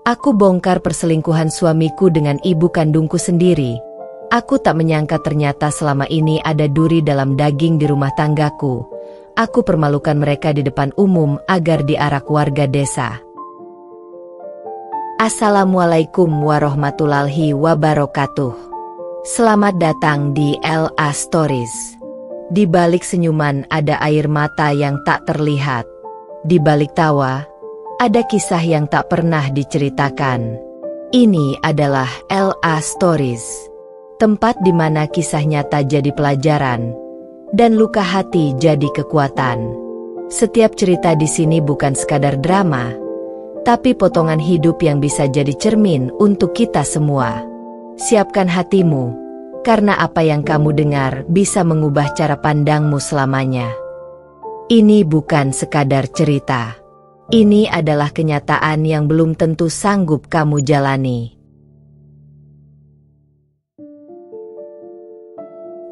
Aku bongkar perselingkuhan suamiku dengan ibu kandungku sendiri. Aku tak menyangka ternyata selama ini ada duri dalam daging di rumah tanggaku. Aku permalukan mereka di depan umum agar diarak warga desa. Assalamualaikum warahmatullahi wabarakatuh. Selamat datang di LA Stories. Di balik senyuman ada air mata yang tak terlihat. Di balik tawa, ada kisah yang tak pernah diceritakan. Ini adalah LA Stories, tempat di mana kisah nyata jadi pelajaran, dan luka hati jadi kekuatan. Setiap cerita di sini bukan sekadar drama, tapi potongan hidup yang bisa jadi cermin untuk kita semua. Siapkan hatimu, karena apa yang kamu dengar bisa mengubah cara pandangmu selamanya. Ini bukan sekadar cerita. Ini adalah kenyataan yang belum tentu sanggup kamu jalani.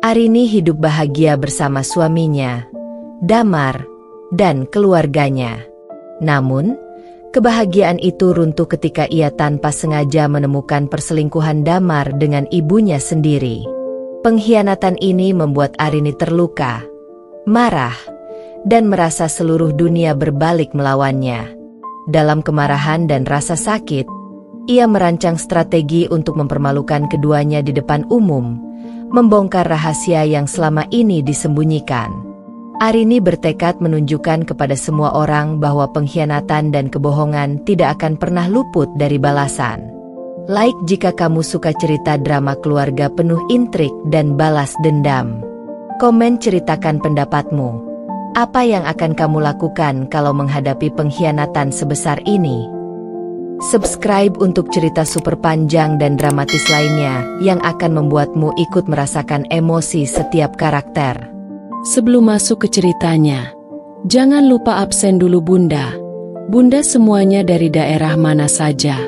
Arini hidup bahagia bersama suaminya, Damar, dan keluarganya. Namun, kebahagiaan itu runtuh ketika ia tanpa sengaja menemukan perselingkuhan Damar dengan ibunya sendiri. Pengkhianatan ini membuat Arini terluka, marah, dan merasa seluruh dunia berbalik melawannya. Dalam kemarahan dan rasa sakit, ia merancang strategi untuk mempermalukan keduanya di depan umum, membongkar rahasia yang selama ini disembunyikan. Arini bertekad menunjukkan kepada semua orang bahwa pengkhianatan dan kebohongan tidak akan pernah luput dari balasan. Like jika kamu suka cerita drama keluarga penuh intrik dan balas dendam. Komen ceritakan pendapatmu. Apa yang akan kamu lakukan kalau menghadapi pengkhianatan sebesar ini? Subscribe untuk cerita super panjang dan dramatis lainnya yang akan membuatmu ikut merasakan emosi setiap karakter. Sebelum masuk ke ceritanya, jangan lupa absen dulu Bunda. Bunda semuanya dari daerah mana saja.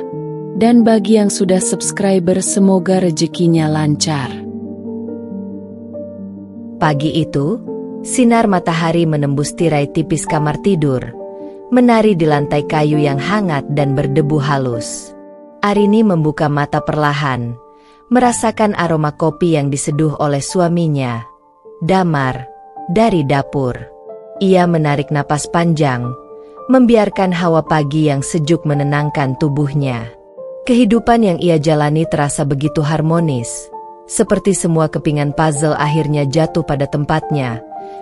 Dan bagi yang sudah subscriber semoga rezekinya lancar. Pagi itu, sinar matahari menembus tirai tipis kamar tidur, menari di lantai kayu yang hangat dan berdebu halus. Arini membuka mata perlahan, merasakan aroma kopi yang diseduh oleh suaminya, Damar, dari dapur. Ia menarik napas panjang, membiarkan hawa pagi yang sejuk menenangkan tubuhnya. Kehidupan yang ia jalani terasa begitu harmonis, seperti semua kepingan puzzle akhirnya jatuh pada tempatnya.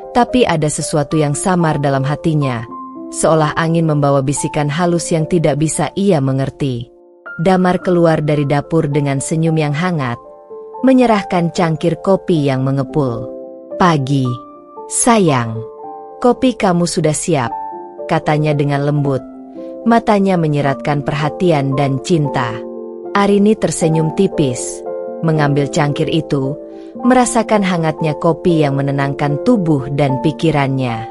Tapi ada sesuatu yang samar dalam hatinya, seolah angin membawa bisikan halus yang tidak bisa ia mengerti. Damar keluar dari dapur dengan senyum yang hangat, menyerahkan cangkir kopi yang mengepul. "Pagi, sayang. Kopi kamu sudah siap," katanya dengan lembut. Matanya menyiratkan perhatian dan cinta. Arini tersenyum tipis, mengambil cangkir itu, merasakan hangatnya kopi yang menenangkan tubuh dan pikirannya.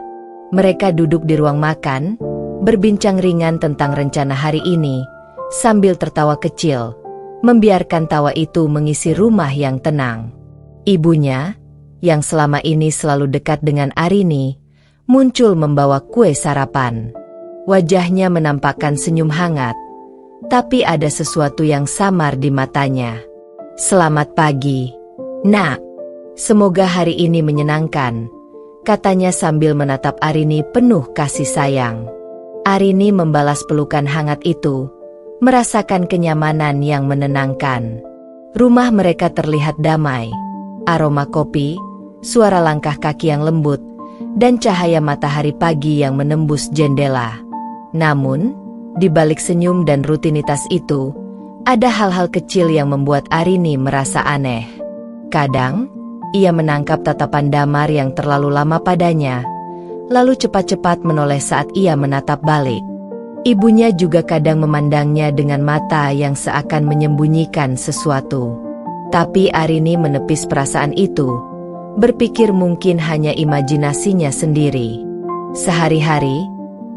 Mereka duduk di ruang makan, berbincang ringan tentang rencana hari ini, sambil tertawa kecil, membiarkan tawa itu mengisi rumah yang tenang. Ibunya, yang selama ini selalu dekat dengan Arini, muncul membawa kue sarapan. Wajahnya menampakkan senyum hangat, tapi ada sesuatu yang samar di matanya. "Selamat pagi, Nak. Semoga hari ini menyenangkan," katanya sambil menatap Arini penuh kasih sayang. Arini membalas pelukan hangat itu, merasakan kenyamanan yang menenangkan. Rumah mereka terlihat damai, aroma kopi, suara langkah kaki yang lembut, dan cahaya matahari pagi yang menembus jendela. Namun, di balik senyum dan rutinitas itu, ada hal-hal kecil yang membuat Arini merasa aneh. Kadang, ia menangkap tatapan Damar yang terlalu lama padanya, lalu cepat-cepat menoleh saat ia menatap balik. Ibunya juga kadang memandangnya dengan mata yang seakan menyembunyikan sesuatu. Tapi Arini menepis perasaan itu, berpikir mungkin hanya imajinasinya sendiri. Sehari-hari,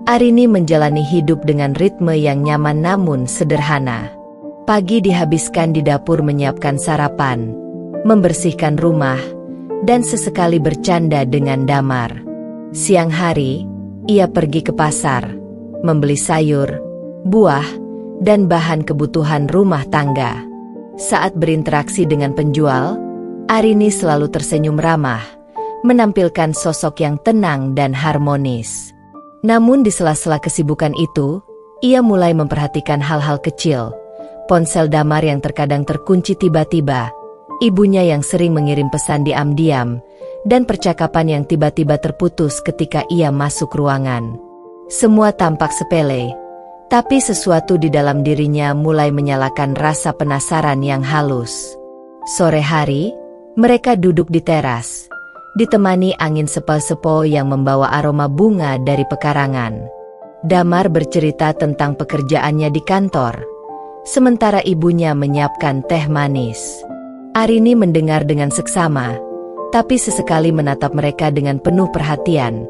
Arini menjalani hidup dengan ritme yang nyaman namun sederhana. Pagi dihabiskan di dapur menyiapkan sarapan, membersihkan rumah, dan sesekali bercanda dengan Damar. Siang hari, ia pergi ke pasar, membeli sayur, buah, dan bahan kebutuhan rumah tangga. Saat berinteraksi dengan penjual, Arini selalu tersenyum ramah, menampilkan sosok yang tenang dan harmonis. Namun di sela-sela kesibukan itu, ia mulai memperhatikan hal-hal kecil. Ponsel Damar yang terkadang terkunci tiba-tiba, ibunya yang sering mengirim pesan diam-diam, dan percakapan yang tiba-tiba terputus ketika ia masuk ruangan. Semua tampak sepele, tapi sesuatu di dalam dirinya mulai menyalakan rasa penasaran yang halus. Sore hari, mereka duduk di teras, ditemani angin sepoi-sepoi yang membawa aroma bunga dari pekarangan. Damar bercerita tentang pekerjaannya di kantor, sementara ibunya menyiapkan teh manis. Arini mendengar dengan seksama, tapi sesekali menatap mereka dengan penuh perhatian,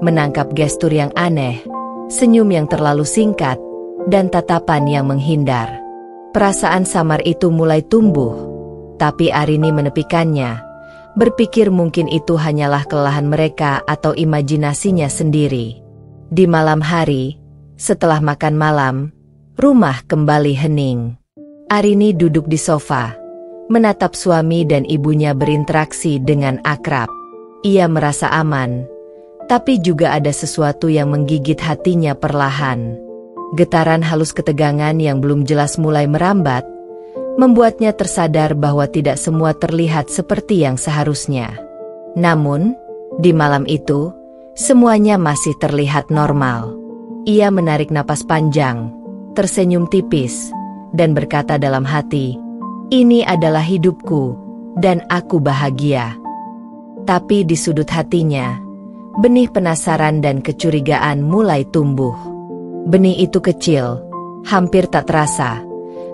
menangkap gestur yang aneh, senyum yang terlalu singkat, dan tatapan yang menghindar. Perasaan samar itu mulai tumbuh, tapi Arini menepikannya, berpikir mungkin itu hanyalah kelelahan mereka atau imajinasinya sendiri. Di malam hari, setelah makan malam, rumah kembali hening. Arini duduk di sofa, menatap suami dan ibunya berinteraksi dengan akrab. Ia merasa aman, tapi juga ada sesuatu yang menggigit hatinya perlahan. Getaran halus ketegangan yang belum jelas mulai merambat, membuatnya tersadar bahwa tidak semua terlihat seperti yang seharusnya. Namun, di malam itu, semuanya masih terlihat normal. Ia menarik napas panjang, tersenyum tipis, dan berkata dalam hati, "Ini adalah hidupku, dan aku bahagia." Tapi di sudut hatinya, benih penasaran dan kecurigaan mulai tumbuh. Benih itu kecil, hampir tak terasa,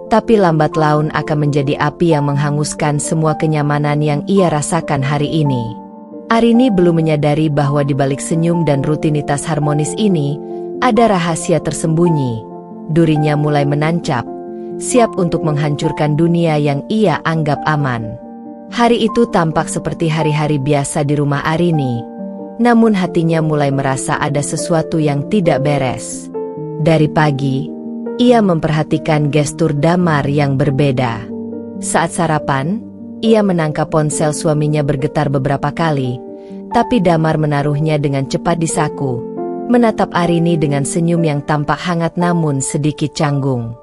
tapi lambat laun akan menjadi api yang menghanguskan semua kenyamanan yang ia rasakan hari ini. Arini belum menyadari bahwa di balik senyum dan rutinitas harmonis ini, ada rahasia tersembunyi. Durinya mulai menancap, siap untuk menghancurkan dunia yang ia anggap aman. Hari itu tampak seperti hari-hari biasa di rumah Arini, namun hatinya mulai merasa ada sesuatu yang tidak beres. Dari pagi, ia memperhatikan gestur Damar yang berbeda. Saat sarapan, ia menangkap ponsel suaminya bergetar beberapa kali, tapi Damar menaruhnya dengan cepat di saku, menatap Arini dengan senyum yang tampak hangat namun sedikit canggung.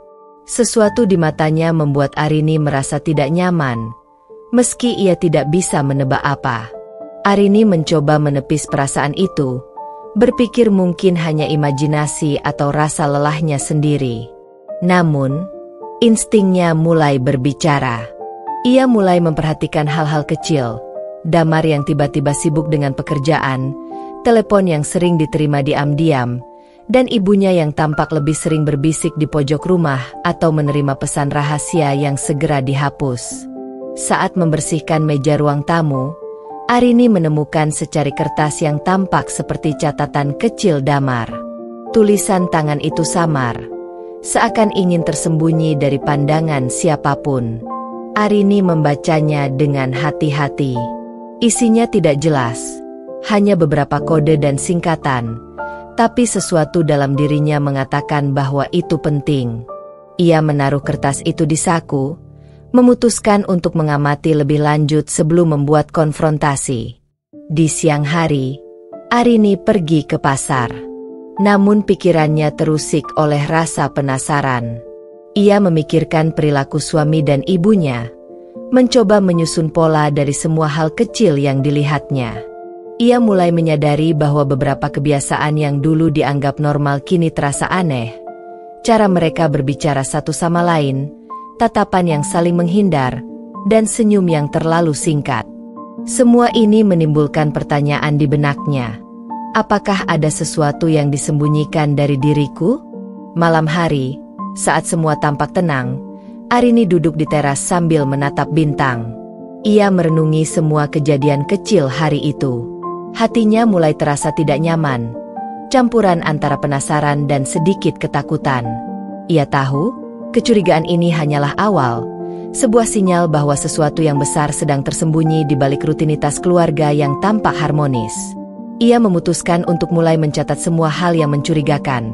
Sesuatu di matanya membuat Arini merasa tidak nyaman, meski ia tidak bisa menebak apa. Arini mencoba menepis perasaan itu, berpikir mungkin hanya imajinasi atau rasa lelahnya sendiri. Namun, instingnya mulai berbicara. Ia mulai memperhatikan hal-hal kecil, Damar yang tiba-tiba sibuk dengan pekerjaan, telepon yang sering diterima diam-diam, dan ibunya yang tampak lebih sering berbisik di pojok rumah atau menerima pesan rahasia yang segera dihapus. Saat membersihkan meja ruang tamu, Arini menemukan secari kertas yang tampak seperti catatan kecil Damar. Tulisan tangan itu samar, seakan ingin tersembunyi dari pandangan siapapun. Arini membacanya dengan hati-hati. Isinya tidak jelas, hanya beberapa kode dan singkatan, tapi sesuatu dalam dirinya mengatakan bahwa itu penting. Ia menaruh kertas itu di saku, memutuskan untuk mengamati lebih lanjut sebelum membuat konfrontasi. Di siang hari, Arini pergi ke pasar. Namun pikirannya terusik oleh rasa penasaran. Ia memikirkan perilaku suami dan ibunya, mencoba menyusun pola dari semua hal kecil yang dilihatnya. Ia mulai menyadari bahwa beberapa kebiasaan yang dulu dianggap normal kini terasa aneh. Cara mereka berbicara satu sama lain, tatapan yang saling menghindar, dan senyum yang terlalu singkat. Semua ini menimbulkan pertanyaan di benaknya. Apakah ada sesuatu yang disembunyikan dari diriku? Malam hari, saat semua tampak tenang, Arini duduk di teras sambil menatap bintang. Ia merenungi semua kejadian kecil hari itu. Hatinya mulai terasa tidak nyaman, campuran antara penasaran dan sedikit ketakutan. Ia tahu, kecurigaan ini hanyalah awal, sebuah sinyal bahwa sesuatu yang besar sedang tersembunyi di balik rutinitas keluarga yang tampak harmonis. Ia memutuskan untuk mulai mencatat semua hal yang mencurigakan.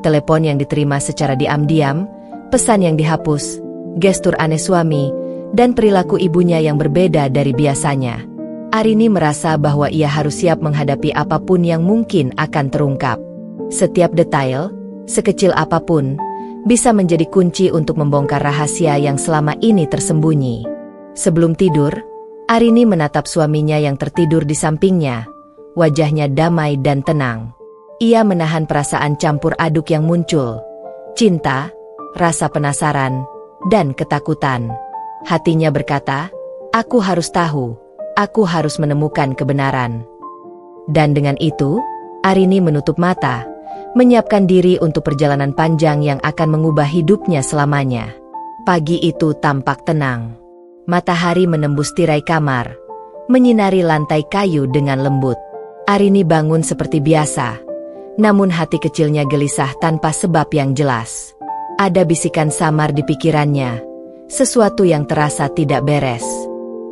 Telepon yang diterima secara diam-diam, pesan yang dihapus, gestur aneh suami, dan perilaku ibunya yang berbeda dari biasanya. Arini merasa bahwa ia harus siap menghadapi apapun yang mungkin akan terungkap. Setiap detail, sekecil apapun, bisa menjadi kunci untuk membongkar rahasia yang selama ini tersembunyi. Sebelum tidur, Arini menatap suaminya yang tertidur di sampingnya, wajahnya damai dan tenang. Ia menahan perasaan campur aduk yang muncul, cinta, rasa penasaran, dan ketakutan. Hatinya berkata, aku harus tahu, aku harus menemukan kebenaran. Dan dengan itu, Arini menutup mata, menyiapkan diri untuk perjalanan panjang yang akan mengubah hidupnya selamanya. Pagi itu tampak tenang. Matahari menembus tirai kamar, menyinari lantai kayu dengan lembut. Arini bangun seperti biasa, namun hati kecilnya gelisah tanpa sebab yang jelas. Ada bisikan samar di pikirannya, sesuatu yang terasa tidak beres.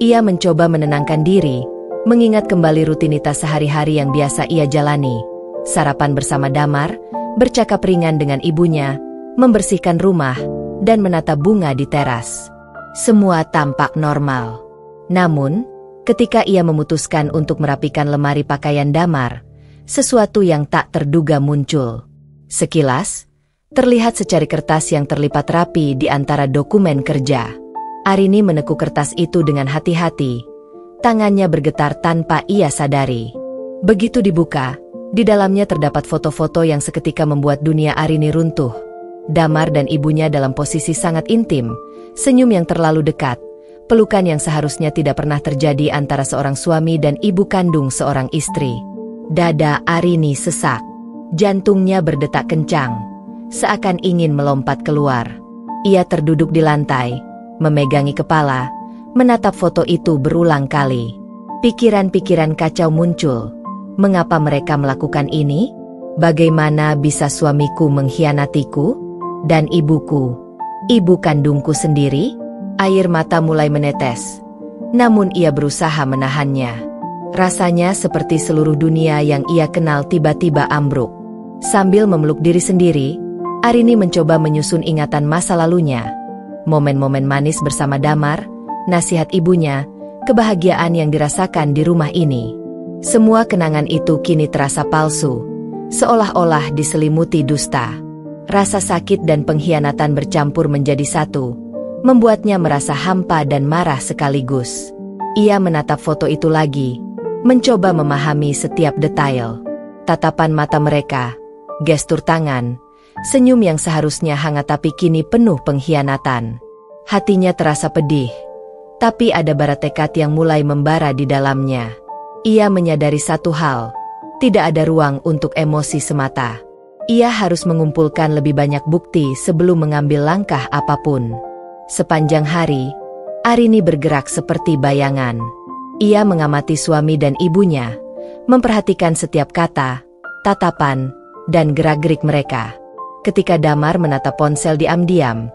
Ia mencoba menenangkan diri, mengingat kembali rutinitas sehari-hari yang biasa ia jalani. Sarapan bersama Damar, bercakap ringan dengan ibunya, membersihkan rumah, dan menata bunga di teras. Semua tampak normal. Namun, ketika ia memutuskan untuk merapikan lemari pakaian Damar, sesuatu yang tak terduga muncul. Sekilas, terlihat secari kertas yang terlipat rapi di antara dokumen kerja. Arini menekuk kertas itu dengan hati-hati. Tangannya bergetar tanpa ia sadari. Begitu dibuka, di dalamnya terdapat foto-foto yang seketika membuat dunia Arini runtuh. Damar dan ibunya dalam posisi sangat intim, senyum yang terlalu dekat, pelukan yang seharusnya tidak pernah terjadi antara seorang suami dan ibu kandung seorang istri. Dada Arini sesak. Jantungnya berdetak kencang, seakan ingin melompat keluar. Ia terduduk di lantai, memegangi kepala, menatap foto itu berulang kali. Pikiran-pikiran kacau muncul. Mengapa mereka melakukan ini? Bagaimana bisa suamiku mengkhianatiku? Dan ibuku, ibu kandungku sendiri? Air mata mulai menetes. Namun ia berusaha menahannya. Rasanya seperti seluruh dunia yang ia kenal tiba-tiba ambruk. Sambil memeluk diri sendiri, Arini mencoba menyusun ingatan masa lalunya. Momen-momen manis bersama Damar, nasihat ibunya, kebahagiaan yang dirasakan di rumah ini. Semua kenangan itu kini terasa palsu, seolah-olah diselimuti dusta. Rasa sakit dan pengkhianatan bercampur menjadi satu, membuatnya merasa hampa dan marah sekaligus. Ia menatap foto itu lagi, mencoba memahami setiap detail. Tatapan mata mereka, gestur tangan, senyum yang seharusnya hangat tapi kini penuh pengkhianatan. Hatinya terasa pedih, tapi ada bara tekad yang mulai membara di dalamnya. Ia menyadari satu hal, tidak ada ruang untuk emosi semata. Ia harus mengumpulkan lebih banyak bukti sebelum mengambil langkah apapun. Sepanjang hari, Arini bergerak seperti bayangan. Ia mengamati suami dan ibunya, memperhatikan setiap kata, tatapan, dan gerak-gerik mereka. Ketika Damar menatap ponsel diam-diam,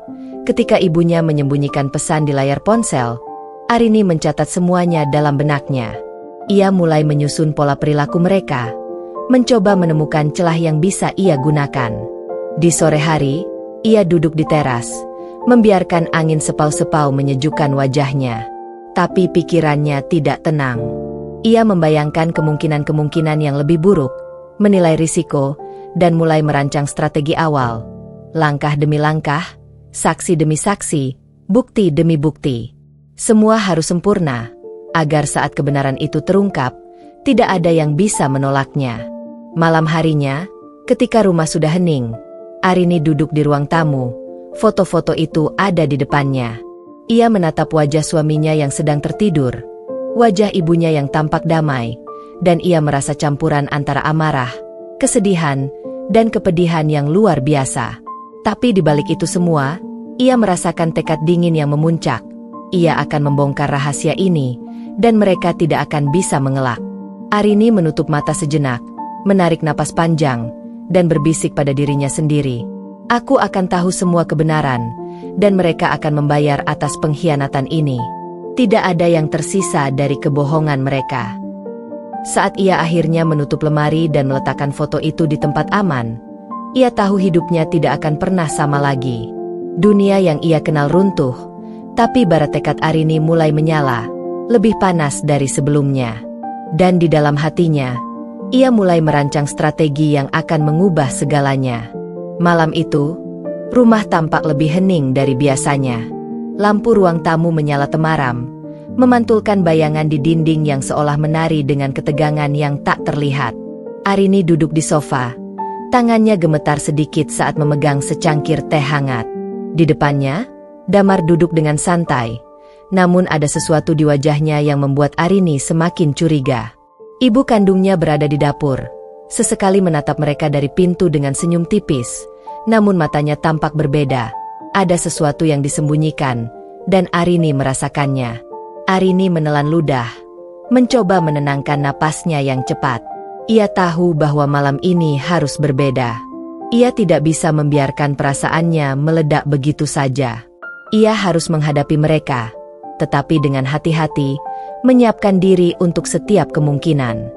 ketika ibunya menyembunyikan pesan di layar ponsel, Arini mencatat semuanya dalam benaknya. Ia mulai menyusun pola perilaku mereka, mencoba menemukan celah yang bisa ia gunakan. Di sore hari, ia duduk di teras, membiarkan angin sepau-sepau menyejukkan wajahnya. Tapi pikirannya tidak tenang. Ia membayangkan kemungkinan-kemungkinan yang lebih buruk, menilai risiko, dan mulai merancang strategi awal. Langkah demi langkah, saksi demi saksi, bukti demi bukti. Semua harus sempurna, agar saat kebenaran itu terungkap, tidak ada yang bisa menolaknya. Malam harinya, ketika rumah sudah hening, Arini duduk di ruang tamu. Foto-foto itu ada di depannya. Ia menatap wajah suaminya yang sedang tertidur, wajah ibunya yang tampak damai, dan ia merasa campuran antara amarah, kesedihan, dan kepedihan yang luar biasa. Tapi di balik itu semua, ia merasakan tekad dingin yang memuncak. Ia akan membongkar rahasia ini, dan mereka tidak akan bisa mengelak. Arini menutup mata sejenak, menarik napas panjang, dan berbisik pada dirinya sendiri. Aku akan tahu semua kebenaran, dan mereka akan membayar atas pengkhianatan ini. Tidak ada yang tersisa dari kebohongan mereka. Saat ia akhirnya menutup lemari dan meletakkan foto itu di tempat aman, ia tahu hidupnya tidak akan pernah sama lagi. Dunia yang ia kenal runtuh, tapi bara tekad Arini mulai menyala, lebih panas dari sebelumnya. Dan di dalam hatinya, ia mulai merancang strategi yang akan mengubah segalanya. Malam itu, rumah tampak lebih hening dari biasanya. Lampu ruang tamu menyala temaram, memantulkan bayangan di dinding yang seolah menari dengan ketegangan yang tak terlihat. Arini duduk di sofa, tangannya gemetar sedikit saat memegang secangkir teh hangat. Di depannya, Damar duduk dengan santai, namun ada sesuatu di wajahnya yang membuat Arini semakin curiga. Ibu kandungnya berada di dapur, sesekali menatap mereka dari pintu dengan senyum tipis, namun matanya tampak berbeda. Ada sesuatu yang disembunyikan, dan Arini merasakannya. Arini menelan ludah, mencoba menenangkan napasnya yang cepat. Ia tahu bahwa malam ini harus berbeda. Ia tidak bisa membiarkan perasaannya meledak begitu saja. Ia harus menghadapi mereka, tetapi dengan hati-hati, menyiapkan diri untuk setiap kemungkinan.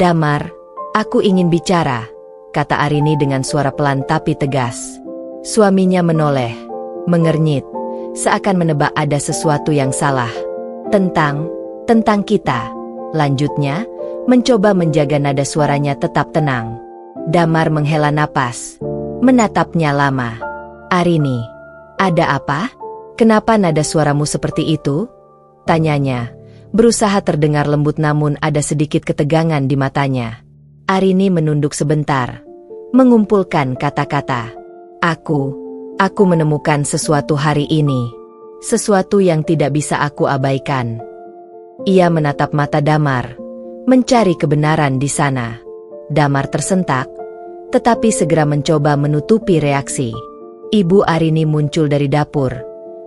"Damar, aku ingin bicara," kata Arini dengan suara pelan tapi tegas. Suaminya menoleh, mengernyit, seakan menebak ada sesuatu yang salah. Tentang kita," lanjutnya, mencoba menjaga nada suaranya tetap tenang. Damar menghela napas, menatapnya lama. "Arini, ada apa? Kenapa nada suaramu seperti itu?" tanyanya, berusaha terdengar lembut namun ada sedikit ketegangan di matanya. Arini menunduk sebentar, mengumpulkan kata-kata. Aku menemukan sesuatu hari ini. Sesuatu yang tidak bisa aku abaikan." Ia menatap mata Damar, mencari kebenaran di sana. Damar tersentak, tetapi segera mencoba menutupi reaksi. Ibu Arini muncul dari dapur,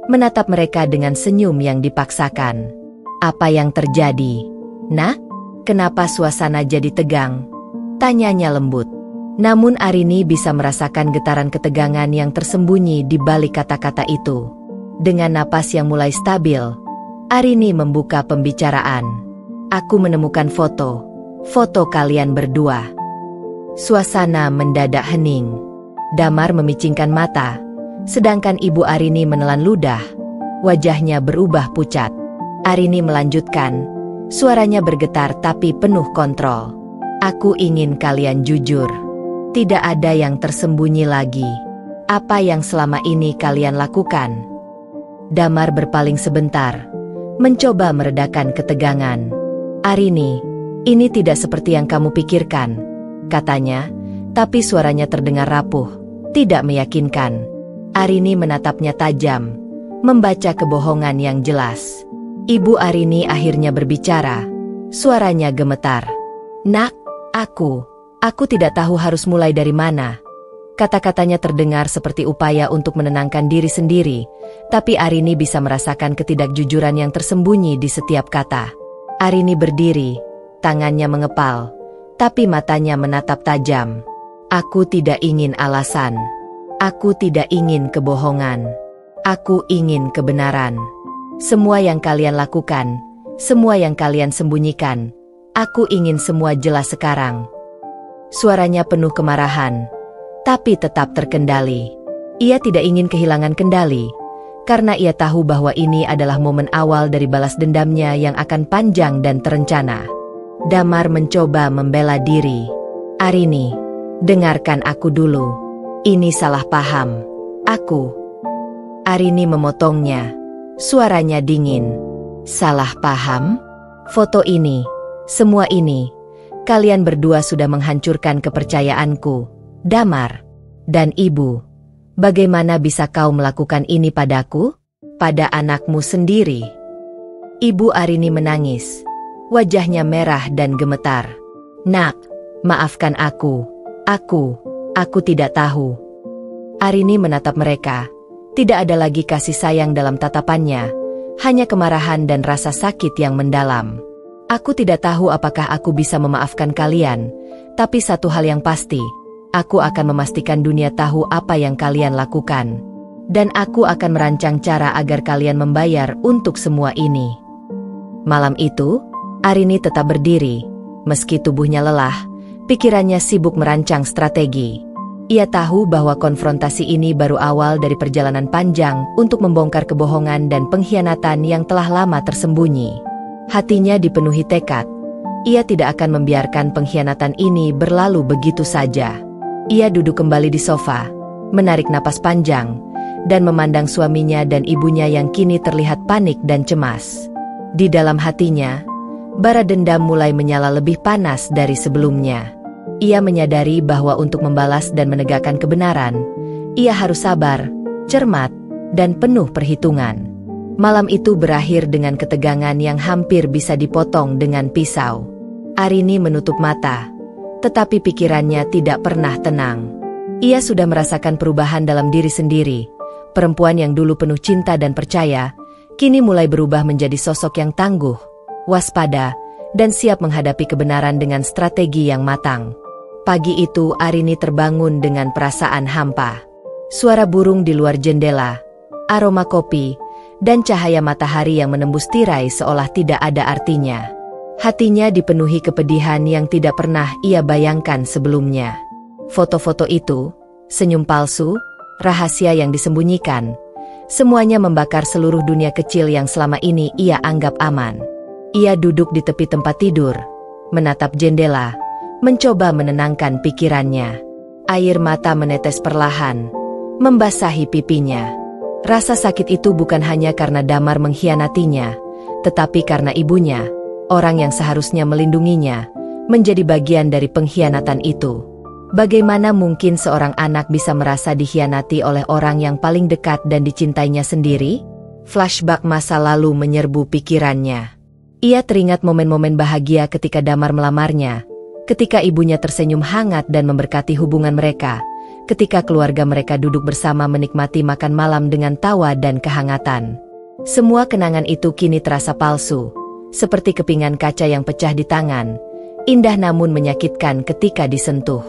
menatap mereka dengan senyum yang dipaksakan. "Apa yang terjadi, Nak? Kenapa suasana jadi tegang?" tanyanya lembut. Namun Arini bisa merasakan getaran ketegangan yang tersembunyi di balik kata-kata itu. Dengan napas yang mulai stabil, Arini membuka pembicaraan. "Aku menemukan foto kalian berdua." Suasana mendadak hening. Damar memicingkan mata, sedangkan Ibu Arini menelan ludah. Wajahnya berubah pucat. Arini melanjutkan, suaranya bergetar tapi penuh kontrol. "Aku ingin kalian jujur. Tidak ada yang tersembunyi lagi. Apa yang selama ini kalian lakukan?" Damar berpaling sebentar, mencoba meredakan ketegangan. "Arini, ini tidak seperti yang kamu pikirkan," katanya, tapi suaranya terdengar rapuh, tidak meyakinkan. Arini menatapnya tajam, membaca kebohongan yang jelas. Ibu Arini akhirnya berbicara, suaranya gemetar. "Nak, aku tidak tahu harus mulai dari mana." Kata-katanya terdengar seperti upaya untuk menenangkan diri sendiri, tapi Arini bisa merasakan ketidakjujuran yang tersembunyi di setiap kata. Arini berdiri, tangannya mengepal, tapi matanya menatap tajam. "Aku tidak ingin alasan. Aku tidak ingin kebohongan. Aku ingin kebenaran. Semua yang kalian lakukan, semua yang kalian sembunyikan, aku ingin semua jelas sekarang." Suaranya penuh kemarahan, tapi tetap terkendali. Ia tidak ingin kehilangan kendali, karena ia tahu bahwa ini adalah momen awal dari balas dendamnya yang akan panjang dan terencana. Damar mencoba membela diri. "Arini, dengarkan aku dulu. Ini salah paham. Arini memotongnya. Suaranya dingin. "Salah paham? Foto ini, semua ini. Kalian berdua sudah menghancurkan kepercayaanku, Damar. Dan ibu, bagaimana bisa kau melakukan ini padaku? Pada anakmu sendiri?" Ibu Arini menangis. Wajahnya merah dan gemetar. "Nak, maafkan aku. Aku tidak tahu." Arini menatap mereka. Tidak ada lagi kasih sayang dalam tatapannya, hanya kemarahan dan rasa sakit yang mendalam. "Aku tidak tahu apakah aku bisa memaafkan kalian, tapi satu hal yang pasti, aku akan memastikan dunia tahu apa yang kalian lakukan. Dan aku akan merancang cara agar kalian membayar untuk semua ini." Malam itu, Arini tetap berdiri. Meski tubuhnya lelah, pikirannya sibuk merancang strategi. Ia tahu bahwa konfrontasi ini baru awal dari perjalanan panjang untuk membongkar kebohongan dan pengkhianatan yang telah lama tersembunyi. Hatinya dipenuhi tekad. Ia tidak akan membiarkan pengkhianatan ini berlalu begitu saja. Ia duduk kembali di sofa, menarik napas panjang, dan memandang suaminya dan ibunya yang kini terlihat panik dan cemas. Di dalam hatinya, bara dendam mulai menyala lebih panas dari sebelumnya. Ia menyadari bahwa untuk membalas dan menegakkan kebenaran, ia harus sabar, cermat, dan penuh perhitungan. Malam itu berakhir dengan ketegangan yang hampir bisa dipotong dengan pisau. Arini menutup mata, tetapi pikirannya tidak pernah tenang. Ia sudah merasakan perubahan dalam diri sendiri. Perempuan yang dulu penuh cinta dan percaya, kini mulai berubah menjadi sosok yang tangguh, waspada, dan siap menghadapi kebenaran dengan strategi yang matang. Pagi itu Arini terbangun dengan perasaan hampa. Suara burung di luar jendela, aroma kopi, dan cahaya matahari yang menembus tirai seolah tidak ada artinya. Hatinya dipenuhi kepedihan yang tidak pernah ia bayangkan sebelumnya. Foto-foto itu, senyum palsu, rahasia yang disembunyikan, semuanya membakar seluruh dunia kecil yang selama ini ia anggap aman. Ia duduk di tepi tempat tidur, menatap jendela, mencoba menenangkan pikirannya. Air mata menetes perlahan, membasahi pipinya. Rasa sakit itu bukan hanya karena Damar mengkhianatinya, tetapi karena ibunya, orang yang seharusnya melindunginya, menjadi bagian dari pengkhianatan itu. Bagaimana mungkin seorang anak bisa merasa dikhianati oleh orang yang paling dekat dan dicintainya sendiri? Flashback masa lalu menyerbu pikirannya. Ia teringat momen-momen bahagia ketika Damar melamarnya, ketika ibunya tersenyum hangat dan memberkati hubungan mereka, ketika keluarga mereka duduk bersama menikmati makan malam dengan tawa dan kehangatan. Semua kenangan itu kini terasa palsu, seperti kepingan kaca yang pecah di tangan, indah namun menyakitkan ketika disentuh.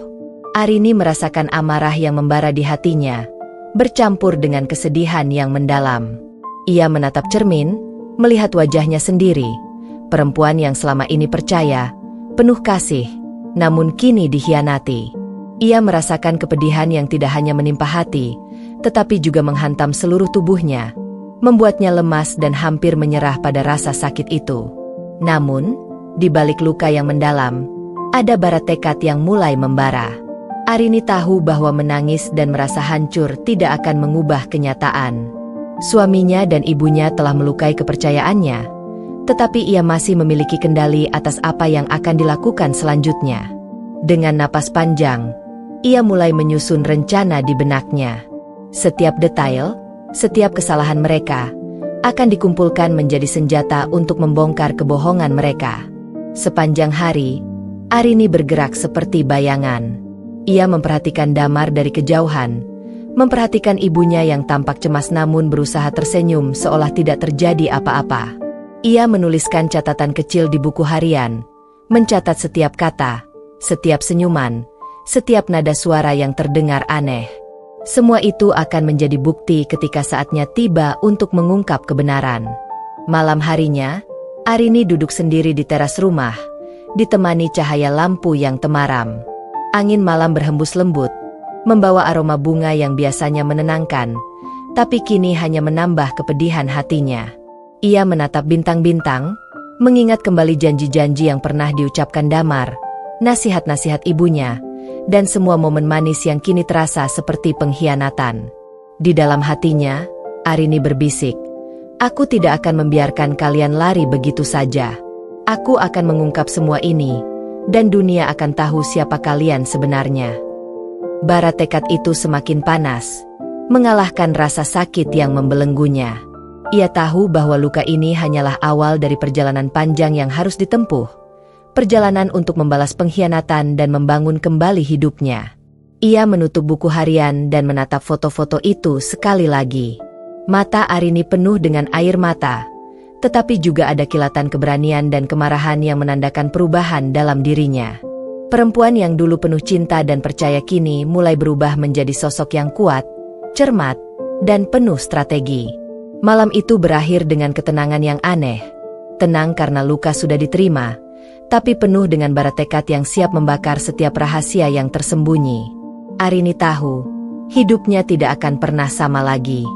Arini merasakan amarah yang membara di hatinya, bercampur dengan kesedihan yang mendalam. Ia menatap cermin, melihat wajahnya sendiri, perempuan yang selama ini percaya, penuh kasih, namun kini dikhianati. Ia merasakan kepedihan yang tidak hanya menimpa hati, tetapi juga menghantam seluruh tubuhnya, membuatnya lemas dan hampir menyerah pada rasa sakit itu. Namun, di balik luka yang mendalam, ada bara tekad yang mulai membara. Arini tahu bahwa menangis dan merasa hancur tidak akan mengubah kenyataan. Suaminya dan ibunya telah melukai kepercayaannya, tetapi ia masih memiliki kendali atas apa yang akan dilakukan selanjutnya. Dengan napas panjang, ia mulai menyusun rencana di benaknya. Setiap detail, setiap kesalahan mereka, akan dikumpulkan menjadi senjata untuk membongkar kebohongan mereka. Sepanjang hari, Arini bergerak seperti bayangan. Ia memperhatikan Damar dari kejauhan, memperhatikan ibunya yang tampak cemas namun berusaha tersenyum seolah tidak terjadi apa-apa. Ia menuliskan catatan kecil di buku harian, mencatat setiap kata, setiap senyuman, setiap nada suara yang terdengar aneh. Semua itu akan menjadi bukti ketika saatnya tiba untuk mengungkap kebenaran. Malam harinya, Arini duduk sendiri di teras rumah, ditemani cahaya lampu yang temaram. Angin malam berhembus lembut, membawa aroma bunga yang biasanya menenangkan, tapi kini hanya menambah kepedihan hatinya. Ia menatap bintang-bintang, mengingat kembali janji-janji yang pernah diucapkan Damar, nasihat-nasihat ibunya, dan semua momen manis yang kini terasa seperti pengkhianatan. Di dalam hatinya, Arini berbisik, "Aku tidak akan membiarkan kalian lari begitu saja. Aku akan mengungkap semua ini, dan dunia akan tahu siapa kalian sebenarnya." Bara tekad itu semakin panas, mengalahkan rasa sakit yang membelenggunya. Ia tahu bahwa luka ini hanyalah awal dari perjalanan panjang yang harus ditempuh. Perjalanan untuk membalas pengkhianatan dan membangun kembali hidupnya. Ia menutup buku harian dan menatap foto-foto itu sekali lagi. Mata Arini penuh dengan air mata, tetapi juga ada kilatan keberanian dan kemarahan yang menandakan perubahan dalam dirinya. Perempuan yang dulu penuh cinta dan percaya kini mulai berubah menjadi sosok yang kuat, cermat, dan penuh strategi. Malam itu berakhir dengan ketenangan yang aneh. Tenang karena luka sudah diterima, tapi penuh dengan bara tekad yang siap membakar setiap rahasia yang tersembunyi. Arini tahu, hidupnya tidak akan pernah sama lagi.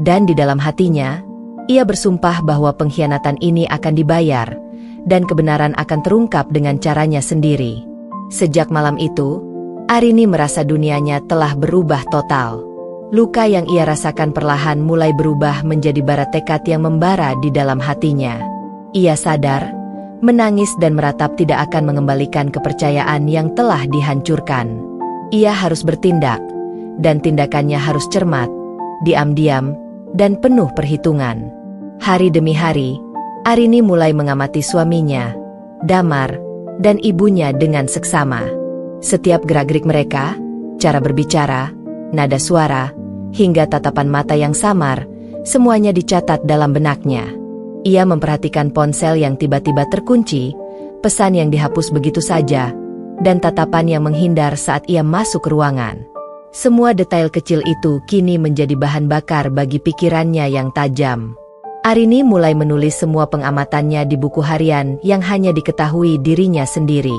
Dan di dalam hatinya, ia bersumpah bahwa pengkhianatan ini akan dibayar, dan kebenaran akan terungkap dengan caranya sendiri. Sejak malam itu, Arini merasa dunianya telah berubah total. Luka yang ia rasakan perlahan mulai berubah menjadi bara tekad yang membara di dalam hatinya. Ia sadar, menangis dan meratap tidak akan mengembalikan kepercayaan yang telah dihancurkan. Ia harus bertindak, dan tindakannya harus cermat, diam-diam, dan penuh perhitungan. Hari demi hari, Arini mulai mengamati suaminya, Damar, dan ibunya dengan seksama. Setiap gerak-gerik mereka, cara berbicara, nada suara, hingga tatapan mata yang samar, semuanya dicatat dalam benaknya. Ia memperhatikan ponsel yang tiba-tiba terkunci, pesan yang dihapus begitu saja, dan tatapan yang menghindar saat ia masuk ke ruangan. Semua detail kecil itu kini menjadi bahan bakar bagi pikirannya yang tajam. Arini mulai menulis semua pengamatannya di buku harian yang hanya diketahui dirinya sendiri.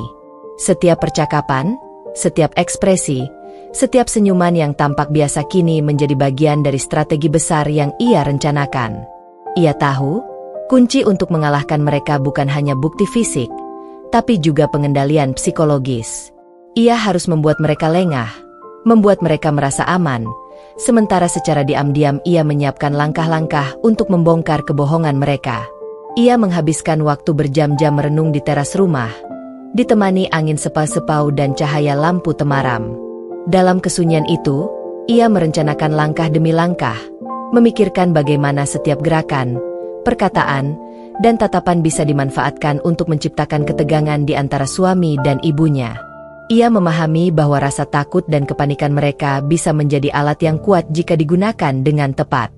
Setiap percakapan, setiap ekspresi, setiap senyuman yang tampak biasa kini menjadi bagian dari strategi besar yang ia rencanakan. Ia tahu, kunci untuk mengalahkan mereka bukan hanya bukti fisik, tapi juga pengendalian psikologis. Ia harus membuat mereka lengah, membuat mereka merasa aman, sementara secara diam-diam ia menyiapkan langkah-langkah untuk membongkar kebohongan mereka. Ia menghabiskan waktu berjam-jam merenung di teras rumah, ditemani angin sepau-sepau dan cahaya lampu temaram. Dalam kesunyian itu, ia merencanakan langkah demi langkah, memikirkan bagaimana setiap gerakan, perkataan, dan tatapan bisa dimanfaatkan untuk menciptakan ketegangan di antara suami dan ibunya. Ia memahami bahwa rasa takut dan kepanikan mereka bisa menjadi alat yang kuat jika digunakan dengan tepat.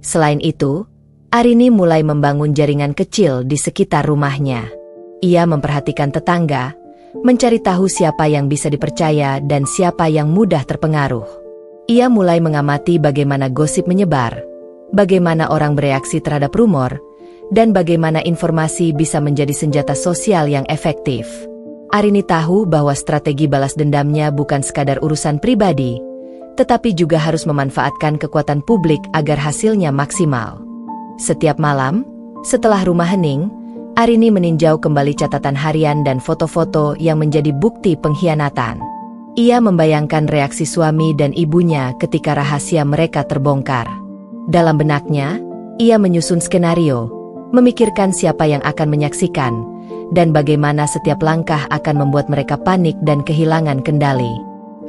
Selain itu, Arini mulai membangun jaringan kecil di sekitar rumahnya. Ia memperhatikan tetangga, mencari tahu siapa yang bisa dipercaya dan siapa yang mudah terpengaruh. Ia mulai mengamati bagaimana gosip menyebar, bagaimana orang bereaksi terhadap rumor, dan bagaimana informasi bisa menjadi senjata sosial yang efektif. Arini tahu bahwa strategi balas dendamnya bukan sekadar urusan pribadi, tetapi juga harus memanfaatkan kekuatan publik agar hasilnya maksimal. Setiap malam, setelah rumah hening, Arini meninjau kembali catatan harian dan foto-foto yang menjadi bukti pengkhianatan. Ia membayangkan reaksi suami dan ibunya ketika rahasia mereka terbongkar. Dalam benaknya, ia menyusun skenario, memikirkan siapa yang akan menyaksikan, dan bagaimana setiap langkah akan membuat mereka panik dan kehilangan kendali.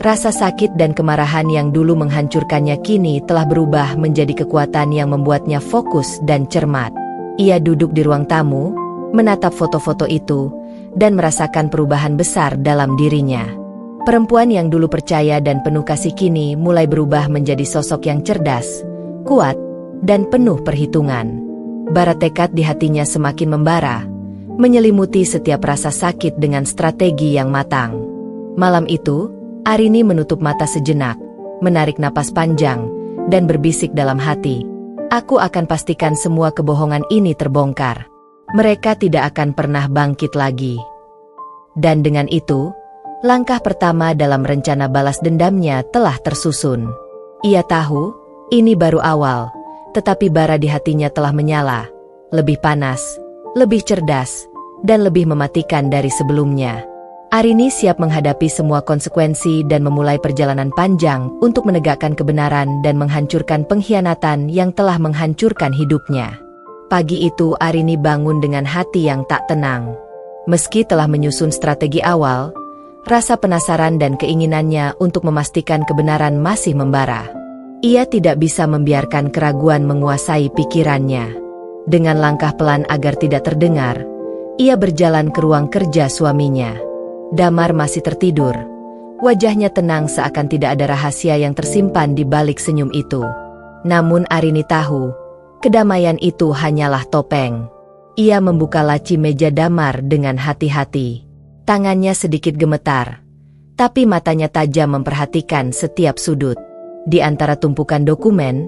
Rasa sakit dan kemarahan yang dulu menghancurkannya kini telah berubah menjadi kekuatan yang membuatnya fokus dan cermat. Ia duduk di ruang tamu, menatap foto-foto itu, dan merasakan perubahan besar dalam dirinya. Perempuan yang dulu percaya dan penuh kasih kini mulai berubah menjadi sosok yang cerdas, kuat, dan penuh perhitungan. Bara tekad di hatinya semakin membara, menyelimuti setiap rasa sakit dengan strategi yang matang. Malam itu, Arini menutup mata sejenak, menarik napas panjang, dan berbisik dalam hati, "Aku akan pastikan semua kebohongan ini terbongkar. Mereka tidak akan pernah bangkit lagi." Dan dengan itu, langkah pertama dalam rencana balas dendamnya telah tersusun. Ia tahu, ini baru awal, tetapi bara di hatinya telah menyala, lebih panas, lebih cerdas, dan lebih mematikan dari sebelumnya. Arini siap menghadapi semua konsekuensi dan memulai perjalanan panjang untuk menegakkan kebenaran dan menghancurkan pengkhianatan yang telah menghancurkan hidupnya. Pagi itu Arini bangun dengan hati yang tak tenang. Meski telah menyusun strategi awal, rasa penasaran dan keinginannya untuk memastikan kebenaran masih membara. Ia tidak bisa membiarkan keraguan menguasai pikirannya. Dengan langkah pelan agar tidak terdengar, ia berjalan ke ruang kerja suaminya. Damar masih tertidur. Wajahnya tenang seakan tidak ada rahasia yang tersimpan di balik senyum itu. Namun Arini tahu, kedamaian itu hanyalah topeng. Ia membuka laci meja Damar dengan hati-hati. Tangannya sedikit gemetar, tapi matanya tajam memperhatikan setiap sudut. Di antara tumpukan dokumen,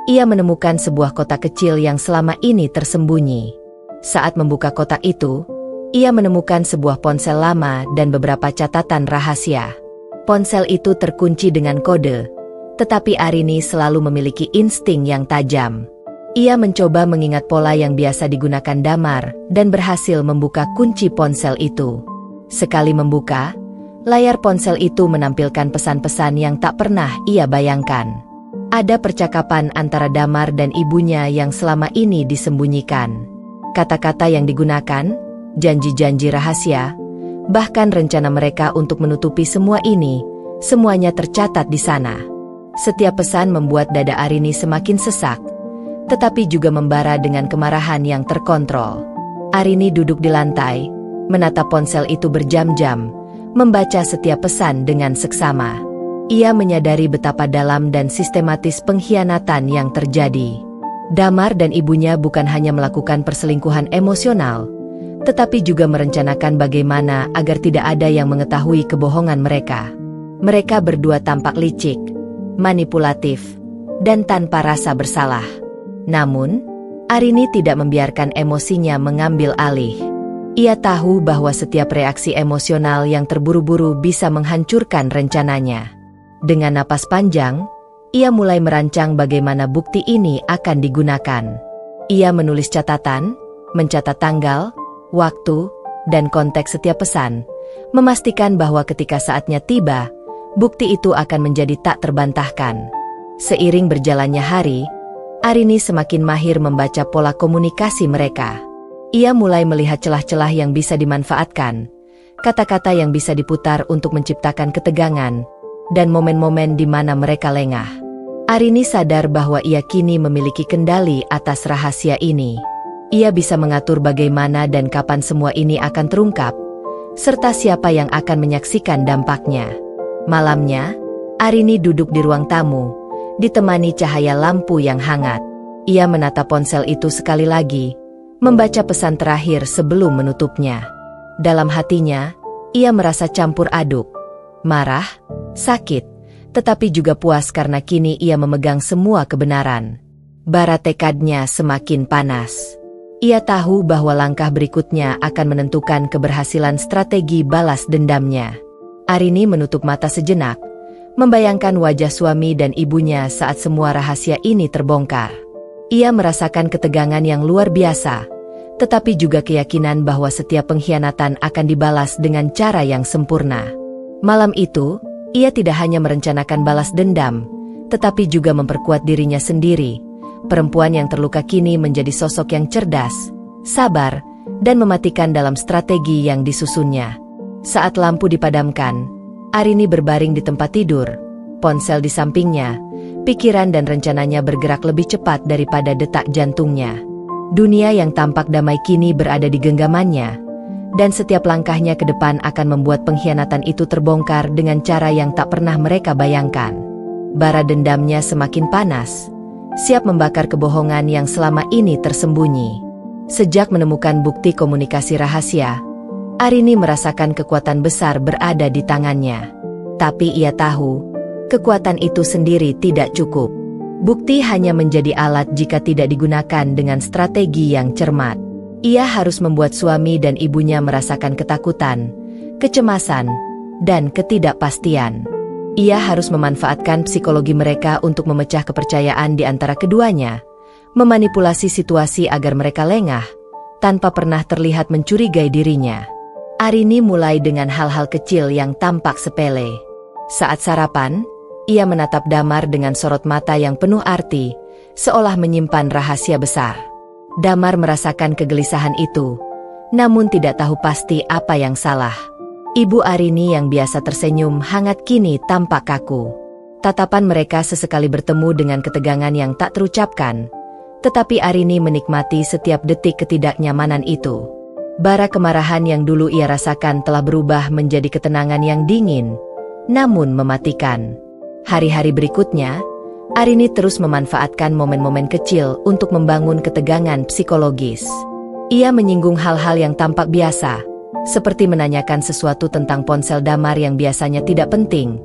ia menemukan sebuah kotak kecil yang selama ini tersembunyi. Saat membuka kotak itu, ia menemukan sebuah ponsel lama dan beberapa catatan rahasia. Ponsel itu terkunci dengan kode, tetapi Arini selalu memiliki insting yang tajam. Ia mencoba mengingat pola yang biasa digunakan Damar dan berhasil membuka kunci ponsel itu. Sekali membuka, layar ponsel itu menampilkan pesan-pesan yang tak pernah ia bayangkan. Ada percakapan antara Damar dan ibunya yang selama ini disembunyikan. Kata-kata yang digunakan, janji-janji rahasia, bahkan rencana mereka untuk menutupi semua ini, semuanya tercatat di sana. Setiap pesan membuat dada Arini semakin sesak, tetapi juga membara dengan kemarahan yang terkontrol. Arini duduk di lantai, menatap ponsel itu berjam-jam, membaca setiap pesan dengan seksama. Ia menyadari betapa dalam dan sistematis pengkhianatan yang terjadi. Damar dan ibunya bukan hanya melakukan perselingkuhan emosional, tetapi juga merencanakan bagaimana agar tidak ada yang mengetahui kebohongan mereka. Mereka berdua tampak licik, manipulatif, dan tanpa rasa bersalah. Namun, Arini tidak membiarkan emosinya mengambil alih. Ia tahu bahwa setiap reaksi emosional yang terburu-buru bisa menghancurkan rencananya. Dengan napas panjang, ia mulai merancang bagaimana bukti ini akan digunakan. Ia menulis catatan, mencatat tanggal, waktu, dan konteks setiap pesan, memastikan bahwa ketika saatnya tiba, bukti itu akan menjadi tak terbantahkan. Seiring berjalannya hari, Arini semakin mahir membaca pola komunikasi mereka. Ia mulai melihat celah-celah yang bisa dimanfaatkan, kata-kata yang bisa diputar untuk menciptakan ketegangan, dan momen-momen di mana mereka lengah. Arini sadar bahwa ia kini memiliki kendali atas rahasia ini. Ia bisa mengatur bagaimana dan kapan semua ini akan terungkap, serta siapa yang akan menyaksikan dampaknya. Malamnya, Arini duduk di ruang tamu, ditemani cahaya lampu yang hangat. Ia menatap ponsel itu sekali lagi, membaca pesan terakhir sebelum menutupnya. Dalam hatinya, ia merasa campur aduk, marah, sakit, tetapi juga puas karena kini ia memegang semua kebenaran. Bara tekadnya semakin panas. Ia tahu bahwa langkah berikutnya akan menentukan keberhasilan strategi balas dendamnya. Arini menutup mata sejenak, membayangkan wajah suami dan ibunya saat semua rahasia ini terbongkar. Ia merasakan ketegangan yang luar biasa, tetapi juga keyakinan bahwa setiap pengkhianatan akan dibalas dengan cara yang sempurna. Malam itu, ia tidak hanya merencanakan balas dendam, tetapi juga memperkuat dirinya sendiri. Perempuan yang terluka kini menjadi sosok yang cerdas, sabar, dan mematikan dalam strategi yang disusunnya. Saat lampu dipadamkan, Arini berbaring di tempat tidur, ponsel di sampingnya, pikiran dan rencananya bergerak lebih cepat daripada detak jantungnya. Dunia yang tampak damai kini berada di genggamannya, dan setiap langkahnya ke depan akan membuat pengkhianatan itu terbongkar dengan cara yang tak pernah mereka bayangkan. Bara dendamnya semakin panas, siap membakar kebohongan yang selama ini tersembunyi. Sejak menemukan bukti komunikasi rahasia, Arini merasakan kekuatan besar berada di tangannya. Tapi ia tahu, kekuatan itu sendiri tidak cukup. Bukti hanya menjadi alat jika tidak digunakan dengan strategi yang cermat. Ia harus membuat suami dan ibunya merasakan ketakutan, kecemasan, dan ketidakpastian. Ia harus memanfaatkan psikologi mereka untuk memecah kepercayaan di antara keduanya, memanipulasi situasi agar mereka lengah, tanpa pernah terlihat mencurigai dirinya. Arini mulai dengan hal-hal kecil yang tampak sepele. Saat sarapan, ia menatap Damar dengan sorot mata yang penuh arti, seolah menyimpan rahasia besar. Damar merasakan kegelisahan itu, namun tidak tahu pasti apa yang salah. Ibu Arini yang biasa tersenyum hangat kini tampak kaku. Tatapan mereka sesekali bertemu dengan ketegangan yang tak terucapkan, tetapi Arini menikmati setiap detik ketidaknyamanan itu. Bara kemarahan yang dulu ia rasakan telah berubah menjadi ketenangan yang dingin, namun mematikan. Hari-hari berikutnya, Arini terus memanfaatkan momen-momen kecil untuk membangun ketegangan psikologis. Ia menyinggung hal-hal yang tampak biasa, seperti menanyakan sesuatu tentang ponsel Damar yang biasanya tidak penting,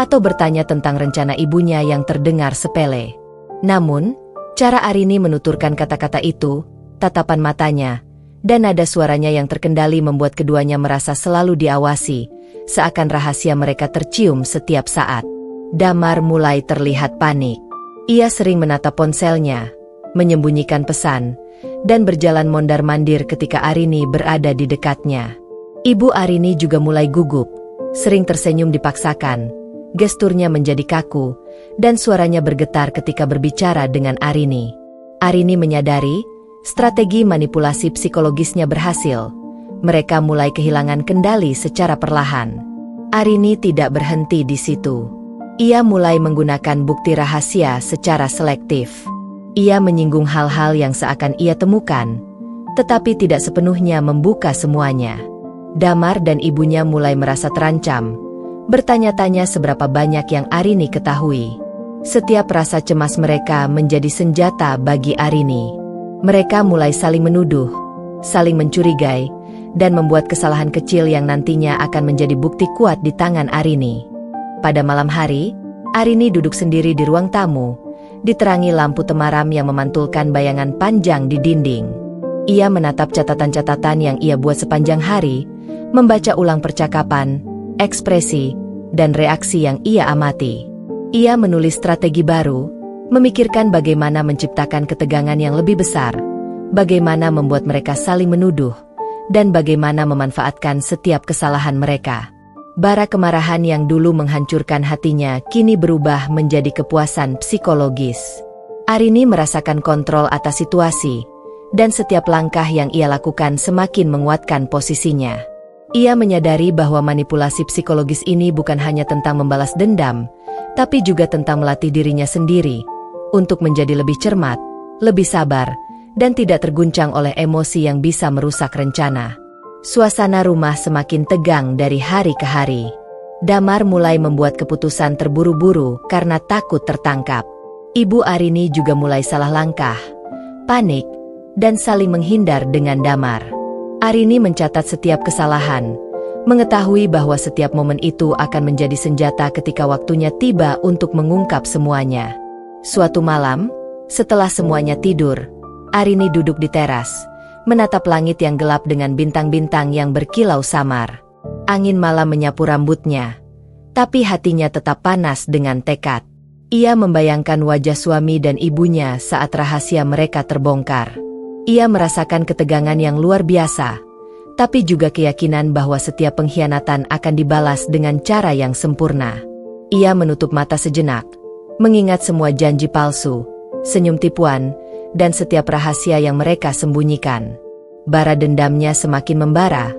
atau bertanya tentang rencana ibunya yang terdengar sepele. Namun, cara Arini menuturkan kata-kata itu, tatapan matanya, dan nada suaranya yang terkendali membuat keduanya merasa selalu diawasi, seakan rahasia mereka tercium setiap saat. Damar mulai terlihat panik. Ia sering menatap ponselnya, menyembunyikan pesan, dan berjalan mondar-mandir ketika Arini berada di dekatnya. Ibu Arini juga mulai gugup, sering tersenyum dipaksakan, gesturnya menjadi kaku, dan suaranya bergetar ketika berbicara dengan Arini. Arini menyadari, strategi manipulasi psikologisnya berhasil. Mereka mulai kehilangan kendali secara perlahan. Arini tidak berhenti di situ. Ia mulai menggunakan bukti rahasia secara selektif. Ia menyinggung hal-hal yang seakan ia temukan, tetapi tidak sepenuhnya membuka semuanya. Damar dan ibunya mulai merasa terancam, bertanya-tanya seberapa banyak yang Arini ketahui. Setiap rasa cemas mereka menjadi senjata bagi Arini. Mereka mulai saling menuduh, saling mencurigai, dan membuat kesalahan kecil yang nantinya akan menjadi bukti kuat di tangan Arini. Pada malam hari, Arini duduk sendiri di ruang tamu, diterangi lampu temaram yang memantulkan bayangan panjang di dinding. Ia menatap catatan-catatan yang ia buat sepanjang hari, membaca ulang percakapan, ekspresi, dan reaksi yang ia amati. Ia menulis strategi baru, memikirkan bagaimana menciptakan ketegangan yang lebih besar, bagaimana membuat mereka saling menuduh, dan bagaimana memanfaatkan setiap kesalahan mereka. Bara kemarahan yang dulu menghancurkan hatinya kini berubah menjadi kepuasan psikologis. Arini merasakan kontrol atas situasi, dan setiap langkah yang ia lakukan semakin menguatkan posisinya. Ia menyadari bahwa manipulasi psikologis ini bukan hanya tentang membalas dendam, tapi juga tentang melatih dirinya sendiri untuk menjadi lebih cermat, lebih sabar, dan tidak terguncang oleh emosi yang bisa merusak rencana. Suasana rumah semakin tegang dari hari ke hari. Damar mulai membuat keputusan terburu-buru karena takut tertangkap. Ibu Arini juga mulai salah langkah, panik, dan saling menghindar dengan Damar. Arini mencatat setiap kesalahan, mengetahui bahwa setiap momen itu akan menjadi senjata ketika waktunya tiba untuk mengungkap semuanya. Suatu malam, setelah semuanya tidur, Arini duduk di teras, menatap langit yang gelap dengan bintang-bintang yang berkilau samar. Angin malam menyapu rambutnya, tapi hatinya tetap panas dengan tekad. Ia membayangkan wajah suami dan ibunya saat rahasia mereka terbongkar. Ia merasakan ketegangan yang luar biasa, tapi juga keyakinan bahwa setiap pengkhianatan akan dibalas dengan cara yang sempurna. Ia menutup mata sejenak, mengingat semua janji palsu, senyum tipuan, dan setiap rahasia yang mereka sembunyikan. Bara dendamnya semakin membara,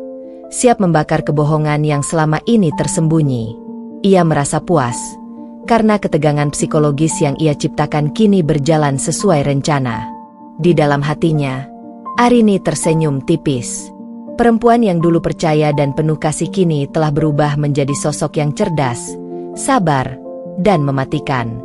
siap membakar kebohongan yang selama ini tersembunyi. Ia merasa puas, karena ketegangan psikologis yang ia ciptakan kini berjalan sesuai rencana. Di dalam hatinya, Arini tersenyum tipis. Perempuan yang dulu percaya dan penuh kasih kini telah berubah menjadi sosok yang cerdas, sabar, dan mematikan.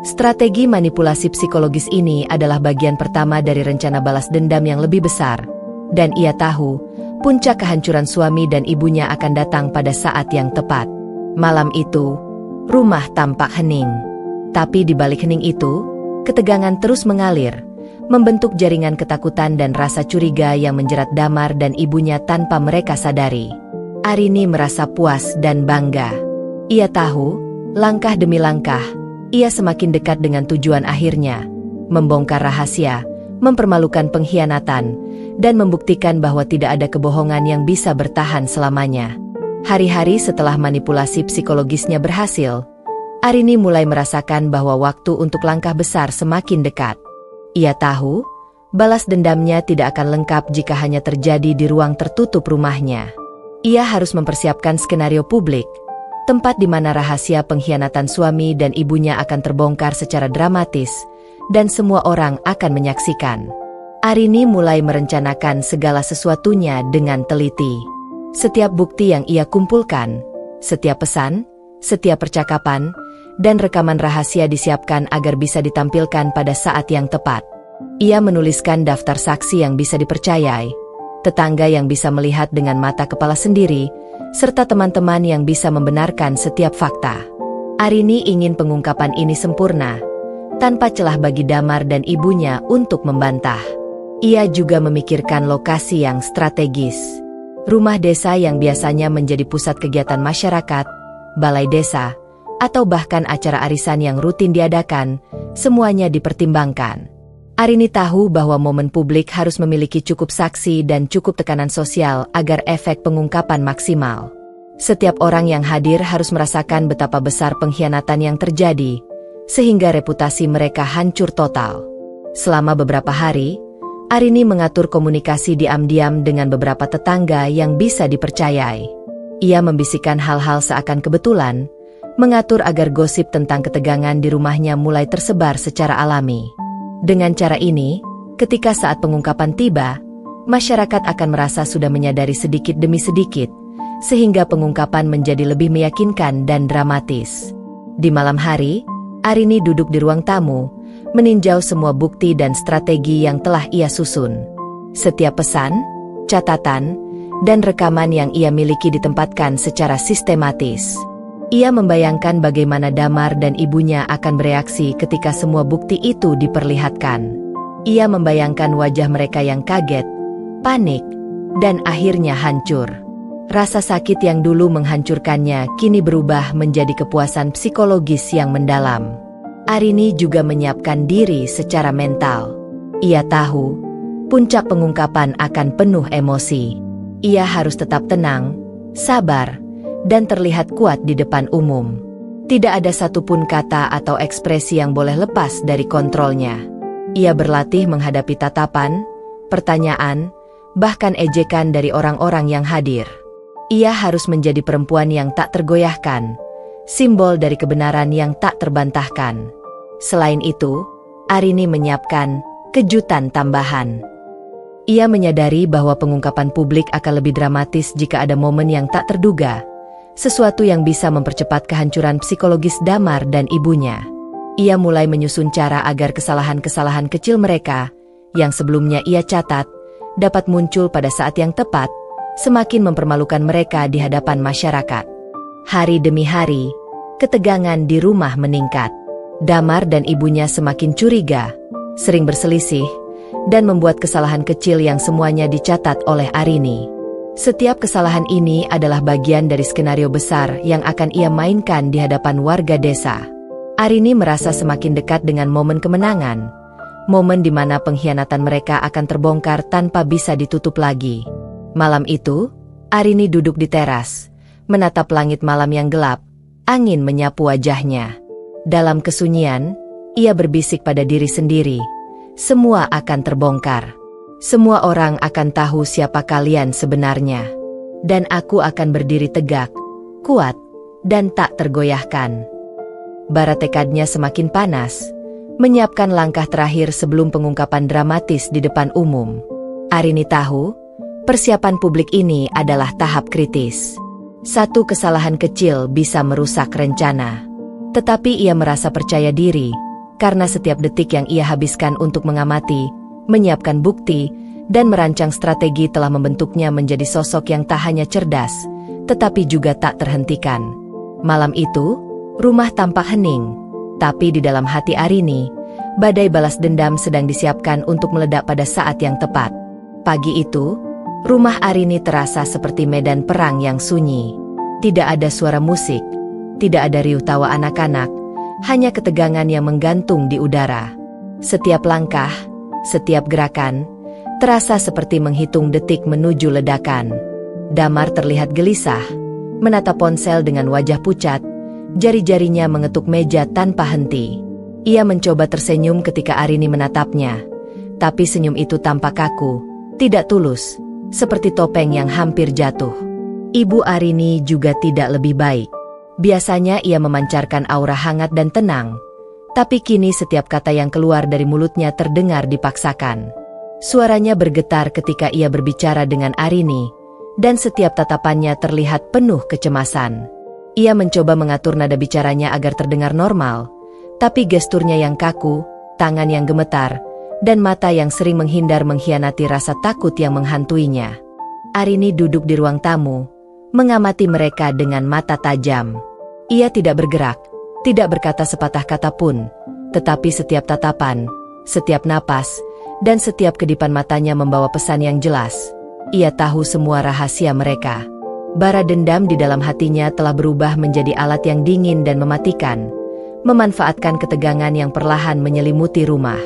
Strategi manipulasi psikologis ini adalah bagian pertama dari rencana balas dendam yang lebih besar, dan ia tahu, puncak kehancuran suami dan ibunya akan datang pada saat yang tepat. Malam itu, rumah tampak hening. Tapi di balik hening itu, ketegangan terus mengalir, membentuk jaringan ketakutan dan rasa curiga yang menjerat Damar dan ibunya tanpa mereka sadari. Arini merasa puas dan bangga. Ia tahu, langkah demi langkah, ia semakin dekat dengan tujuan akhirnya, membongkar rahasia, mempermalukan pengkhianatan, dan membuktikan bahwa tidak ada kebohongan yang bisa bertahan selamanya. Hari-hari setelah manipulasi psikologisnya berhasil, Arini mulai merasakan bahwa waktu untuk langkah besar semakin dekat. Ia tahu, balas dendamnya tidak akan lengkap jika hanya terjadi di ruang tertutup rumahnya. Ia harus mempersiapkan skenario publik, tempat di mana rahasia pengkhianatan suami dan ibunya akan terbongkar secara dramatis, dan semua orang akan menyaksikan. Arini mulai merencanakan segala sesuatunya dengan teliti. Setiap bukti yang ia kumpulkan, setiap pesan, setiap percakapan, dan rekaman rahasia disiapkan agar bisa ditampilkan pada saat yang tepat. Ia menuliskan daftar saksi yang bisa dipercayai, tetangga yang bisa melihat dengan mata kepala sendiri, serta teman-teman yang bisa membenarkan setiap fakta. Arini ingin pengungkapan ini sempurna, tanpa celah bagi Damar dan ibunya untuk membantah. Ia juga memikirkan lokasi yang strategis. Rumah desa yang biasanya menjadi pusat kegiatan masyarakat, balai desa, atau bahkan acara arisan yang rutin diadakan, semuanya dipertimbangkan. Arini tahu bahwa momen publik harus memiliki cukup saksi dan cukup tekanan sosial agar efek pengungkapan maksimal. Setiap orang yang hadir harus merasakan betapa besar pengkhianatan yang terjadi, sehingga reputasi mereka hancur total. Selama beberapa hari, Arini mengatur komunikasi diam-diam dengan beberapa tetangga yang bisa dipercayai. Ia membisikkan hal-hal seakan kebetulan, mengatur agar gosip tentang ketegangan di rumahnya mulai tersebar secara alami. Dengan cara ini, ketika saat pengungkapan tiba, masyarakat akan merasa sudah menyadari sedikit demi sedikit, sehingga pengungkapan menjadi lebih meyakinkan dan dramatis. Di malam hari, Arini duduk di ruang tamu, meninjau semua bukti dan strategi yang telah ia susun. Setiap pesan, catatan, dan rekaman yang ia miliki ditempatkan secara sistematis. Ia membayangkan bagaimana Damar dan ibunya akan bereaksi ketika semua bukti itu diperlihatkan. Ia membayangkan wajah mereka yang kaget, panik, dan akhirnya hancur. Rasa sakit yang dulu menghancurkannya kini berubah menjadi kepuasan psikologis yang mendalam. Arini juga menyiapkan diri secara mental. Ia tahu, puncak pengungkapan akan penuh emosi. Ia harus tetap tenang, sabar, dan terlihat kuat di depan umum. Tidak ada satupun kata atau ekspresi yang boleh lepas dari kontrolnya. Ia berlatih menghadapi tatapan, pertanyaan, bahkan ejekan dari orang-orang yang hadir. Ia harus menjadi perempuan yang tak tergoyahkan, simbol dari kebenaran yang tak terbantahkan. Selain itu, Arini menyiapkan kejutan tambahan. Ia menyadari bahwa pengungkapan publik akan lebih dramatis jika ada momen yang tak terduga, sesuatu yang bisa mempercepat kehancuran psikologis Damar dan ibunya. Ia mulai menyusun cara agar kesalahan-kesalahan kecil mereka, yang sebelumnya ia catat, dapat muncul pada saat yang tepat, semakin mempermalukan mereka di hadapan masyarakat. Hari demi hari, ketegangan di rumah meningkat. Damar dan ibunya semakin curiga, sering berselisih, dan membuat kesalahan kecil yang semuanya dicatat oleh Arini. Setiap kesalahan ini adalah bagian dari skenario besar yang akan ia mainkan di hadapan warga desa. Arini merasa semakin dekat dengan momen kemenangan, momen di mana pengkhianatan mereka akan terbongkar tanpa bisa ditutup lagi. Malam itu, Arini duduk di teras, menatap langit malam yang gelap, angin menyapu wajahnya. Dalam kesunyian, ia berbisik pada diri sendiri, semua akan terbongkar. Semua orang akan tahu siapa kalian sebenarnya. Dan aku akan berdiri tegak, kuat, dan tak tergoyahkan. Bara tekadnya semakin panas, menyiapkan langkah terakhir sebelum pengungkapan dramatis di depan umum. Arini tahu, persiapan publik ini adalah tahap kritis. Satu kesalahan kecil bisa merusak rencana. Tetapi ia merasa percaya diri, karena setiap detik yang ia habiskan untuk mengamati, menyiapkan bukti, dan merancang strategi telah membentuknya menjadi sosok yang tak hanya cerdas, tetapi juga tak terhentikan. Malam itu, rumah tampak hening, tapi di dalam hati Arini, badai balas dendam sedang disiapkan untuk meledak pada saat yang tepat. Pagi itu, rumah Arini terasa seperti medan perang yang sunyi. Tidak ada suara musik, tidak ada riuh tawa anak-anak, hanya ketegangan yang menggantung di udara. Setiap langkah, setiap gerakan, terasa seperti menghitung detik menuju ledakan. Damar terlihat gelisah, menatap ponsel dengan wajah pucat, jari-jarinya mengetuk meja tanpa henti. Ia mencoba tersenyum ketika Arini menatapnya, tapi senyum itu tampak kaku, tidak tulus, seperti topeng yang hampir jatuh. Ibu Arini juga tidak lebih baik. Biasanya ia memancarkan aura hangat dan tenang, tapi kini setiap kata yang keluar dari mulutnya terdengar dipaksakan. Suaranya bergetar ketika ia berbicara dengan Arini, dan setiap tatapannya terlihat penuh kecemasan. Ia mencoba mengatur nada bicaranya agar terdengar normal, tapi gesturnya yang kaku, tangan yang gemetar, dan mata yang sering menghindar mengkhianati rasa takut yang menghantuinya. Arini duduk di ruang tamu, mengamati mereka dengan mata tajam. Ia tidak bergerak, tidak berkata sepatah kata pun, tetapi setiap tatapan, setiap napas, dan setiap kedipan matanya membawa pesan yang jelas. Ia tahu semua rahasia mereka. Bara dendam di dalam hatinya telah berubah menjadi alat yang dingin dan mematikan, memanfaatkan ketegangan yang perlahan menyelimuti rumah.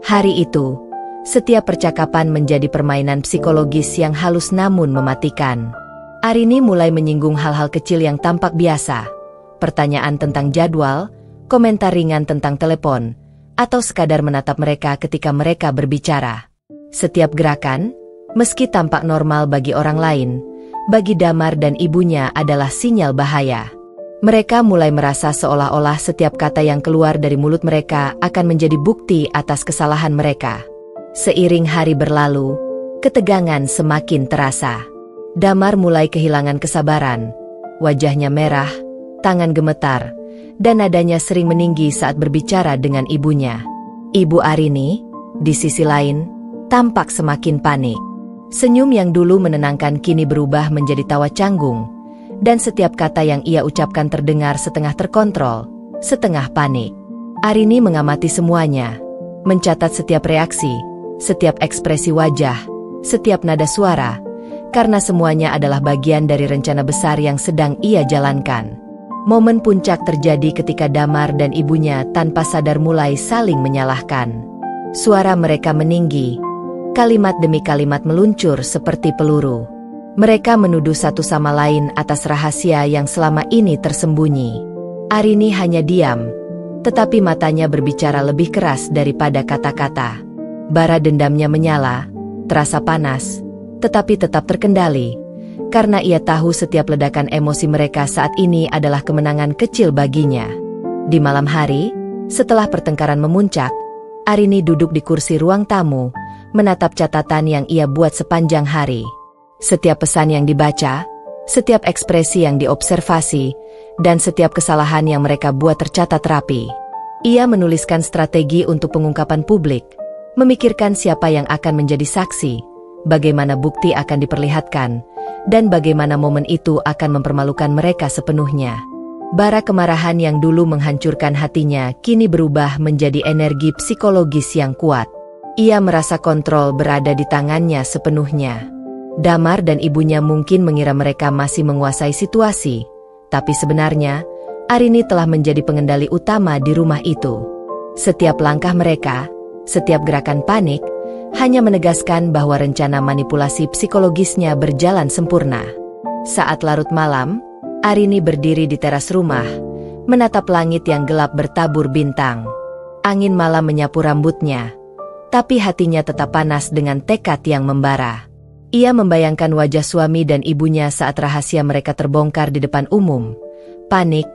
Hari itu, setiap percakapan menjadi permainan psikologis yang halus namun mematikan. Arini mulai menyinggung hal-hal kecil yang tampak biasa. Pertanyaan tentang jadwal, komentar ringan tentang telepon, atau sekadar menatap mereka ketika mereka berbicara. Setiap gerakan, meski tampak normal bagi orang lain, bagi Damar dan ibunya adalah sinyal bahaya. Mereka mulai merasa seolah-olah setiap kata yang keluar dari mulut mereka akan menjadi bukti atas kesalahan mereka. Seiring hari berlalu, ketegangan semakin terasa. Damar mulai kehilangan kesabaran. Wajahnya merah, tangan gemetar, dan nadanya sering meninggi saat berbicara dengan ibunya. Ibu Arini, di sisi lain, tampak semakin panik. Senyum yang dulu menenangkan kini berubah menjadi tawa canggung, dan setiap kata yang ia ucapkan terdengar setengah terkontrol, setengah panik. Arini mengamati semuanya, mencatat setiap reaksi, setiap ekspresi wajah, setiap nada suara, karena semuanya adalah bagian dari rencana besar yang sedang ia jalankan. Momen puncak terjadi ketika Damar dan ibunya tanpa sadar mulai saling menyalahkan. Suara mereka meninggi, kalimat demi kalimat meluncur seperti peluru. Mereka menuduh satu sama lain atas rahasia yang selama ini tersembunyi. Arini hanya diam, tetapi matanya berbicara lebih keras daripada kata-kata. Bara dendamnya menyala, terasa panas, tetapi tetap terkendali, karena ia tahu setiap ledakan emosi mereka saat ini adalah kemenangan kecil baginya. Di malam hari, setelah pertengkaran memuncak, Arini duduk di kursi ruang tamu, menatap catatan yang ia buat sepanjang hari. Setiap pesan yang dibaca, setiap ekspresi yang diobservasi, dan setiap kesalahan yang mereka buat tercatat rapi. Ia menuliskan strategi untuk pengungkapan publik, memikirkan siapa yang akan menjadi saksi, bagaimana bukti akan diperlihatkan, dan bagaimana momen itu akan mempermalukan mereka sepenuhnya. Bara kemarahan yang dulu menghancurkan hatinya kini berubah menjadi energi psikologis yang kuat. Ia merasa kontrol berada di tangannya sepenuhnya. Damar dan ibunya mungkin mengira mereka masih menguasai situasi, tapi sebenarnya, Arini telah menjadi pengendali utama di rumah itu. Setiap langkah mereka, setiap gerakan panik, hanya menegaskan bahwa rencana manipulasi psikologisnya berjalan sempurna. Saat larut malam, Arini berdiri di teras rumah, menatap langit yang gelap bertabur bintang. Angin malam menyapu rambutnya, tapi hatinya tetap panas dengan tekad yang membara. Ia membayangkan wajah suami dan ibunya saat rahasia mereka terbongkar di depan umum. Panik,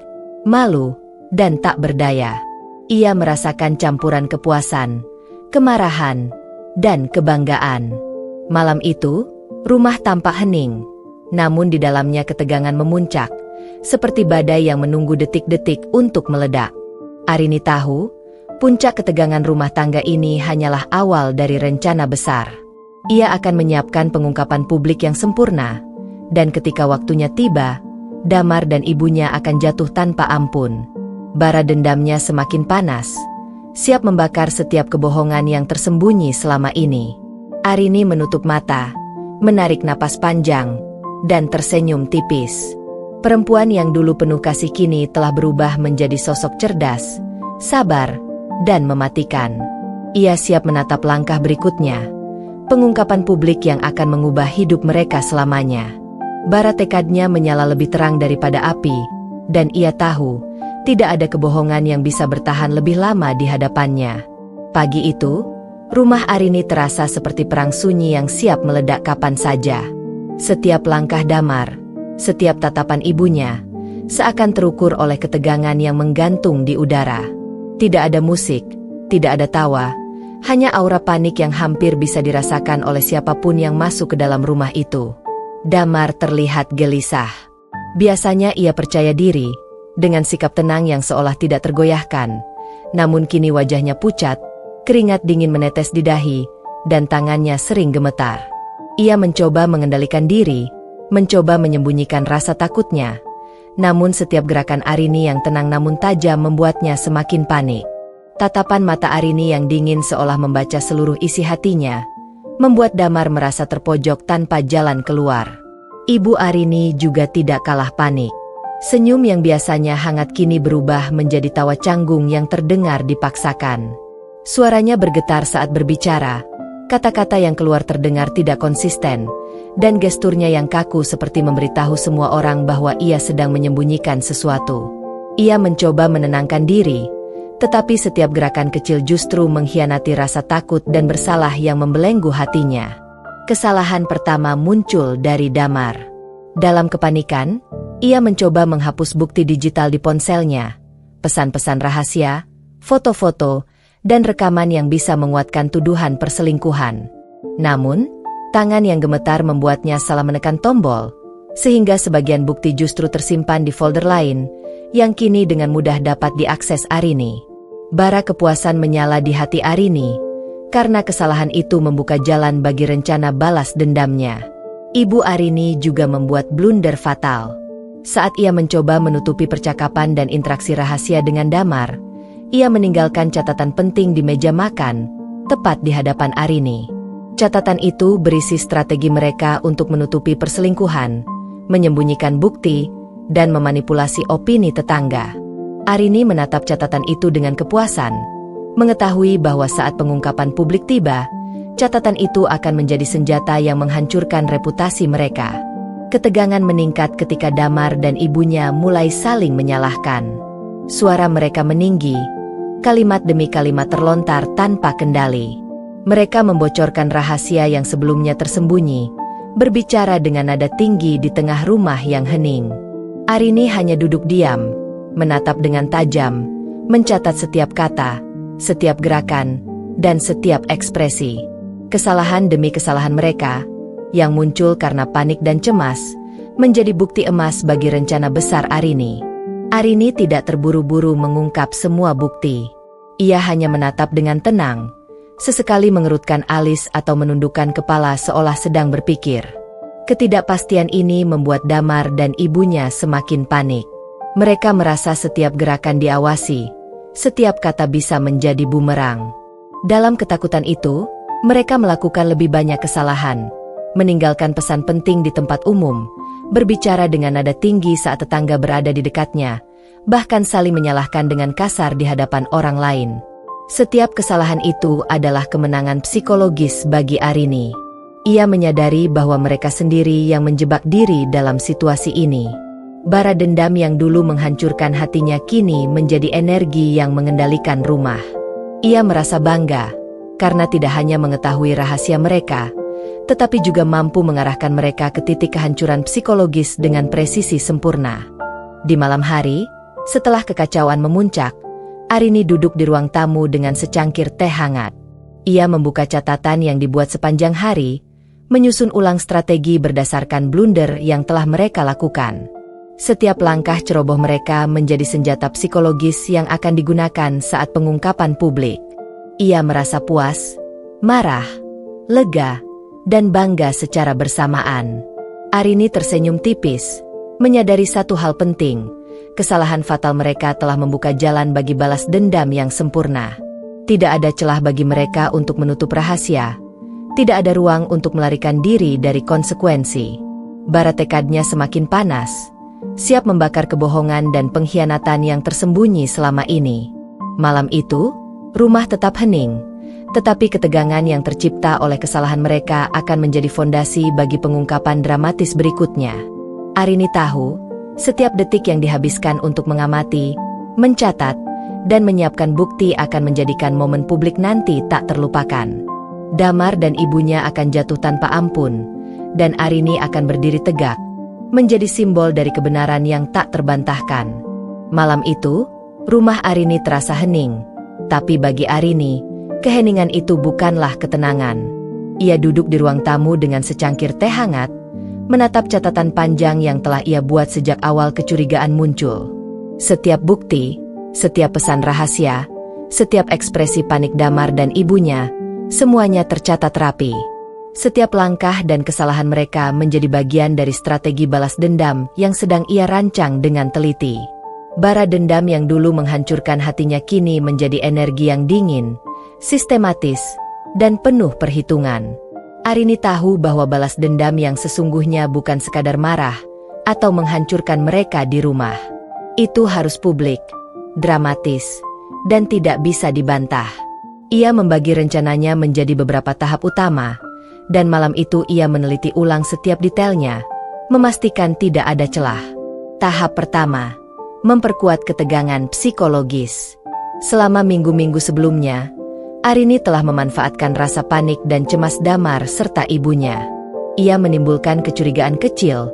malu, dan tak berdaya. Ia merasakan campuran kepuasan, kemarahan, dan kebanggaan. Malam itu, rumah tampak hening, namun di dalamnya ketegangan memuncak, seperti badai yang menunggu detik-detik untuk meledak. Arini tahu, puncak ketegangan rumah tangga ini hanyalah awal dari rencana besar. Ia akan menyiapkan pengungkapan publik yang sempurna, dan ketika waktunya tiba, Damar dan ibunya akan jatuh tanpa ampun. Bara dendamnya semakin panas, siap membakar setiap kebohongan yang tersembunyi selama ini. Arini menutup mata, menarik napas panjang, dan tersenyum tipis. Perempuan yang dulu penuh kasih kini telah berubah menjadi sosok cerdas, sabar, dan mematikan. Ia siap menatap langkah berikutnya, pengungkapan publik yang akan mengubah hidup mereka selamanya. Bara tekadnya menyala lebih terang daripada api, dan ia tahu, tidak ada kebohongan yang bisa bertahan lebih lama di hadapannya. Pagi itu, rumah Arini terasa seperti perang sunyi yang siap meledak kapan saja. Setiap langkah Damar, setiap tatapan ibunya, seakan terukur oleh ketegangan yang menggantung di udara. Tidak ada musik, tidak ada tawa, hanya aura panik yang hampir bisa dirasakan oleh siapapun yang masuk ke dalam rumah itu. Damar terlihat gelisah. Biasanya ia percaya diri, dengan sikap tenang yang seolah tidak tergoyahkan. Namun kini wajahnya pucat, keringat dingin menetes di dahi, dan tangannya sering gemetar. Ia mencoba mengendalikan diri, mencoba menyembunyikan rasa takutnya. Namun setiap gerakan Arini yang tenang namun tajam membuatnya semakin panik. Tatapan mata Arini yang dingin seolah membaca seluruh isi hatinya, membuat Damar merasa terpojok tanpa jalan keluar. Ibu Arini juga tidak kalah panik. Senyum yang biasanya hangat kini berubah menjadi tawa canggung yang terdengar dipaksakan. Suaranya bergetar saat berbicara, kata-kata yang keluar terdengar tidak konsisten, dan gesturnya yang kaku seperti memberitahu semua orang bahwa ia sedang menyembunyikan sesuatu. Ia mencoba menenangkan diri, tetapi setiap gerakan kecil justru mengkhianati rasa takut dan bersalah yang membelenggu hatinya. Kesalahan pertama muncul dari Damar. Dalam kepanikan, ia mencoba menghapus bukti digital di ponselnya, pesan-pesan rahasia, foto-foto, dan rekaman yang bisa menguatkan tuduhan perselingkuhan. Namun, tangan yang gemetar membuatnya salah menekan tombol, sehingga sebagian bukti justru tersimpan di folder lain, yang kini dengan mudah dapat diakses Arini. Bara kepuasan menyala di hati Arini, karena kesalahan itu membuka jalan bagi rencana balas dendamnya. Ibu Arini juga membuat blunder fatal. Saat ia mencoba menutupi percakapan dan interaksi rahasia dengan Damar, ia meninggalkan catatan penting di meja makan, tepat di hadapan Arini. Catatan itu berisi strategi mereka untuk menutupi perselingkuhan, menyembunyikan bukti, dan memanipulasi opini tetangga. Arini menatap catatan itu dengan kepuasan, mengetahui bahwa saat pengungkapan publik tiba, catatan itu akan menjadi senjata yang menghancurkan reputasi mereka. Ketegangan meningkat ketika Damar dan ibunya mulai saling menyalahkan. Suara mereka meninggi, kalimat demi kalimat terlontar tanpa kendali. Mereka membocorkan rahasia yang sebelumnya tersembunyi, berbicara dengan nada tinggi di tengah rumah yang hening. Arini hanya duduk diam, menatap dengan tajam, mencatat setiap kata, setiap gerakan, dan setiap ekspresi. Kesalahan demi kesalahan mereka, yang muncul karena panik dan cemas, menjadi bukti emas bagi rencana besar Arini. Arini tidak terburu-buru mengungkap semua bukti. Ia hanya menatap dengan tenang, sesekali mengerutkan alis atau menundukkan kepala seolah sedang berpikir. Ketidakpastian ini membuat Damar dan ibunya semakin panik. Mereka merasa setiap gerakan diawasi, setiap kata bisa menjadi bumerang. Dalam ketakutan itu, mereka melakukan lebih banyak kesalahan, meninggalkan pesan penting di tempat umum, berbicara dengan nada tinggi saat tetangga berada di dekatnya, bahkan saling menyalahkan dengan kasar di hadapan orang lain. Setiap kesalahan itu adalah kemenangan psikologis bagi Arini. Ia menyadari bahwa mereka sendiri yang menjebak diri dalam situasi ini. Bara dendam yang dulu menghancurkan hatinya kini menjadi energi yang mengendalikan rumah. Ia merasa bangga, karena tidak hanya mengetahui rahasia mereka, tetapi juga mampu mengarahkan mereka ke titik kehancuran psikologis dengan presisi sempurna. Di malam hari, setelah kekacauan memuncak, Arini duduk di ruang tamu dengan secangkir teh hangat. Ia membuka catatan yang dibuat sepanjang hari, menyusun ulang strategi berdasarkan blunder yang telah mereka lakukan. Setiap langkah ceroboh mereka menjadi senjata psikologis yang akan digunakan saat pengungkapan publik. Ia merasa puas, marah, lega, dan bangga secara bersamaan. Arini tersenyum tipis, menyadari satu hal penting, kesalahan fatal mereka telah membuka jalan bagi balas dendam yang sempurna. Tidak ada celah bagi mereka untuk menutup rahasia, tidak ada ruang untuk melarikan diri dari konsekuensi. Bara tekadnya semakin panas, siap membakar kebohongan dan pengkhianatan yang tersembunyi selama ini. Malam itu, rumah tetap hening, tetapi ketegangan yang tercipta oleh kesalahan mereka akan menjadi fondasi bagi pengungkapan dramatis berikutnya. Arini tahu, setiap detik yang dihabiskan untuk mengamati, mencatat, dan menyiapkan bukti akan menjadikan momen publik nanti tak terlupakan. Damar dan ibunya akan jatuh tanpa ampun, dan Arini akan berdiri tegak, menjadi simbol dari kebenaran yang tak terbantahkan. Malam itu, rumah Arini terasa hening, tapi bagi Arini, keheningan itu bukanlah ketenangan. Ia duduk di ruang tamu dengan secangkir teh hangat, menatap catatan panjang yang telah ia buat sejak awal kecurigaan muncul. Setiap bukti, setiap pesan rahasia, setiap ekspresi panik Damar dan ibunya, semuanya tercatat rapi. Setiap langkah dan kesalahan mereka menjadi bagian dari strategi balas dendam yang sedang ia rancang dengan teliti. Bara dendam yang dulu menghancurkan hatinya kini menjadi energi yang dingin, sistematis, dan penuh perhitungan. Arini tahu bahwa balas dendam yang sesungguhnya bukan sekadar marah atau menghancurkan mereka di rumah. Itu harus publik, dramatis, dan tidak bisa dibantah. Ia membagi rencananya menjadi beberapa tahap utama, dan malam itu ia meneliti ulang setiap detailnya, memastikan tidak ada celah. Tahap pertama, memperkuat ketegangan psikologis. Selama minggu-minggu sebelumnya, Arini telah memanfaatkan rasa panik dan cemas Damar serta ibunya. Ia menimbulkan kecurigaan kecil,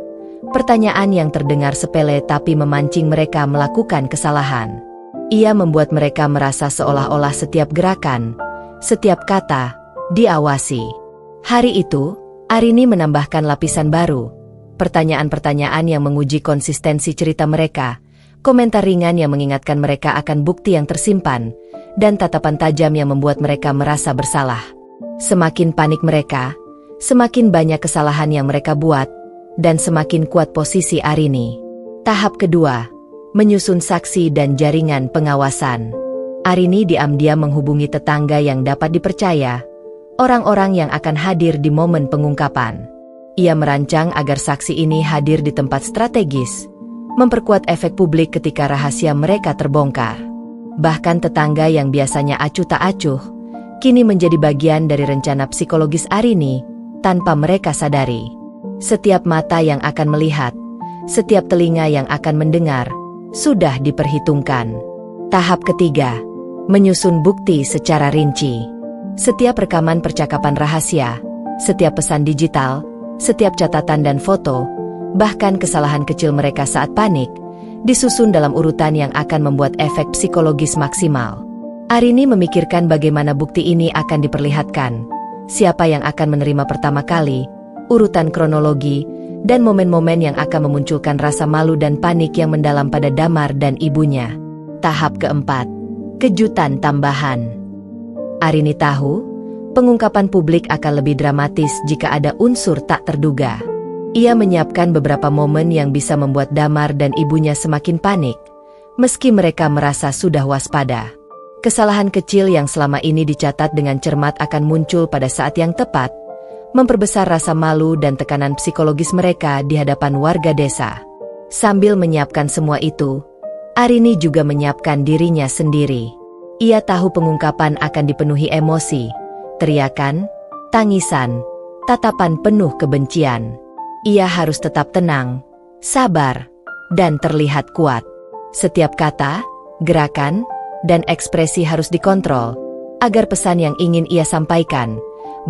pertanyaan yang terdengar sepele tapi memancing mereka melakukan kesalahan. Ia membuat mereka merasa seolah-olah setiap gerakan, setiap kata, diawasi. Hari itu, Arini menambahkan lapisan baru, pertanyaan-pertanyaan yang menguji konsistensi cerita mereka, komentar ringan yang mengingatkan mereka akan bukti yang tersimpan, dan tatapan tajam yang membuat mereka merasa bersalah. Semakin panik mereka, semakin banyak kesalahan yang mereka buat, dan semakin kuat posisi Arini. Tahap kedua, menyusun saksi dan jaringan pengawasan. Arini diam-diam menghubungi tetangga yang dapat dipercaya, orang-orang yang akan hadir di momen pengungkapan. Ia merancang agar saksi ini hadir di tempat strategis, memperkuat efek publik ketika rahasia mereka terbongkar. Bahkan tetangga yang biasanya acuh tak acuh, kini menjadi bagian dari rencana psikologis Arini tanpa mereka sadari. Setiap mata yang akan melihat, setiap telinga yang akan mendengar, sudah diperhitungkan. Tahap ketiga, menyusun bukti secara rinci. Setiap rekaman percakapan rahasia, setiap pesan digital, setiap catatan dan foto, bahkan kesalahan kecil mereka saat panik, disusun dalam urutan yang akan membuat efek psikologis maksimal. Arini memikirkan bagaimana bukti ini akan diperlihatkan, siapa yang akan menerima pertama kali, urutan kronologi, dan momen-momen yang akan memunculkan rasa malu dan panik yang mendalam pada Damar dan ibunya. Tahap keempat, kejutan tambahan. Arini tahu, pengungkapan publik akan lebih dramatis jika ada unsur tak terduga. Ia menyiapkan beberapa momen yang bisa membuat Damar dan ibunya semakin panik, meski mereka merasa sudah waspada. Kesalahan kecil yang selama ini dicatat dengan cermat akan muncul pada saat yang tepat, memperbesar rasa malu dan tekanan psikologis mereka di hadapan warga desa. Sambil menyiapkan semua itu, Arini juga menyiapkan dirinya sendiri. Ia tahu pengungkapan akan dipenuhi emosi, teriakan, tangisan, tatapan penuh kebencian. Ia harus tetap tenang, sabar, dan terlihat kuat. Setiap kata, gerakan, dan ekspresi harus dikontrol, agar pesan yang ingin ia sampaikan,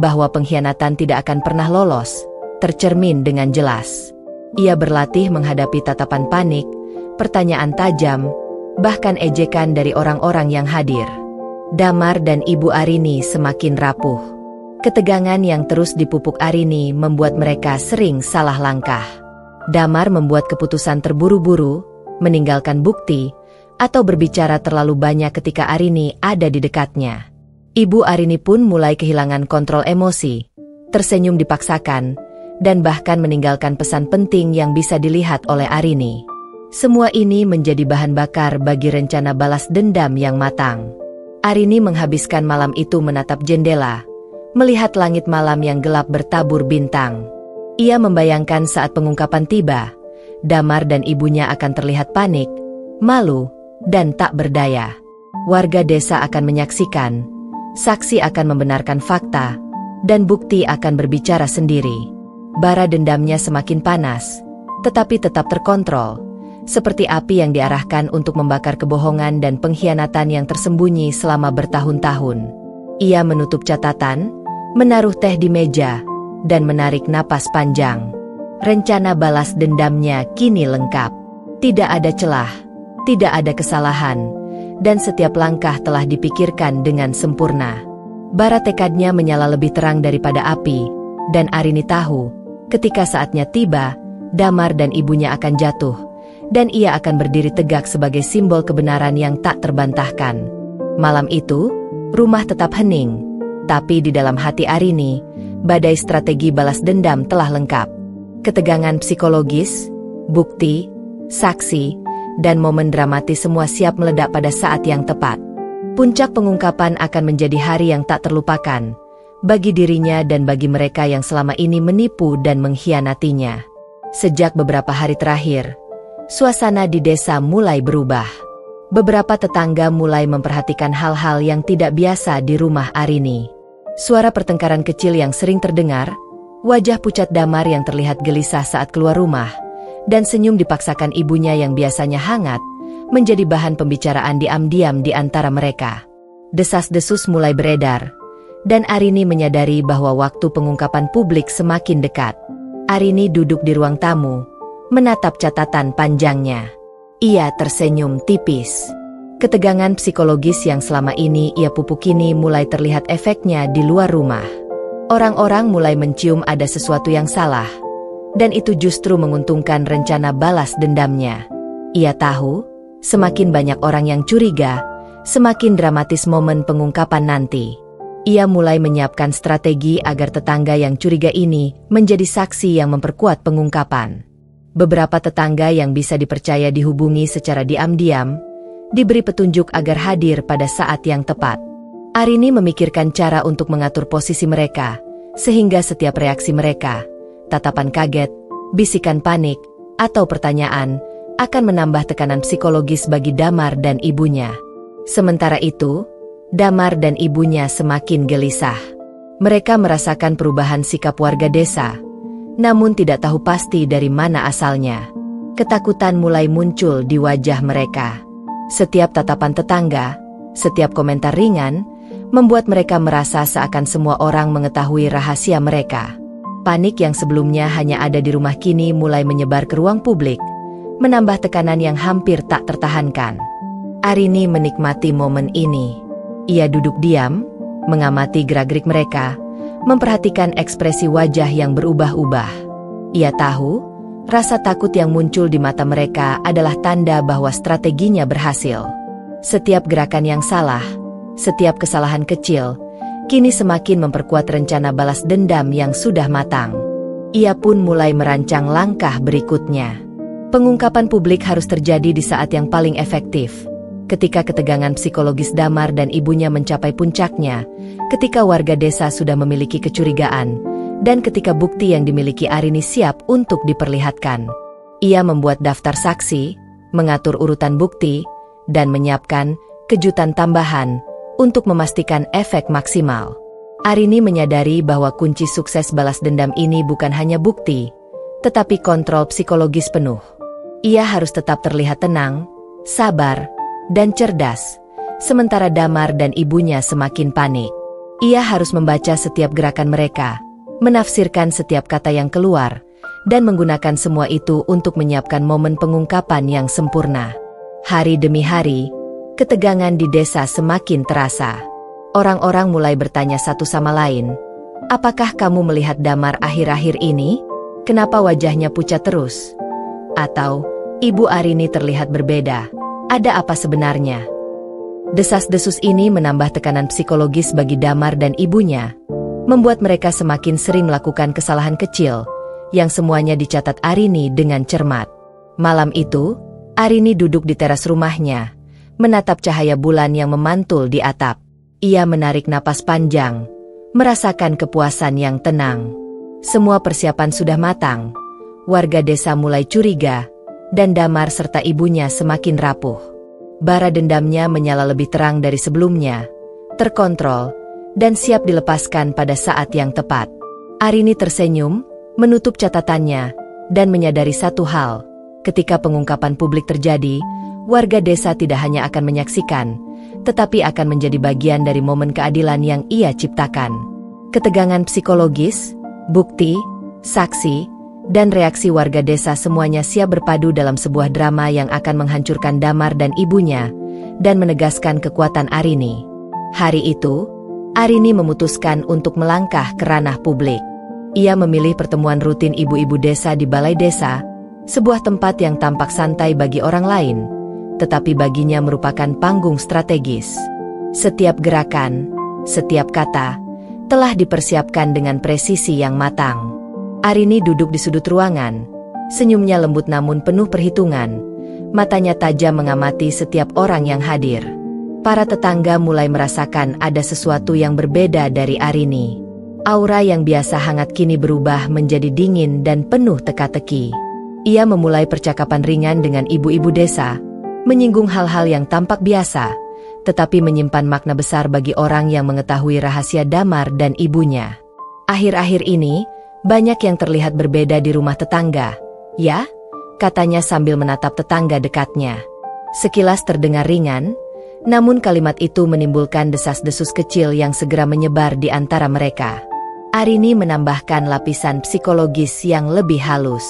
bahwa pengkhianatan tidak akan pernah lolos, tercermin dengan jelas. Ia berlatih menghadapi tatapan panik, pertanyaan tajam, bahkan ejekan dari orang-orang yang hadir. Damar dan Ibu Arini semakin rapuh. Ketegangan yang terus dipupuk Arini membuat mereka sering salah langkah. Damar membuat keputusan terburu-buru, meninggalkan bukti, atau berbicara terlalu banyak ketika Arini ada di dekatnya. Ibu Arini pun mulai kehilangan kontrol emosi, tersenyum dipaksakan, dan bahkan meninggalkan pesan penting yang bisa dilihat oleh Arini. Semua ini menjadi bahan bakar bagi rencana balas dendam yang matang. Arini menghabiskan malam itu menatap jendela, melihat langit malam yang gelap bertabur bintang. Ia membayangkan saat pengungkapan tiba, Damar dan ibunya akan terlihat panik, malu, dan tak berdaya. Warga desa akan menyaksikan, saksi akan membenarkan fakta, dan bukti akan berbicara sendiri. Bara dendamnya semakin panas, tetapi tetap terkontrol, seperti api yang diarahkan untuk membakar kebohongan dan pengkhianatan yang tersembunyi selama bertahun-tahun. Ia menutup catatan, menaruh teh di meja, dan menarik napas panjang. Rencana balas dendamnya kini lengkap. Tidak ada celah, tidak ada kesalahan, dan setiap langkah telah dipikirkan dengan sempurna. Bara tekadnya menyala lebih terang daripada api, dan Arini tahu, ketika saatnya tiba, Damar dan ibunya akan jatuh, dan ia akan berdiri tegak sebagai simbol kebenaran yang tak terbantahkan. Malam itu, rumah tetap hening, tapi di dalam hati Arini, badai strategi balas dendam telah lengkap. Ketegangan psikologis, bukti, saksi, dan momen dramatis semua siap meledak pada saat yang tepat. Puncak pengungkapan akan menjadi hari yang tak terlupakan, bagi dirinya dan bagi mereka yang selama ini menipu dan mengkhianatinya. Sejak beberapa hari terakhir, suasana di desa mulai berubah. Beberapa tetangga mulai memperhatikan hal-hal yang tidak biasa di rumah Arini. Suara pertengkaran kecil yang sering terdengar, wajah pucat Damar yang terlihat gelisah saat keluar rumah, dan senyum dipaksakan ibunya yang biasanya hangat, menjadi bahan pembicaraan diam-diam di antara mereka. Desas-desus mulai beredar, dan Arini menyadari bahwa waktu pengungkapan publik semakin dekat. Arini duduk di ruang tamu, menatap catatan panjangnya. Ia tersenyum tipis. Ketegangan psikologis yang selama ini ia pupuk kini mulai terlihat efeknya di luar rumah. Orang-orang mulai mencium ada sesuatu yang salah, dan itu justru menguntungkan rencana balas dendamnya. Ia tahu, semakin banyak orang yang curiga, semakin dramatis momen pengungkapan nanti. Ia mulai menyiapkan strategi agar tetangga yang curiga ini menjadi saksi yang memperkuat pengungkapan. Beberapa tetangga yang bisa dipercaya dihubungi secara diam-diam, diberi petunjuk agar hadir pada saat yang tepat. Arini memikirkan cara untuk mengatur posisi mereka, sehingga setiap reaksi mereka, tatapan kaget, bisikan panik, atau pertanyaan, akan menambah tekanan psikologis bagi Damar dan ibunya. Sementara itu, Damar dan ibunya semakin gelisah. Mereka merasakan perubahan sikap warga desa, namun tidak tahu pasti dari mana asalnya. Ketakutan mulai muncul di wajah mereka. Setiap tatapan tetangga, setiap komentar ringan, membuat mereka merasa seakan semua orang mengetahui rahasia mereka. Panik yang sebelumnya hanya ada di rumah kini mulai menyebar ke ruang publik, menambah tekanan yang hampir tak tertahankan. Arini menikmati momen ini. Ia duduk diam, mengamati gerak-gerik mereka, memperhatikan ekspresi wajah yang berubah-ubah. Ia tahu, rasa takut yang muncul di mata mereka adalah tanda bahwa strateginya berhasil. Setiap gerakan yang salah, setiap kesalahan kecil, kini semakin memperkuat rencana balas dendam yang sudah matang. Ia pun mulai merancang langkah berikutnya. Pengungkapan publik harus terjadi di saat yang paling efektif. Ketika ketegangan psikologis Damar dan ibunya mencapai puncaknya, ketika warga desa sudah memiliki kecurigaan, dan ketika bukti yang dimiliki Arini siap untuk diperlihatkan. Ia membuat daftar saksi, mengatur urutan bukti, dan menyiapkan kejutan tambahan untuk memastikan efek maksimal. Arini menyadari bahwa kunci sukses balas dendam ini bukan hanya bukti, tetapi kontrol psikologis penuh. Ia harus tetap terlihat tenang, sabar, dan cerdas, sementara Damar dan ibunya semakin panik. Ia harus membaca setiap gerakan mereka, menafsirkan setiap kata yang keluar, dan menggunakan semua itu untuk menyiapkan momen pengungkapan yang sempurna. Hari demi hari, ketegangan di desa semakin terasa. Orang-orang mulai bertanya satu sama lain, "Apakah kamu melihat Damar akhir-akhir ini? Kenapa wajahnya pucat terus?" Atau, "Ibu Arini terlihat berbeda. Ada apa sebenarnya?" Desas-desus ini menambah tekanan psikologis bagi Damar dan ibunya, membuat mereka semakin sering melakukan kesalahan kecil, yang semuanya dicatat Arini dengan cermat. Malam itu, Arini duduk di teras rumahnya, menatap cahaya bulan yang memantul di atap. Ia menarik napas panjang, merasakan kepuasan yang tenang. Semua persiapan sudah matang, warga desa mulai curiga, dan Damar serta ibunya semakin rapuh. Bara dendamnya menyala lebih terang dari sebelumnya, terkontrol, dan siap dilepaskan pada saat yang tepat. Arini tersenyum, menutup catatannya, dan menyadari satu hal. Ketika pengungkapan publik terjadi, warga desa tidak hanya akan menyaksikan, tetapi akan menjadi bagian dari momen keadilan yang ia ciptakan. Ketegangan psikologis, bukti, saksi, dan reaksi warga desa semuanya siap berpadu dalam sebuah drama yang akan menghancurkan Damar dan ibunya, dan menegaskan kekuatan Arini. Hari itu, Arini memutuskan untuk melangkah ke ranah publik. Ia memilih pertemuan rutin ibu-ibu desa di balai desa, sebuah tempat yang tampak santai bagi orang lain, tetapi baginya merupakan panggung strategis. Setiap gerakan, setiap kata, telah dipersiapkan dengan presisi yang matang. Arini duduk di sudut ruangan, senyumnya lembut namun penuh perhitungan, matanya tajam mengamati setiap orang yang hadir. Para tetangga mulai merasakan ada sesuatu yang berbeda dari Arini. Aura yang biasa hangat kini berubah menjadi dingin dan penuh teka-teki. Ia memulai percakapan ringan dengan ibu-ibu desa, menyinggung hal-hal yang tampak biasa, tetapi menyimpan makna besar bagi orang yang mengetahui rahasia Damar dan ibunya. Akhir-akhir ini, banyak yang terlihat berbeda di rumah tetangga. Ya, katanya sambil menatap tetangga dekatnya. Sekilas terdengar ringan, namun kalimat itu menimbulkan desas-desus kecil yang segera menyebar di antara mereka. Arini menambahkan lapisan psikologis yang lebih halus.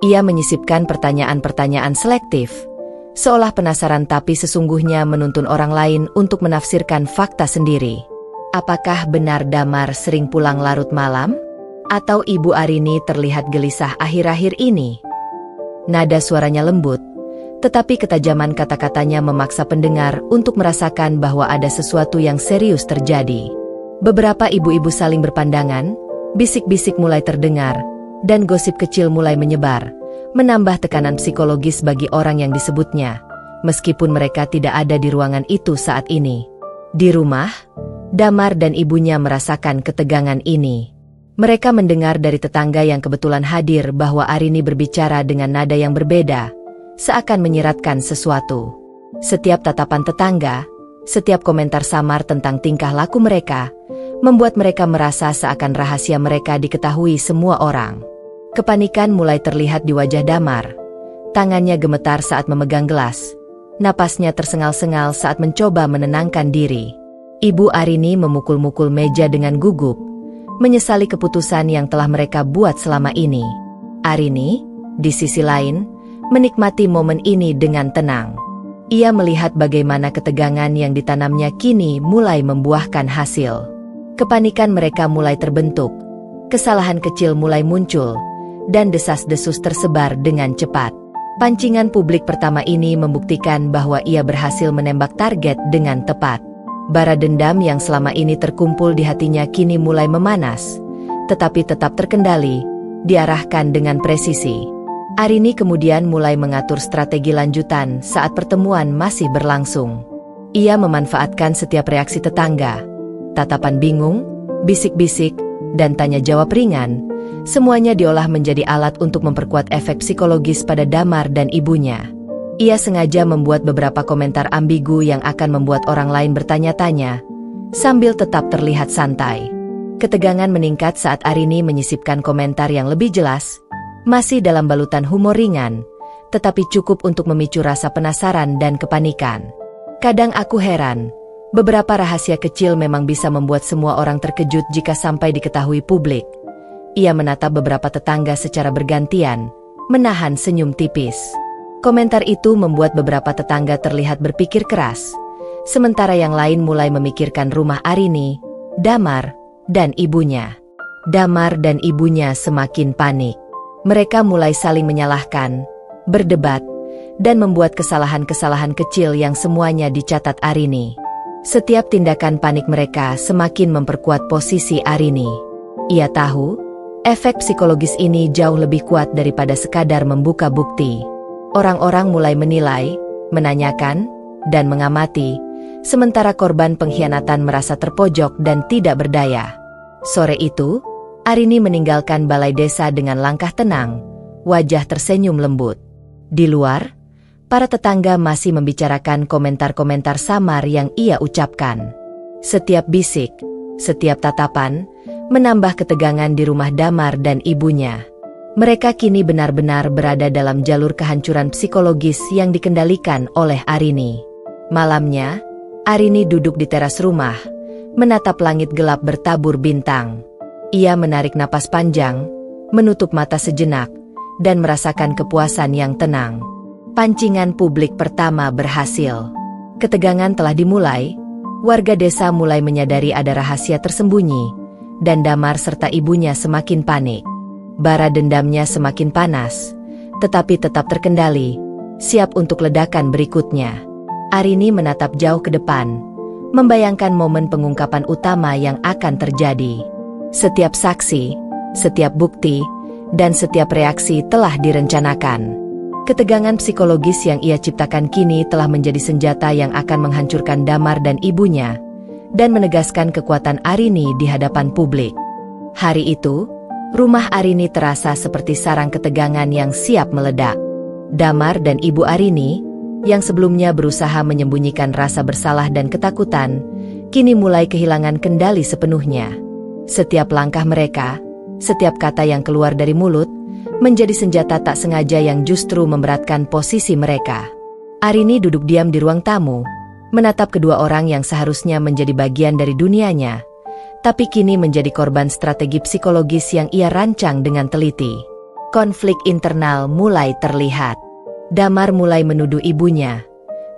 Ia menyisipkan pertanyaan-pertanyaan selektif, seolah penasaran tapi sesungguhnya menuntun orang lain untuk menafsirkan fakta sendiri. Apakah benar Damar sering pulang larut malam? Atau Ibu Arini terlihat gelisah akhir-akhir ini? Nada suaranya lembut, tetapi ketajaman kata-katanya memaksa pendengar untuk merasakan bahwa ada sesuatu yang serius terjadi. Beberapa ibu-ibu saling berpandangan, bisik-bisik mulai terdengar, dan gosip kecil mulai menyebar, menambah tekanan psikologis bagi orang yang disebutnya, meskipun mereka tidak ada di ruangan itu saat ini. Di rumah, Damar dan ibunya merasakan ketegangan ini. Mereka mendengar dari tetangga yang kebetulan hadir bahwa Arini berbicara dengan nada yang berbeda, seakan menyiratkan sesuatu. Setiap tatapan tetangga, setiap komentar samar tentang tingkah laku mereka, membuat mereka merasa seakan rahasia mereka diketahui semua orang. Kepanikan mulai terlihat di wajah Damar. Tangannya gemetar saat memegang gelas. Napasnya tersengal-sengal saat mencoba menenangkan diri. Ibu Arini memukul-mukul meja dengan gugup, menyesali keputusan yang telah mereka buat selama ini. Arini, di sisi lain, menikmati momen ini dengan tenang. Ia melihat bagaimana ketegangan yang ditanamnya kini mulai membuahkan hasil. Kepanikan mereka mulai terbentuk, kesalahan kecil mulai muncul, dan desas-desus tersebar dengan cepat. Pancingan publik pertama ini membuktikan bahwa ia berhasil menembak target dengan tepat. Bara dendam yang selama ini terkumpul di hatinya kini mulai memanas, tetapi tetap terkendali, diarahkan dengan presisi. Arini kemudian mulai mengatur strategi lanjutan saat pertemuan masih berlangsung. Ia memanfaatkan setiap reaksi tetangga, tatapan bingung, bisik-bisik, dan tanya jawab ringan, semuanya diolah menjadi alat untuk memperkuat efek psikologis pada Damar dan ibunya. Ia sengaja membuat beberapa komentar ambigu yang akan membuat orang lain bertanya-tanya, sambil tetap terlihat santai. Ketegangan meningkat saat Arini menyisipkan komentar yang lebih jelas, masih dalam balutan humor ringan, tetapi cukup untuk memicu rasa penasaran dan kepanikan. Kadang aku heran, beberapa rahasia kecil memang bisa membuat semua orang terkejut jika sampai diketahui publik. Ia menatap beberapa tetangga secara bergantian, menahan senyum tipis. Komentar itu membuat beberapa tetangga terlihat berpikir keras, sementara yang lain mulai memikirkan rumah Arini, Damar, dan ibunya. Damar dan ibunya semakin panik. Mereka mulai saling menyalahkan, berdebat, dan membuat kesalahan-kesalahan kecil yang semuanya dicatat Arini. Setiap tindakan panik mereka semakin memperkuat posisi Arini. Ia tahu, efek psikologis ini jauh lebih kuat daripada sekadar membuka bukti. Orang-orang mulai menilai, menanyakan, dan mengamati, sementara korban pengkhianatan merasa terpojok dan tidak berdaya. Sore itu, Arini meninggalkan balai desa dengan langkah tenang, wajah tersenyum lembut. Di luar, para tetangga masih membicarakan komentar-komentar samar yang ia ucapkan. Setiap bisik, setiap tatapan, menambah ketegangan di rumah Damar dan ibunya. Mereka kini benar-benar berada dalam jalur kehancuran psikologis yang dikendalikan oleh Arini. Malamnya, Arini duduk di teras rumah, menatap langit gelap bertabur bintang. Ia menarik napas panjang, menutup mata sejenak, dan merasakan kepuasan yang tenang. Pancingan publik pertama berhasil. Ketegangan telah dimulai, warga desa mulai menyadari ada rahasia tersembunyi, dan Damar serta ibunya semakin panik. Bara dendamnya semakin panas, tetapi tetap terkendali, siap untuk ledakan berikutnya. Arini menatap jauh ke depan, membayangkan momen pengungkapan utama yang akan terjadi. Setiap saksi, setiap bukti, dan setiap reaksi telah direncanakan. Ketegangan psikologis yang ia ciptakan kini telah menjadi senjata yang akan menghancurkan Damar dan ibunya, dan menegaskan kekuatan Arini di hadapan publik. Hari itu, rumah Arini terasa seperti sarang ketegangan yang siap meledak. Damar dan Ibu Arini, yang sebelumnya berusaha menyembunyikan rasa bersalah dan ketakutan, kini mulai kehilangan kendali sepenuhnya. Setiap langkah mereka, setiap kata yang keluar dari mulut, menjadi senjata tak sengaja yang justru memberatkan posisi mereka. Arini duduk diam di ruang tamu, menatap kedua orang yang seharusnya menjadi bagian dari dunianya, tapi kini menjadi korban strategi psikologis yang ia rancang dengan teliti. Konflik internal mulai terlihat. Damar mulai menuduh ibunya.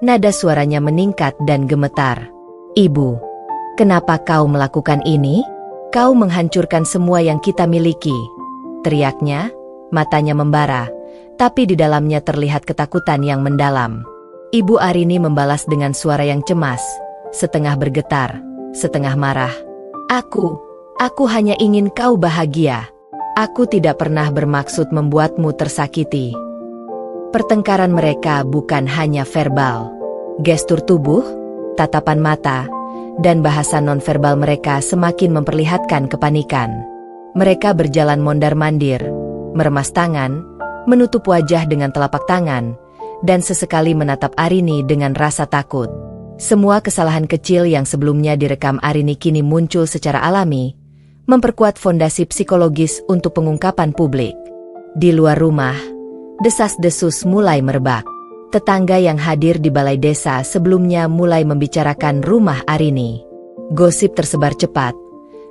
Nada suaranya meningkat dan gemetar. "Ibu, kenapa kau melakukan ini? Kau menghancurkan semua yang kita miliki," teriaknya, matanya membara, tapi di dalamnya terlihat ketakutan yang mendalam. Ibu Arini membalas dengan suara yang cemas, setengah bergetar, setengah marah. Aku hanya ingin kau bahagia. Aku tidak pernah bermaksud membuatmu tersakiti." Pertengkaran mereka bukan hanya verbal. Gestur tubuh, tatapan mata, dan bahasa nonverbal mereka semakin memperlihatkan kepanikan. Mereka berjalan mondar-mandir, meremas tangan, menutup wajah dengan telapak tangan, dan sesekali menatap Arini dengan rasa takut. Semua kesalahan kecil yang sebelumnya direkam Arini kini muncul secara alami, memperkuat fondasi psikologis untuk pengungkapan publik. Di luar rumah, desas-desus mulai merebak. Tetangga yang hadir di balai desa sebelumnya mulai membicarakan rumah Arini. Gosip tersebar cepat,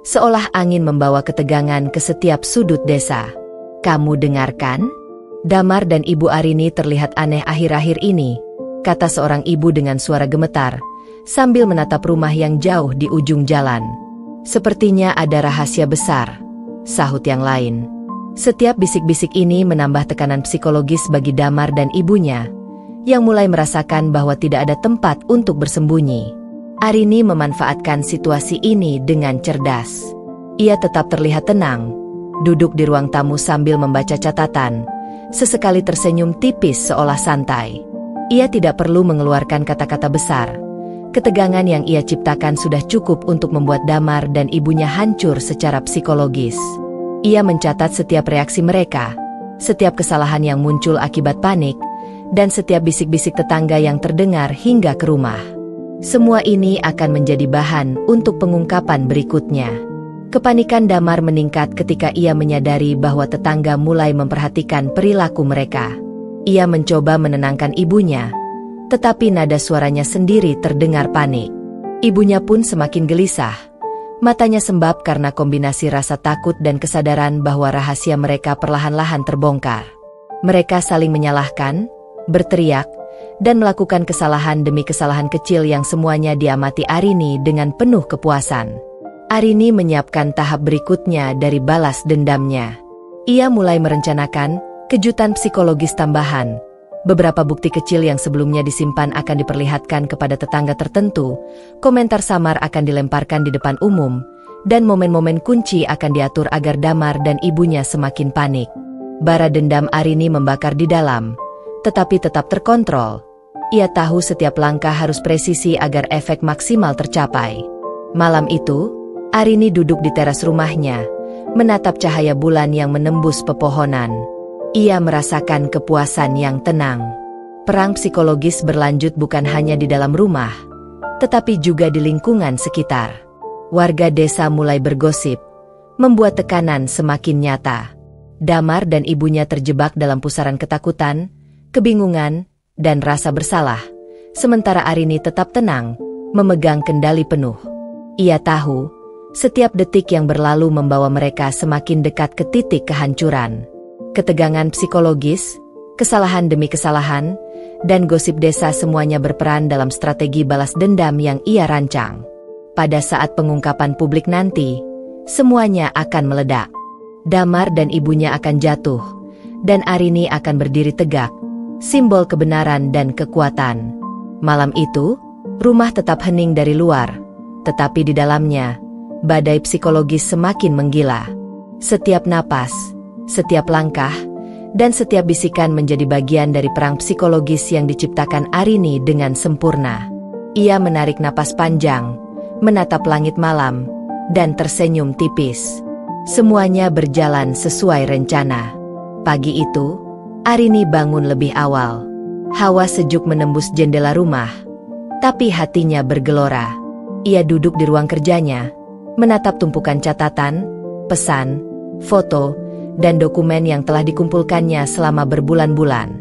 seolah angin membawa ketegangan ke setiap sudut desa. "Kamu dengarkan? Damar dan Ibu Arini terlihat aneh akhir-akhir ini," kata seorang ibu dengan suara gemetar, sambil menatap rumah yang jauh di ujung jalan. "Sepertinya ada rahasia besar," sahut yang lain. Setiap bisik-bisik ini menambah tekanan psikologis bagi Damar dan ibunya, yang mulai merasakan bahwa tidak ada tempat untuk bersembunyi. Arini memanfaatkan situasi ini dengan cerdas. Ia tetap terlihat tenang, duduk di ruang tamu sambil membaca catatan, sesekali tersenyum tipis seolah santai. Ia tidak perlu mengeluarkan kata-kata besar. Ketegangan yang ia ciptakan sudah cukup untuk membuat Damar dan ibunya hancur secara psikologis. Ia mencatat setiap reaksi mereka, setiap kesalahan yang muncul akibat panik, dan setiap bisik-bisik tetangga yang terdengar hingga ke rumah. Semua ini akan menjadi bahan untuk pengungkapan berikutnya. Kepanikan Damar meningkat ketika ia menyadari bahwa tetangga mulai memperhatikan perilaku mereka. Ia mencoba menenangkan ibunya, tetapi nada suaranya sendiri terdengar panik. Ibunya pun semakin gelisah. Matanya sembab karena kombinasi rasa takut dan kesadaran bahwa rahasia mereka perlahan-lahan terbongkar. Mereka saling menyalahkan, berteriak, dan melakukan kesalahan demi kesalahan kecil yang semuanya diamati Arini dengan penuh kepuasan. Arini menyiapkan tahap berikutnya dari balas dendamnya. Ia mulai merencanakan kejutan psikologis tambahan. Beberapa bukti kecil yang sebelumnya disimpan akan diperlihatkan kepada tetangga tertentu, komentar samar akan dilemparkan di depan umum, dan momen-momen kunci akan diatur agar Damar dan ibunya semakin panik. Bara dendam Arini membakar di dalam, tetapi tetap terkontrol. Ia tahu setiap langkah harus presisi agar efek maksimal tercapai. Malam itu, Arini duduk di teras rumahnya, menatap cahaya bulan yang menembus pepohonan. Ia merasakan kepuasan yang tenang. Perang psikologis berlanjut bukan hanya di dalam rumah, tetapi juga di lingkungan sekitar. Warga desa mulai bergosip, membuat tekanan semakin nyata. Damar dan ibunya terjebak dalam pusaran ketakutan, kebingungan, dan rasa bersalah, sementara Arini tetap tenang, memegang kendali penuh. Ia tahu, setiap detik yang berlalu membawa mereka semakin dekat ke titik kehancuran. Ketegangan psikologis, kesalahan demi kesalahan, dan gosip desa semuanya berperan dalam strategi balas dendam yang ia rancang. Pada saat pengungkapan publik nanti, semuanya akan meledak. Damar dan ibunya akan jatuh, dan Arini akan berdiri tegak, simbol kebenaran dan kekuatan. Malam itu, rumah tetap hening dari luar, tetapi di dalamnya, badai psikologis semakin menggila. Setiap napas, setiap langkah, dan setiap bisikan menjadi bagian dari perang psikologis yang diciptakan Arini dengan sempurna. Ia menarik napas panjang, menatap langit malam, dan tersenyum tipis. Semuanya berjalan sesuai rencana. Pagi itu, Arini bangun lebih awal. Hawa sejuk menembus jendela rumah, tapi hatinya bergelora. Ia duduk di ruang kerjanya, menatap tumpukan catatan, pesan, foto, dan dokumen yang telah dikumpulkannya selama berbulan-bulan.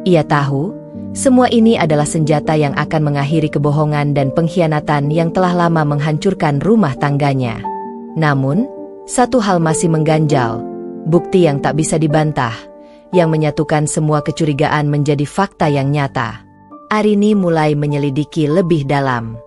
Ia tahu, semua ini adalah senjata yang akan mengakhiri kebohongan dan pengkhianatan yang telah lama menghancurkan rumah tangganya. Namun, satu hal masih mengganjal, bukti yang tak bisa dibantah, yang menyatukan semua kecurigaan menjadi fakta yang nyata. Arini mulai menyelidiki lebih dalam.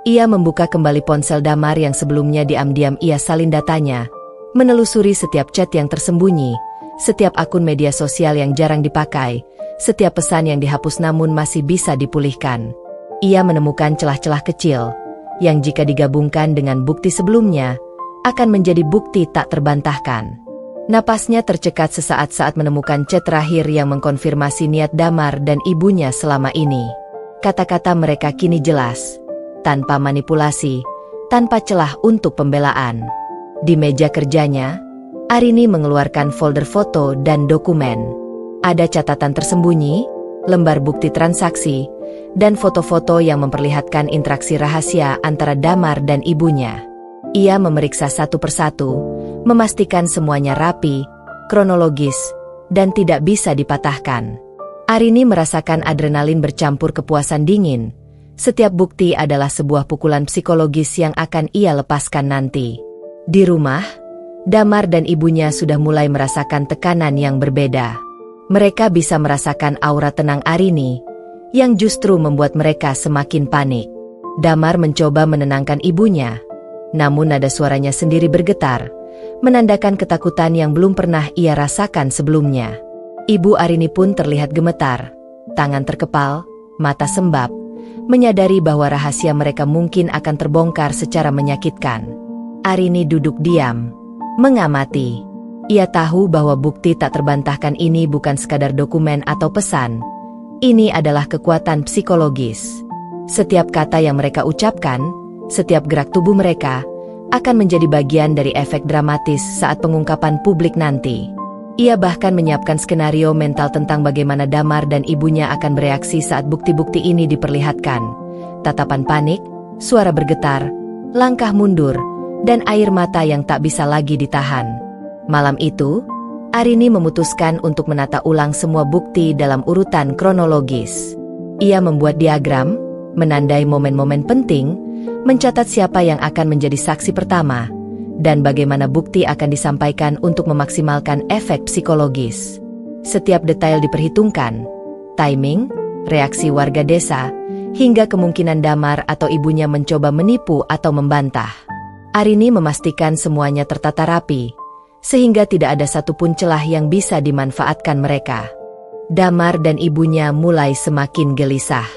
Ia membuka kembali ponsel Damar yang sebelumnya diam-diam ia salin datanya, menelusuri setiap chat yang tersembunyi, setiap akun media sosial yang jarang dipakai, setiap pesan yang dihapus namun masih bisa dipulihkan. Ia menemukan celah-celah kecil, yang jika digabungkan dengan bukti sebelumnya, akan menjadi bukti tak terbantahkan. Napasnya tercekat sesaat saat menemukan chat terakhir yang mengkonfirmasi niat Damar dan ibunya selama ini. Kata-kata mereka kini jelas, tanpa manipulasi, tanpa celah untuk pembelaan. Di meja kerjanya, Arini mengeluarkan folder foto dan dokumen. Ada catatan tersembunyi, lembar bukti transaksi, dan foto-foto yang memperlihatkan interaksi rahasia antara Damar dan ibunya. Ia memeriksa satu persatu, memastikan semuanya rapi, kronologis, dan tidak bisa dipatahkan. Arini merasakan adrenalin bercampur kepuasan dingin. Setiap bukti adalah sebuah pukulan psikologis yang akan ia lepaskan nanti. Di rumah, Damar dan ibunya sudah mulai merasakan tekanan yang berbeda. Mereka bisa merasakan aura tenang Arini, yang justru membuat mereka semakin panik. Damar mencoba menenangkan ibunya, namun nada suaranya sendiri bergetar, menandakan ketakutan yang belum pernah ia rasakan sebelumnya. Ibu Arini pun terlihat gemetar, tangan terkepal, mata sembab, menyadari bahwa rahasia mereka mungkin akan terbongkar secara menyakitkan. Arini duduk diam, mengamati. Ia tahu bahwa bukti tak terbantahkan ini bukan sekadar dokumen atau pesan. Ini adalah kekuatan psikologis. Setiap kata yang mereka ucapkan, setiap gerak tubuh mereka, akan menjadi bagian dari efek dramatis saat pengungkapan publik nanti. Ia bahkan menyiapkan skenario mental tentang bagaimana Damar dan ibunya akan bereaksi saat bukti-bukti ini diperlihatkan. Tatapan panik, suara bergetar, langkah mundur, dan air mata yang tak bisa lagi ditahan. Malam itu, Arini memutuskan untuk menata ulang semua bukti dalam urutan kronologis. Ia membuat diagram, menandai momen-momen penting, mencatat siapa yang akan menjadi saksi pertama, dan bagaimana bukti akan disampaikan untuk memaksimalkan efek psikologis. Setiap detail diperhitungkan, timing, reaksi warga desa, hingga kemungkinan Damar atau ibunya mencoba menipu atau membantah. Arini memastikan semuanya tertata rapi, sehingga tidak ada satupun celah yang bisa dimanfaatkan mereka. Damar dan ibunya mulai semakin gelisah.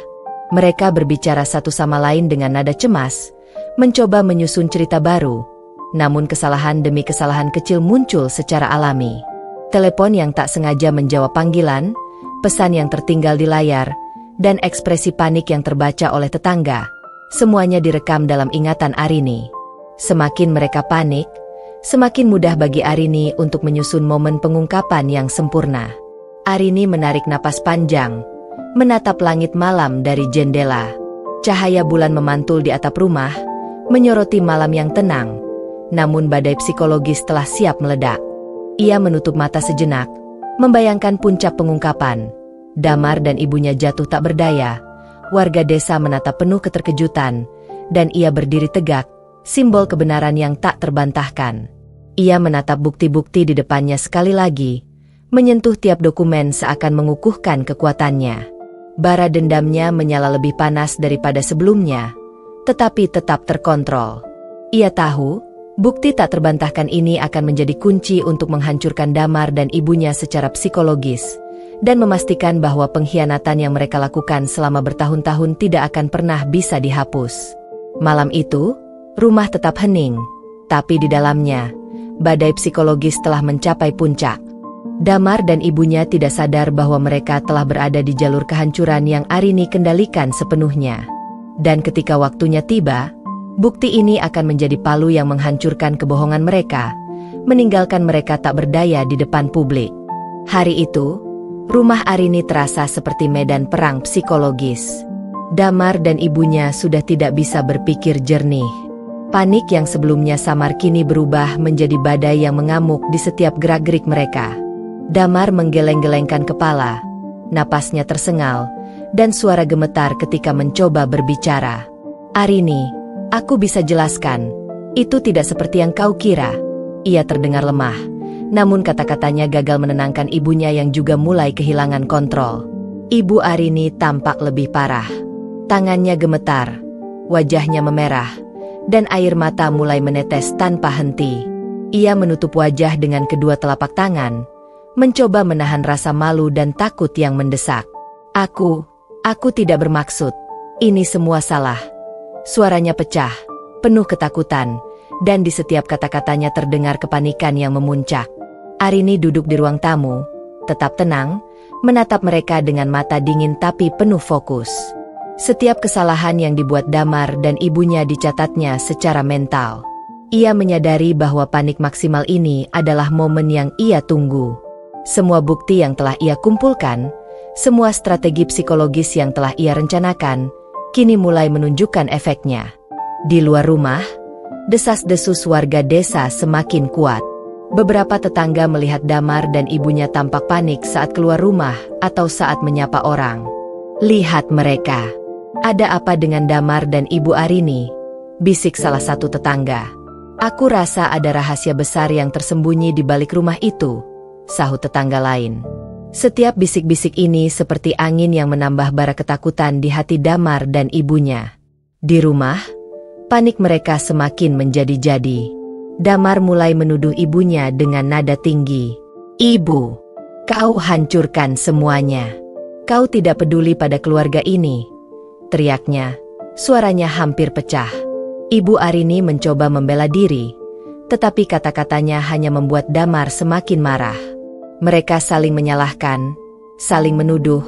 Mereka berbicara satu sama lain dengan nada cemas, mencoba menyusun cerita baru. Namun kesalahan demi kesalahan kecil muncul secara alami. Telepon yang tak sengaja menjawab panggilan, pesan yang tertinggal di layar, dan ekspresi panik yang terbaca oleh tetangga. Semuanya direkam dalam ingatan Arini. Semakin mereka panik, semakin mudah bagi Arini untuk menyusun momen pengungkapan yang sempurna. Arini menarik napas panjang, menatap langit malam dari jendela. Cahaya bulan memantul di atap rumah, menyoroti malam yang tenang. Namun badai psikologis telah siap meledak. Ia menutup mata sejenak, membayangkan puncak pengungkapan. Damar dan ibunya jatuh tak berdaya. Warga desa menatap penuh keterkejutan, dan ia berdiri tegak, simbol kebenaran yang tak terbantahkan. Ia menatap bukti-bukti di depannya sekali lagi, menyentuh tiap dokumen seakan mengukuhkan kekuatannya. Bara dendamnya menyala lebih panas daripada sebelumnya, tetapi tetap terkontrol. Ia tahu, bukti tak terbantahkan ini akan menjadi kunci untuk menghancurkan Damar dan ibunya secara psikologis, dan memastikan bahwa pengkhianatan yang mereka lakukan selama bertahun-tahun tidak akan pernah bisa dihapus. Malam itu, rumah tetap hening, tapi di dalamnya, badai psikologis telah mencapai puncak. Damar dan ibunya tidak sadar bahwa mereka telah berada di jalur kehancuran yang Arini kendalikan sepenuhnya. Dan ketika waktunya tiba, Bukti ini akan menjadi palu yang menghancurkan kebohongan mereka, meninggalkan mereka tak berdaya di depan publik. Hari itu, rumah Arini terasa seperti medan perang psikologis. Damar dan ibunya sudah tidak bisa berpikir jernih. Panik yang sebelumnya samar kini berubah menjadi badai yang mengamuk di setiap gerak-gerik mereka. Damar menggeleng-gelengkan kepala, napasnya tersengal, dan suara gemetar ketika mencoba berbicara. "Arini, aku bisa jelaskan, itu tidak seperti yang kau kira." Ia terdengar lemah, namun kata-katanya gagal menenangkan ibunya yang juga mulai kehilangan kontrol. Ibu Arini tampak lebih parah. Tangannya gemetar, wajahnya memerah, dan air mata mulai menetes tanpa henti. Ia menutup wajah dengan kedua telapak tangan, mencoba menahan rasa malu dan takut yang mendesak. Aku tidak bermaksud. Ini semua salah." Suaranya pecah, penuh ketakutan, dan di setiap kata-katanya terdengar kepanikan yang memuncak. Arini duduk di ruang tamu, tetap tenang, menatap mereka dengan mata dingin tapi penuh fokus. Setiap kesalahan yang dibuat Damar dan ibunya dicatatnya secara mental. Ia menyadari bahwa panik maksimal ini adalah momen yang ia tunggu. Semua bukti yang telah ia kumpulkan, semua strategi psikologis yang telah ia rencanakan, kini mulai menunjukkan efeknya. Di luar rumah, desas-desus warga desa semakin kuat. Beberapa tetangga melihat Damar dan ibunya tampak panik saat keluar rumah atau saat menyapa orang. "Lihat mereka. Ada apa dengan Damar dan Ibu Arini?" bisik salah satu tetangga. "Aku rasa ada rahasia besar yang tersembunyi di balik rumah itu," sahut tetangga lain. Setiap bisik-bisik ini seperti angin yang menambah bara ketakutan di hati Damar dan ibunya. Di rumah, panik mereka semakin menjadi-jadi. Damar mulai menuduh ibunya dengan nada tinggi. "Ibu, kau hancurkan semuanya. Kau tidak peduli pada keluarga ini," teriaknya, suaranya hampir pecah. Ibu Arini mencoba membela diri, tetapi kata-katanya hanya membuat Damar semakin marah. Mereka saling menyalahkan, saling menuduh,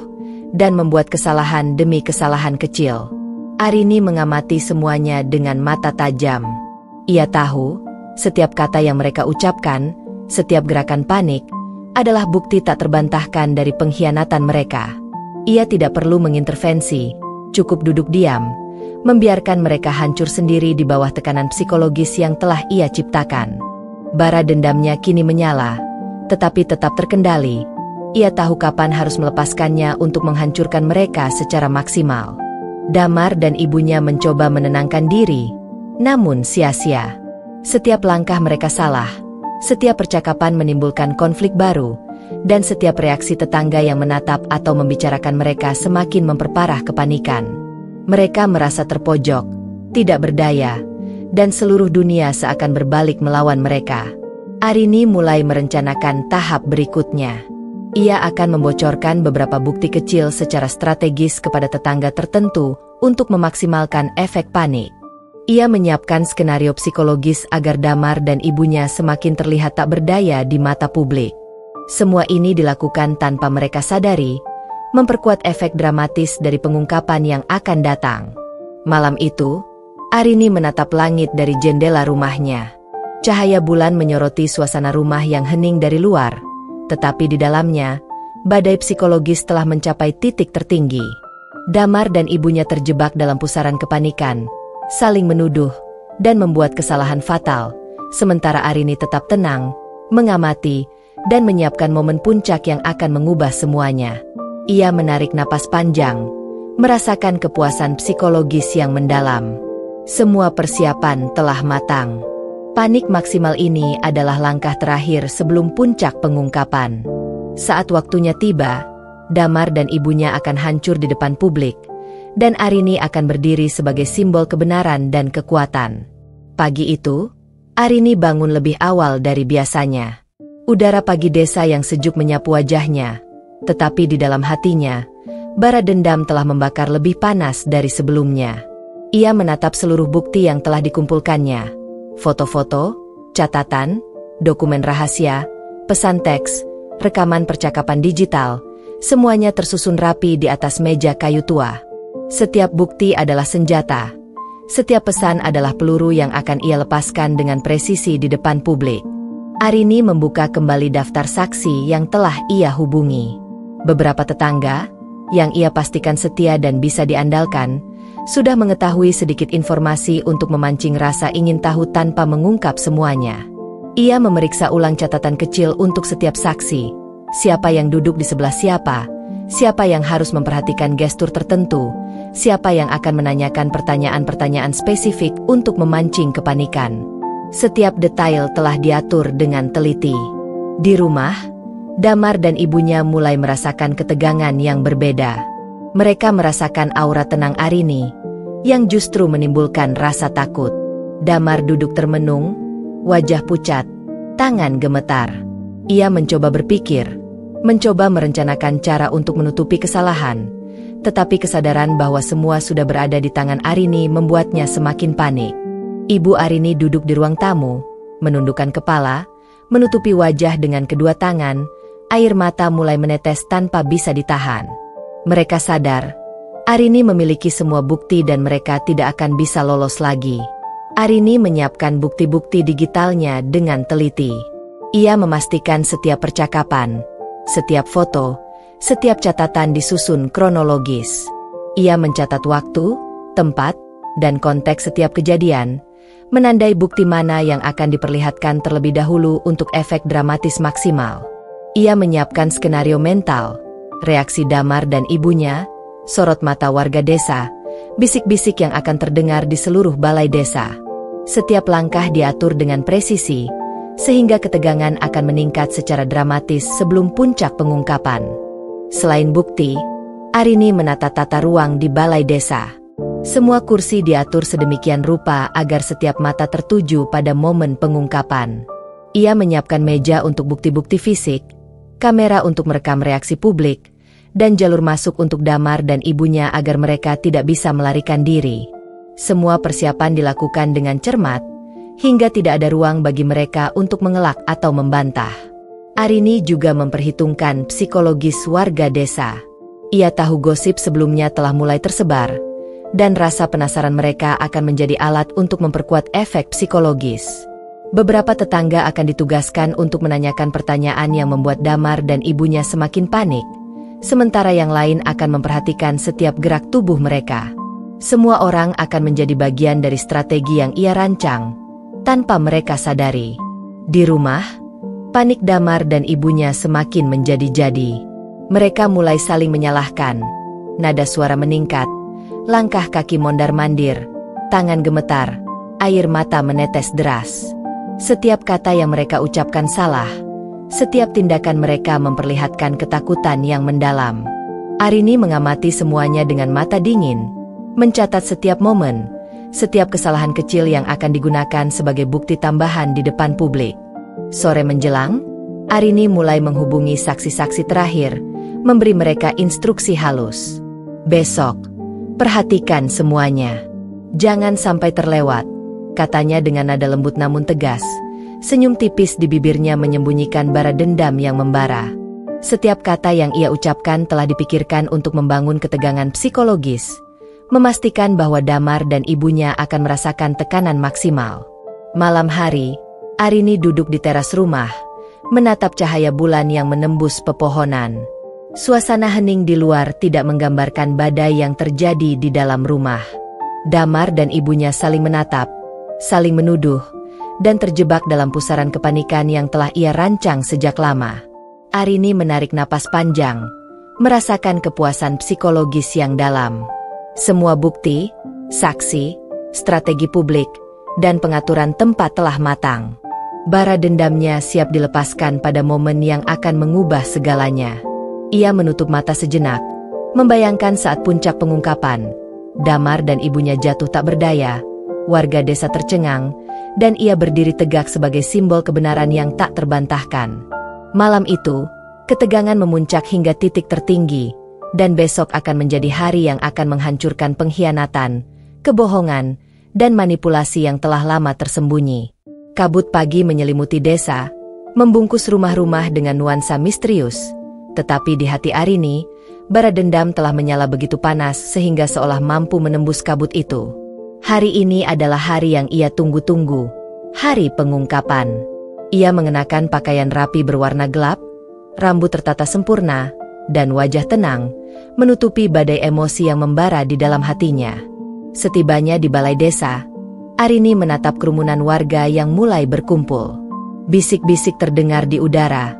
dan membuat kesalahan demi kesalahan kecil. Arini mengamati semuanya dengan mata tajam. Ia tahu, setiap kata yang mereka ucapkan, setiap gerakan panik, adalah bukti tak terbantahkan dari pengkhianatan mereka. Ia tidak perlu mengintervensi, cukup duduk diam, membiarkan mereka hancur sendiri di bawah tekanan psikologis yang telah ia ciptakan. Bara dendamnya kini menyala, tetapi tetap terkendali. Ia tahu kapan harus melepaskannya untuk menghancurkan mereka secara maksimal. Damar dan ibunya mencoba menenangkan diri, namun sia-sia. Setiap langkah mereka salah, setiap percakapan menimbulkan konflik baru, dan setiap reaksi tetangga yang menatap atau membicarakan mereka semakin memperparah kepanikan. Mereka merasa terpojok, tidak berdaya, dan seluruh dunia seakan berbalik melawan mereka. Arini mulai merencanakan tahap berikutnya. Ia akan membocorkan beberapa bukti kecil secara strategis kepada tetangga tertentu untuk memaksimalkan efek panik. Ia menyiapkan skenario psikologis agar Damar dan ibunya semakin terlihat tak berdaya di mata publik. Semua ini dilakukan tanpa mereka sadari, memperkuat efek dramatis dari pengungkapan yang akan datang. Malam itu, Arini menatap langit dari jendela rumahnya. Cahaya bulan menyoroti suasana rumah yang hening dari luar, tetapi di dalamnya, badai psikologis telah mencapai titik tertinggi. Damar dan ibunya terjebak dalam pusaran kepanikan, saling menuduh, dan membuat kesalahan fatal, sementara Arini tetap tenang, mengamati, dan menyiapkan momen puncak yang akan mengubah semuanya. Ia menarik napas panjang, merasakan kepuasan psikologis yang mendalam. Semua persiapan telah matang. Panik maksimal ini adalah langkah terakhir sebelum puncak pengungkapan. Saat waktunya tiba, Damar dan ibunya akan hancur di depan publik, dan Arini akan berdiri sebagai simbol kebenaran dan kekuatan. Pagi itu, Arini bangun lebih awal dari biasanya. Udara pagi desa yang sejuk menyapu wajahnya, tetapi di dalam hatinya, bara dendam telah membakar lebih panas dari sebelumnya. Ia menatap seluruh bukti yang telah dikumpulkannya. Foto-foto, catatan, dokumen rahasia, pesan teks, rekaman percakapan digital, semuanya tersusun rapi di atas meja kayu tua. Setiap bukti adalah senjata, Setiap pesan adalah peluru yang akan ia lepaskan dengan presisi di depan publik. Arini membuka kembali daftar saksi yang telah ia hubungi. Beberapa tetangga, yang ia pastikan setia dan bisa diandalkan, sudah mengetahui sedikit informasi untuk memancing rasa ingin tahu tanpa mengungkap semuanya. Ia memeriksa ulang catatan kecil untuk setiap saksi, siapa yang duduk di sebelah siapa yang harus memperhatikan gestur tertentu, siapa yang akan menanyakan pertanyaan-pertanyaan spesifik untuk memancing kepanikan. Setiap detail telah diatur dengan teliti. Di rumah, Damar dan ibunya mulai merasakan ketegangan yang berbeda. Mereka merasakan aura tenang Arini, yang justru menimbulkan rasa takut. Damar duduk termenung, wajah pucat, tangan gemetar. Ia mencoba berpikir, mencoba merencanakan cara untuk menutupi kesalahan, tetapi kesadaran bahwa semua sudah berada di tangan Arini membuatnya semakin panik. Ibu Arini duduk di ruang tamu, menundukkan kepala, menutupi wajah dengan kedua tangan, air mata mulai menetes tanpa bisa ditahan. Mereka sadar, Arini memiliki semua bukti dan mereka tidak akan bisa lolos lagi. Arini menyiapkan bukti-bukti digitalnya dengan teliti. Ia memastikan setiap percakapan, setiap foto, setiap catatan disusun kronologis. Ia mencatat waktu, tempat, dan konteks setiap kejadian, menandai bukti mana yang akan diperlihatkan terlebih dahulu untuk efek dramatis maksimal. Ia menyiapkan skenario mental, reaksi Damar dan ibunya, sorot mata warga desa, bisik-bisik yang akan terdengar di seluruh balai desa. Setiap langkah diatur dengan presisi, sehingga ketegangan akan meningkat secara dramatis sebelum puncak pengungkapan. Selain bukti, Arini menata tata ruang di balai desa. Semua kursi diatur sedemikian rupa agar setiap mata tertuju pada momen pengungkapan. Ia menyiapkan meja untuk bukti-bukti fisik, kamera untuk merekam reaksi publik, dan jalur masuk untuk Damar dan ibunya agar mereka tidak bisa melarikan diri. Semua persiapan dilakukan dengan cermat, hingga tidak ada ruang bagi mereka untuk mengelak atau membantah. Arini juga memperhitungkan psikologis warga desa. Ia tahu gosip sebelumnya telah mulai tersebar, dan rasa penasaran mereka akan menjadi alat untuk memperkuat efek psikologis. Beberapa tetangga akan ditugaskan untuk menanyakan pertanyaan yang membuat Damar dan ibunya semakin panik, sementara yang lain akan memperhatikan setiap gerak tubuh mereka. Semua orang akan menjadi bagian dari strategi yang ia rancang, tanpa mereka sadari. Di rumah, panik Damar dan ibunya semakin menjadi-jadi. Mereka mulai saling menyalahkan, nada suara meningkat, langkah kaki mondar-mandir, tangan gemetar, air mata menetes deras. Setiap kata yang mereka ucapkan salah, setiap tindakan mereka memperlihatkan ketakutan yang mendalam. Arini mengamati semuanya dengan mata dingin, mencatat setiap momen, setiap kesalahan kecil yang akan digunakan sebagai bukti tambahan di depan publik. Sore menjelang, Arini mulai menghubungi saksi-saksi terakhir, memberi mereka instruksi halus. Besok, perhatikan semuanya. Jangan sampai terlewat, katanya dengan nada lembut namun tegas. Senyum tipis di bibirnya menyembunyikan bara dendam yang membara. Setiap kata yang ia ucapkan telah dipikirkan untuk membangun ketegangan psikologis, memastikan bahwa Damar dan ibunya akan merasakan tekanan maksimal. Malam hari, Arini duduk di teras rumah, menatap cahaya bulan yang menembus pepohonan. Suasana hening di luar tidak menggambarkan badai yang terjadi di dalam rumah. Damar dan ibunya saling menatap, saling menuduh, dan terjebak dalam pusaran kepanikan yang telah ia rancang sejak lama. Arini menarik napas panjang, merasakan kepuasan psikologis yang dalam. Semua bukti, saksi, strategi publik, dan pengaturan tempat telah matang. Bara dendamnya siap dilepaskan pada momen yang akan mengubah segalanya. Ia menutup mata sejenak, membayangkan saat puncak pengungkapan. Damar dan ibunya jatuh tak berdaya, warga desa tercengang, dan ia berdiri tegak sebagai simbol kebenaran yang tak terbantahkan. Malam itu, ketegangan memuncak hingga titik tertinggi, dan besok akan menjadi hari yang akan menghancurkan pengkhianatan, kebohongan, dan manipulasi yang telah lama tersembunyi. Kabut pagi menyelimuti desa, membungkus rumah-rumah dengan nuansa misterius. Tetapi di hati Arini, bara dendam telah menyala begitu panas sehingga seolah mampu menembus kabut itu. Hari ini adalah hari yang ia tunggu-tunggu, hari pengungkapan. Ia mengenakan pakaian rapi berwarna gelap, rambut tertata sempurna, dan wajah tenang, menutupi badai emosi yang membara di dalam hatinya. Setibanya di balai desa, Arini menatap kerumunan warga yang mulai berkumpul. Bisik-bisik terdengar di udara,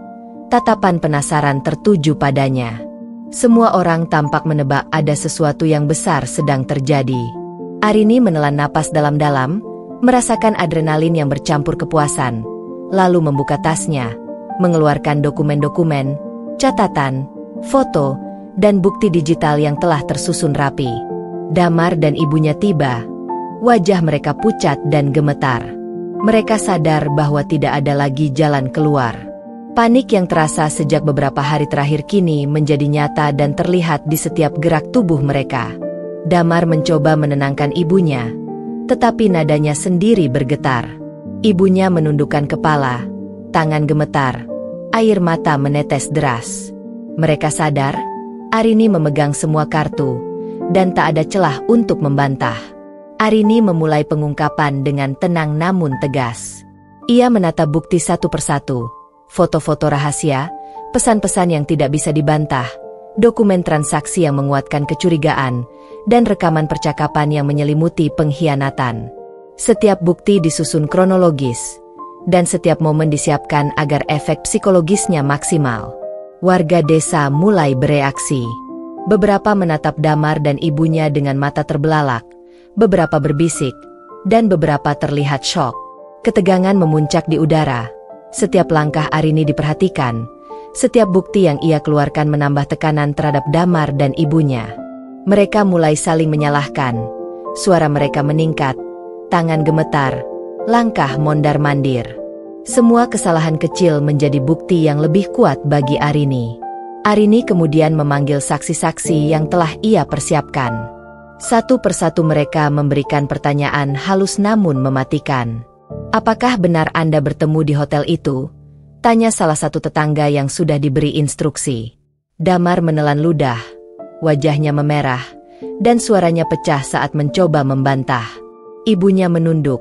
tatapan penasaran tertuju padanya. Semua orang tampak menebak ada sesuatu yang besar sedang terjadi. Arini menelan napas dalam-dalam, merasakan adrenalin yang bercampur kepuasan, lalu membuka tasnya, mengeluarkan dokumen-dokumen, catatan, foto, dan bukti digital yang telah tersusun rapi. Damar dan ibunya tiba. Wajah mereka pucat dan gemetar. Mereka sadar bahwa tidak ada lagi jalan keluar. Panik yang terasa sejak beberapa hari terakhir kini menjadi nyata dan terlihat di setiap gerak tubuh mereka. Damar mencoba menenangkan ibunya, tetapi nadanya sendiri bergetar. Ibunya menundukkan kepala, tangan gemetar, air mata menetes deras. Mereka sadar, Arini memegang semua kartu, dan tak ada celah untuk membantah. Arini memulai pengungkapan dengan tenang namun tegas. Ia menata bukti satu persatu. Foto-foto rahasia, pesan-pesan yang tidak bisa dibantah, dokumen transaksi yang menguatkan kecurigaan, dan rekaman percakapan yang menyelimuti pengkhianatan. Setiap bukti disusun kronologis, dan setiap momen disiapkan agar efek psikologisnya maksimal. Warga desa mulai bereaksi. Beberapa menatap Damar dan ibunya dengan mata terbelalak, beberapa berbisik, dan beberapa terlihat syok. Ketegangan memuncak di udara. Setiap langkah Arini diperhatikan, setiap bukti yang ia keluarkan menambah tekanan terhadap Damar dan ibunya. Mereka mulai saling menyalahkan, suara mereka meningkat, tangan gemetar, langkah mondar-mandir. Semua kesalahan kecil menjadi bukti yang lebih kuat bagi Arini. Arini kemudian memanggil saksi-saksi yang telah ia persiapkan. Satu persatu mereka memberikan pertanyaan halus namun mematikan. "Apakah benar Anda bertemu di hotel itu?" tanya salah satu tetangga yang sudah diberi instruksi. Damar menelan ludah, wajahnya memerah, dan suaranya pecah saat mencoba membantah. Ibunya menunduk,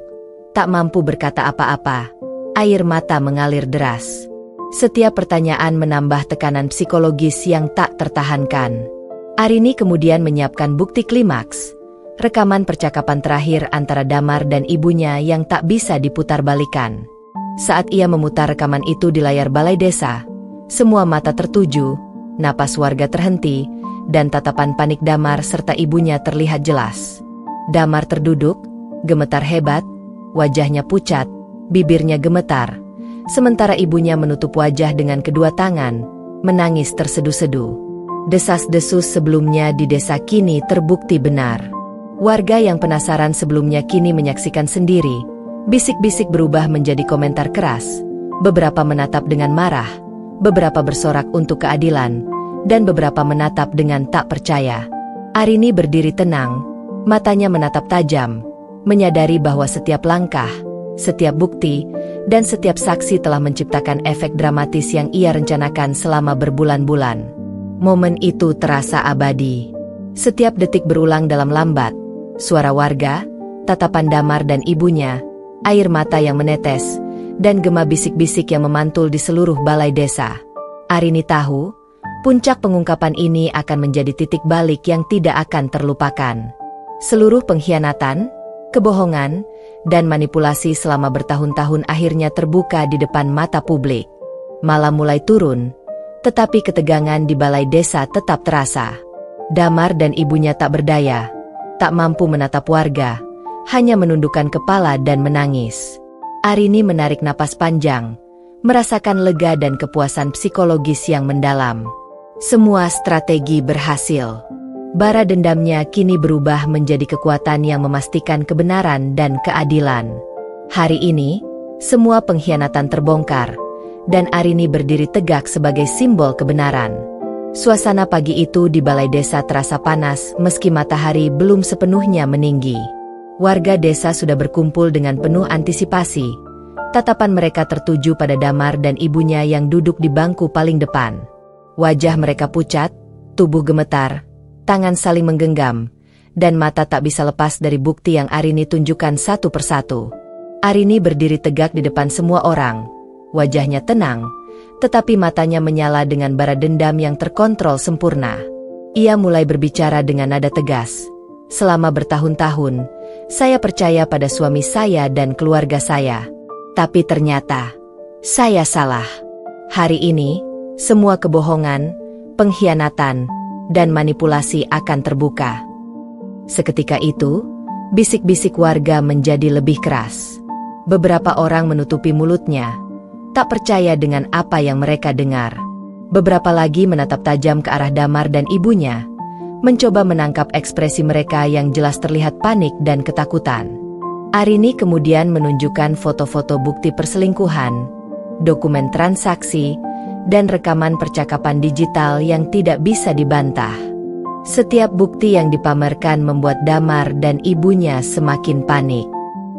tak mampu berkata apa-apa, air mata mengalir deras. Setiap pertanyaan menambah tekanan psikologis yang tak tertahankan. Arini kemudian menyiapkan bukti klimaks, rekaman percakapan terakhir antara Damar dan ibunya yang tak bisa diputarbalikkan. Saat ia memutar rekaman itu di layar balai desa, semua mata tertuju, napas warga terhenti, dan tatapan panik Damar serta ibunya terlihat jelas. Damar terduduk, gemetar hebat, wajahnya pucat, bibirnya gemetar, sementara ibunya menutup wajah dengan kedua tangan, menangis terseduh-seduh. Desas-desus sebelumnya di desa kini terbukti benar. Warga yang penasaran sebelumnya kini menyaksikan sendiri. Bisik-bisik berubah menjadi komentar keras. Beberapa menatap dengan marah, beberapa bersorak untuk keadilan, dan beberapa menatap dengan tak percaya. Arini berdiri tenang, matanya menatap tajam, menyadari bahwa setiap langkah, setiap bukti, dan setiap saksi telah menciptakan efek dramatis yang ia rencanakan selama berbulan-bulan. Momen itu terasa abadi. Setiap detik berulang dalam lambat. Suara warga, tatapan Damar dan ibunya, air mata yang menetes, dan gema bisik-bisik yang memantul di seluruh balai desa. Arini tahu, puncak pengungkapan ini akan menjadi titik balik yang tidak akan terlupakan. Seluruh pengkhianatan, kebohongan, dan manipulasi selama bertahun-tahun akhirnya terbuka di depan mata publik. Malam mulai turun, tetapi ketegangan di balai desa tetap terasa. Damar dan ibunya tak berdaya, tak mampu menatap warga, hanya menundukkan kepala dan menangis. Arini menarik napas panjang, merasakan lega dan kepuasan psikologis yang mendalam. Semua strategi berhasil. Bara dendamnya kini berubah menjadi kekuatan yang memastikan kebenaran dan keadilan. Hari ini, semua pengkhianatan terbongkar, dan Arini berdiri tegak sebagai simbol kebenaran. Suasana pagi itu di balai desa terasa panas meski matahari belum sepenuhnya meninggi. Warga desa sudah berkumpul dengan penuh antisipasi. Tatapan mereka tertuju pada Damar dan ibunya yang duduk di bangku paling depan. Wajah mereka pucat, tubuh gemetar, tangan saling menggenggam, dan mata tak bisa lepas dari bukti yang Arini tunjukkan satu persatu. Arini berdiri tegak di depan semua orang. Wajahnya tenang, tetapi matanya menyala dengan bara dendam yang terkontrol sempurna. Ia mulai berbicara dengan nada tegas. Selama bertahun-tahun, saya percaya pada suami saya dan keluarga saya. Tapi ternyata, saya salah. Hari ini, semua kebohongan, pengkhianatan, dan manipulasi akan terbuka. Seketika itu, bisik-bisik warga menjadi lebih keras. Beberapa orang menutupi mulutnya, tak percaya dengan apa yang mereka dengar. Beberapa lagi menatap tajam ke arah Damar dan ibunya, mencoba menangkap ekspresi mereka yang jelas terlihat panik dan ketakutan. Arini kemudian menunjukkan foto-foto bukti perselingkuhan, dokumen transaksi, dan rekaman percakapan digital yang tidak bisa dibantah. Setiap bukti yang dipamerkan membuat Damar dan ibunya semakin panik.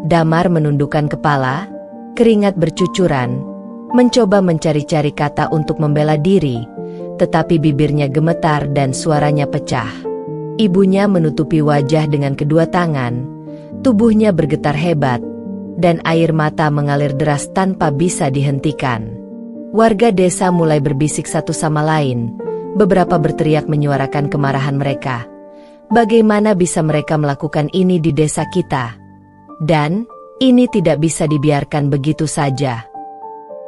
Damar menundukkan kepala, keringat bercucuran, mencoba mencari-cari kata untuk membela diri, tetapi bibirnya gemetar dan suaranya pecah. Ibunya menutupi wajah dengan kedua tangan, tubuhnya bergetar hebat, dan air mata mengalir deras tanpa bisa dihentikan. Warga desa mulai berbisik satu sama lain, beberapa berteriak menyuarakan kemarahan mereka. Bagaimana bisa mereka melakukan ini di desa kita? Dan, ini tidak bisa dibiarkan begitu saja.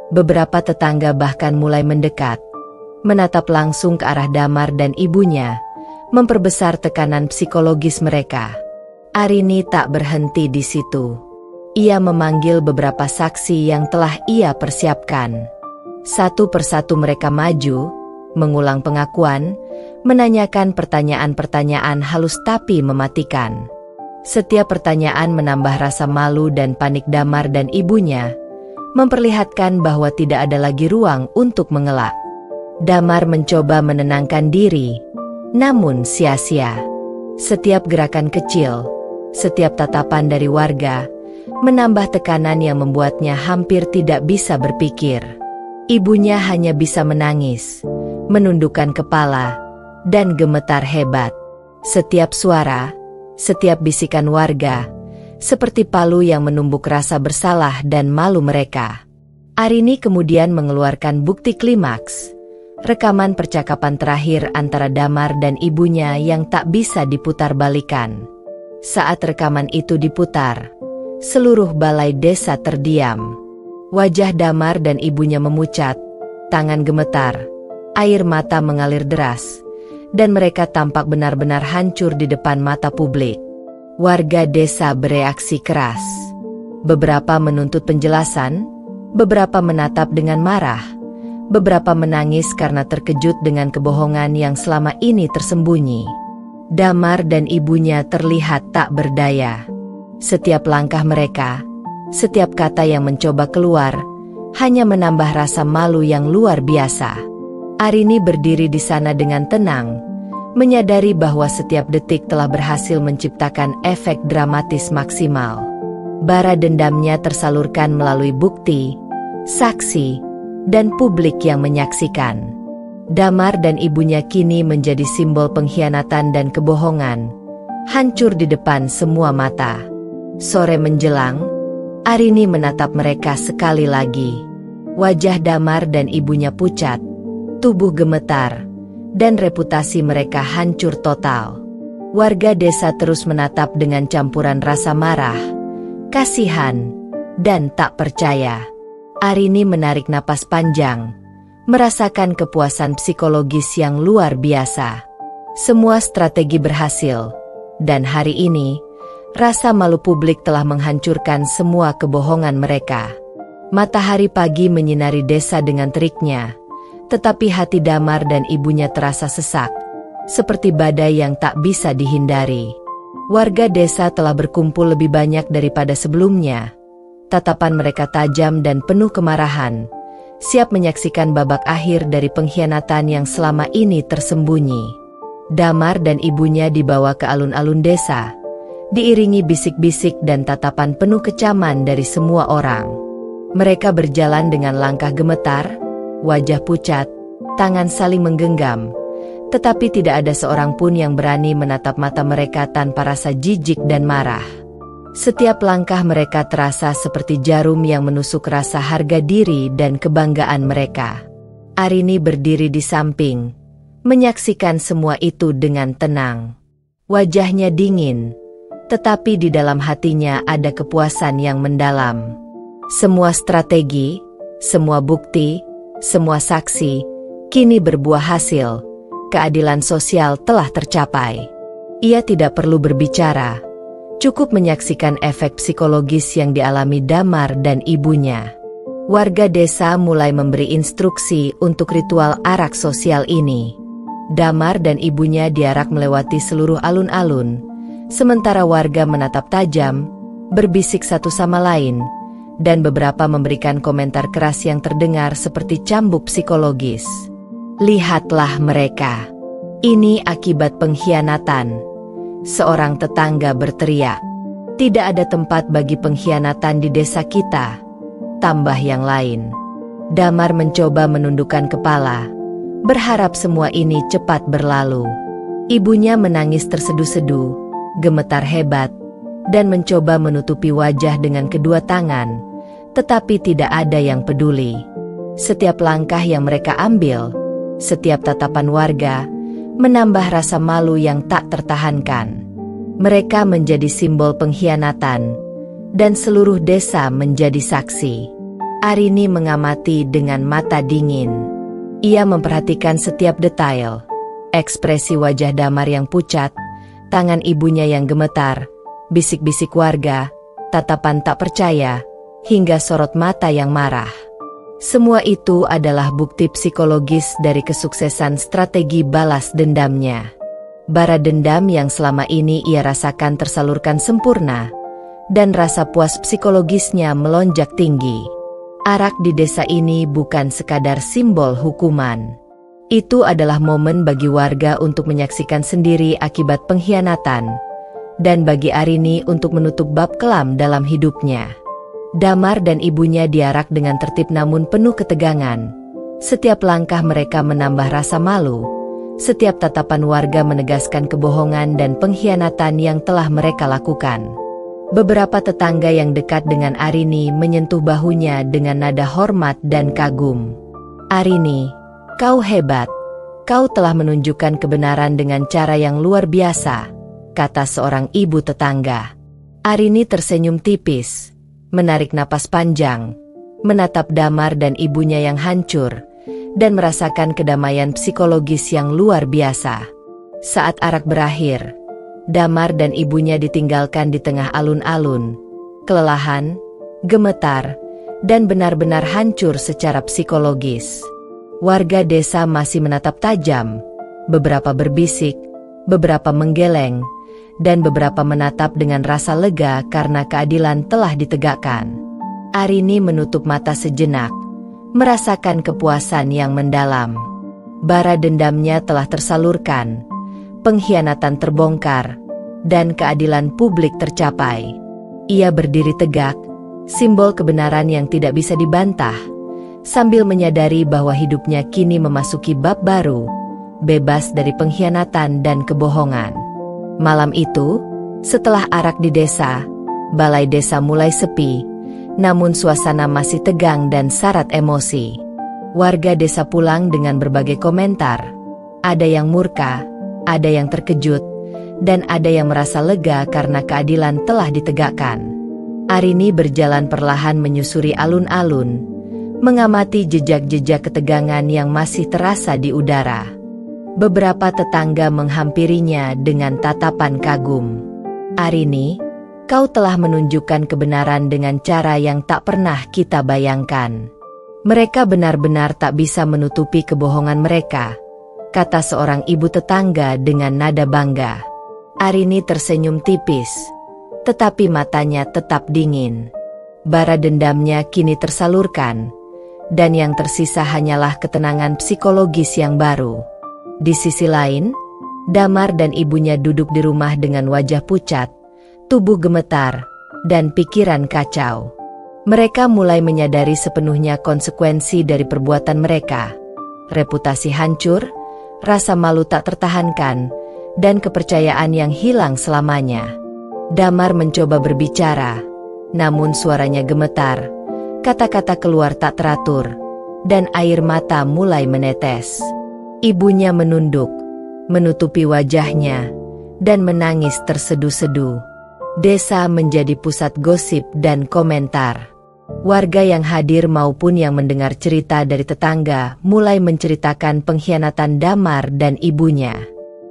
Beberapa tetangga bahkan mulai mendekat, menatap langsung ke arah Damar dan ibunya, memperbesar tekanan psikologis mereka. Arini tak berhenti di situ. Ia memanggil beberapa saksi yang telah ia persiapkan. Satu persatu mereka maju, mengulang pengakuan, menanyakan pertanyaan-pertanyaan halus tapi mematikan. Setiap pertanyaan menambah rasa malu dan panik Damar dan ibunya, memperlihatkan bahwa tidak ada lagi ruang untuk mengelak. Damar mencoba menenangkan diri, namun sia-sia. Setiap gerakan kecil, setiap tatapan dari warga, menambah tekanan yang membuatnya hampir tidak bisa berpikir. Ibunya hanya bisa menangis, menundukkan kepala, dan gemetar hebat. Setiap suara, setiap bisikan warga, seperti palu yang menumbuk rasa bersalah dan malu mereka. Arini kemudian mengeluarkan bukti klimaks, rekaman percakapan terakhir antara Damar dan ibunya yang tak bisa diputar-balikan. Saat rekaman itu diputar, seluruh balai desa terdiam. Wajah Damar dan ibunya memucat, tangan gemetar, air mata mengalir deras, dan mereka tampak benar-benar hancur di depan mata publik. Warga desa bereaksi keras. Beberapa menuntut penjelasan, beberapa menatap dengan marah, beberapa menangis karena terkejut dengan kebohongan yang selama ini tersembunyi. Damar dan ibunya terlihat tak berdaya. Setiap langkah mereka, setiap kata yang mencoba keluar, hanya menambah rasa malu yang luar biasa. Arini berdiri di sana dengan tenang, menyadari bahwa setiap detik telah berhasil menciptakan efek dramatis maksimal. Bara dendamnya tersalurkan melalui bukti, saksi, dan publik yang menyaksikan. Damar dan ibunya kini menjadi simbol pengkhianatan dan kebohongan, hancur di depan semua mata. Sore menjelang, Arini menatap mereka sekali lagi. Wajah Damar dan ibunya pucat, tubuh gemetar, dan reputasi mereka hancur total. Warga desa terus menatap dengan campuran rasa marah, kasihan, dan tak percaya. Arini menarik napas panjang, merasakan kepuasan psikologis yang luar biasa. Semua strategi berhasil, dan hari ini, rasa malu publik telah menghancurkan semua kebohongan mereka. Matahari pagi menyinari desa dengan teriknya, tetapi hati Damar dan ibunya terasa sesak, seperti badai yang tak bisa dihindari. Warga desa telah berkumpul lebih banyak daripada sebelumnya. Tatapan mereka tajam dan penuh kemarahan, siap menyaksikan babak akhir dari pengkhianatan yang selama ini tersembunyi. Damar dan ibunya dibawa ke alun-alun desa, diiringi bisik-bisik dan tatapan penuh kecaman dari semua orang. Mereka berjalan dengan langkah gemetar, wajah pucat, tangan saling menggenggam, Tetapi tidak ada seorang pun yang berani menatap mata mereka tanpa rasa jijik dan marah. Setiap langkah mereka terasa seperti jarum yang menusuk rasa harga diri dan kebanggaan mereka. Arini berdiri di samping, menyaksikan semua itu dengan tenang. Wajahnya dingin, tetapi di dalam hatinya ada kepuasan yang mendalam. Semua strategi, semua bukti, semua saksi, kini berbuah hasil. Keadilan sosial telah tercapai. Ia tidak perlu berbicara, cukup menyaksikan efek psikologis yang dialami Damar dan ibunya. Warga desa mulai memberi instruksi untuk ritual arak sosial ini. Damar dan ibunya diarak melewati seluruh alun-alun, sementara warga menatap tajam, berbisik satu sama lain, dan beberapa memberikan komentar keras yang terdengar seperti cambuk psikologis. Lihatlah mereka. Ini akibat pengkhianatan. Seorang tetangga berteriak. Tidak ada tempat bagi pengkhianatan di desa kita, tambah yang lain. Damar mencoba menundukkan kepala, berharap semua ini cepat berlalu. Ibunya menangis tersedu-sedu, gemetar hebat, dan mencoba menutupi wajah dengan kedua tangan, tetapi tidak ada yang peduli. Setiap langkah yang mereka ambil, setiap tatapan warga, menambah rasa malu yang tak tertahankan. Mereka menjadi simbol pengkhianatan, dan seluruh desa menjadi saksi. Arini mengamati dengan mata dingin. Ia memperhatikan setiap detail, ekspresi wajah Damar yang pucat, tangan ibunya yang gemetar, bisik-bisik warga, tatapan tak percaya, hingga sorot mata yang marah. Semua itu adalah bukti psikologis dari kesuksesan strategi balas dendamnya. Bara dendam yang selama ini ia rasakan tersalurkan sempurna, dan rasa puas psikologisnya melonjak tinggi. Arak di desa ini bukan sekadar simbol hukuman. Itu adalah momen bagi warga untuk menyaksikan sendiri akibat pengkhianatan, dan bagi Arini untuk menutup bab kelam dalam hidupnya. Damar dan ibunya diarak dengan tertib namun penuh ketegangan. Setiap langkah mereka menambah rasa malu. Setiap tatapan warga menegaskan kebohongan dan pengkhianatan yang telah mereka lakukan. Beberapa tetangga yang dekat dengan Arini menyentuh bahunya dengan nada hormat dan kagum. Arini, kau hebat. Kau telah menunjukkan kebenaran dengan cara yang luar biasa, kata seorang ibu tetangga. Arini tersenyum tipis, menarik napas panjang, menatap Damar dan ibunya yang hancur, dan merasakan kedamaian psikologis yang luar biasa. Saat arak berakhir, Damar dan ibunya ditinggalkan di tengah alun-alun, kelelahan, gemetar, dan benar-benar hancur secara psikologis. Warga desa masih menatap tajam, beberapa berbisik, beberapa menggeleng, dan beberapa menatap dengan rasa lega karena keadilan telah ditegakkan. Arini menutup mata sejenak, merasakan kepuasan yang mendalam. Bara dendamnya telah tersalurkan, pengkhianatan terbongkar, dan keadilan publik tercapai. Ia berdiri tegak, simbol kebenaran yang tidak bisa dibantah, sambil menyadari bahwa hidupnya kini memasuki bab baru, bebas dari pengkhianatan dan kebohongan. Malam itu, setelah arak di desa, balai desa mulai sepi, namun suasana masih tegang dan syarat emosi. Warga desa pulang dengan berbagai komentar. Ada yang murka, ada yang terkejut, dan ada yang merasa lega karena keadilan telah ditegakkan. Arini berjalan perlahan menyusuri alun-alun, mengamati jejak-jejak ketegangan yang masih terasa di udara. Beberapa tetangga menghampirinya dengan tatapan kagum. Arini, kau telah menunjukkan kebenaran dengan cara yang tak pernah kita bayangkan. Mereka benar-benar tak bisa menutupi kebohongan mereka, kata seorang ibu tetangga dengan nada bangga. Arini tersenyum tipis, tetapi matanya tetap dingin. Bara dendamnya kini tersalurkan, dan yang tersisa hanyalah ketenangan psikologis yang baru. Di sisi lain, Damar dan ibunya duduk di rumah dengan wajah pucat, tubuh gemetar, dan pikiran kacau. Mereka mulai menyadari sepenuhnya konsekuensi dari perbuatan mereka. Reputasi hancur, rasa malu tak tertahankan, dan kepercayaan yang hilang selamanya. Damar mencoba berbicara, namun suaranya gemetar, kata-kata keluar tak teratur, dan air mata mulai menetes. Ibunya menunduk, menutupi wajahnya, dan menangis tersedu-sedu. Desa menjadi pusat gosip dan komentar. Warga yang hadir maupun yang mendengar cerita dari tetangga mulai menceritakan pengkhianatan Damar dan ibunya.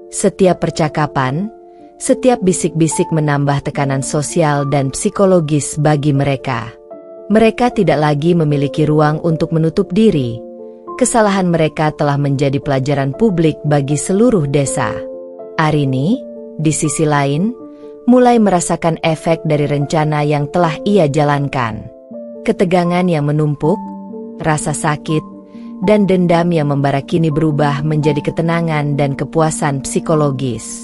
Setiap percakapan, setiap bisik-bisik menambah tekanan sosial dan psikologis bagi mereka. Mereka tidak lagi memiliki ruang untuk menutup diri. Kesalahan mereka telah menjadi pelajaran publik bagi seluruh desa. Arini, di sisi lain, mulai merasakan efek dari rencana yang telah ia jalankan. Ketegangan yang menumpuk, rasa sakit, dan dendam yang membara kini berubah menjadi ketenangan dan kepuasan psikologis.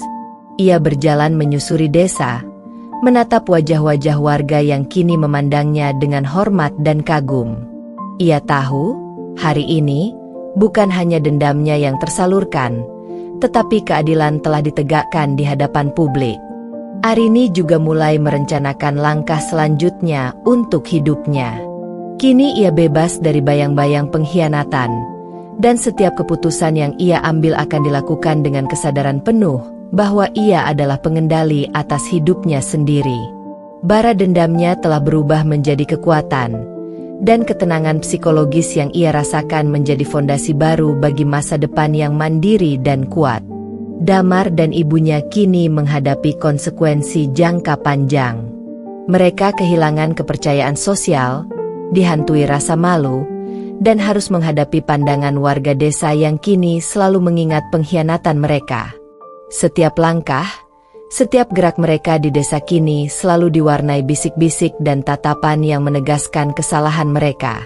Ia berjalan menyusuri desa, menatap wajah-wajah warga yang kini memandangnya dengan hormat dan kagum. Ia tahu, hari ini, bukan hanya dendamnya yang tersalurkan, tetapi keadilan telah ditegakkan di hadapan publik. Arini juga mulai merencanakan langkah selanjutnya untuk hidupnya. Kini ia bebas dari bayang-bayang pengkhianatan, dan setiap keputusan yang ia ambil akan dilakukan dengan kesadaran penuh bahwa ia adalah pengendali atas hidupnya sendiri. Bara dendamnya telah berubah menjadi kekuatan, dan ketenangan psikologis yang ia rasakan menjadi fondasi baru bagi masa depan yang mandiri dan kuat. Damar dan ibunya kini menghadapi konsekuensi jangka panjang. Mereka kehilangan kepercayaan sosial, dihantui rasa malu, dan harus menghadapi pandangan warga desa yang kini selalu mengingat pengkhianatan mereka. Setiap langkah, setiap gerak mereka di desa kini selalu diwarnai bisik-bisik dan tatapan yang menegaskan kesalahan mereka.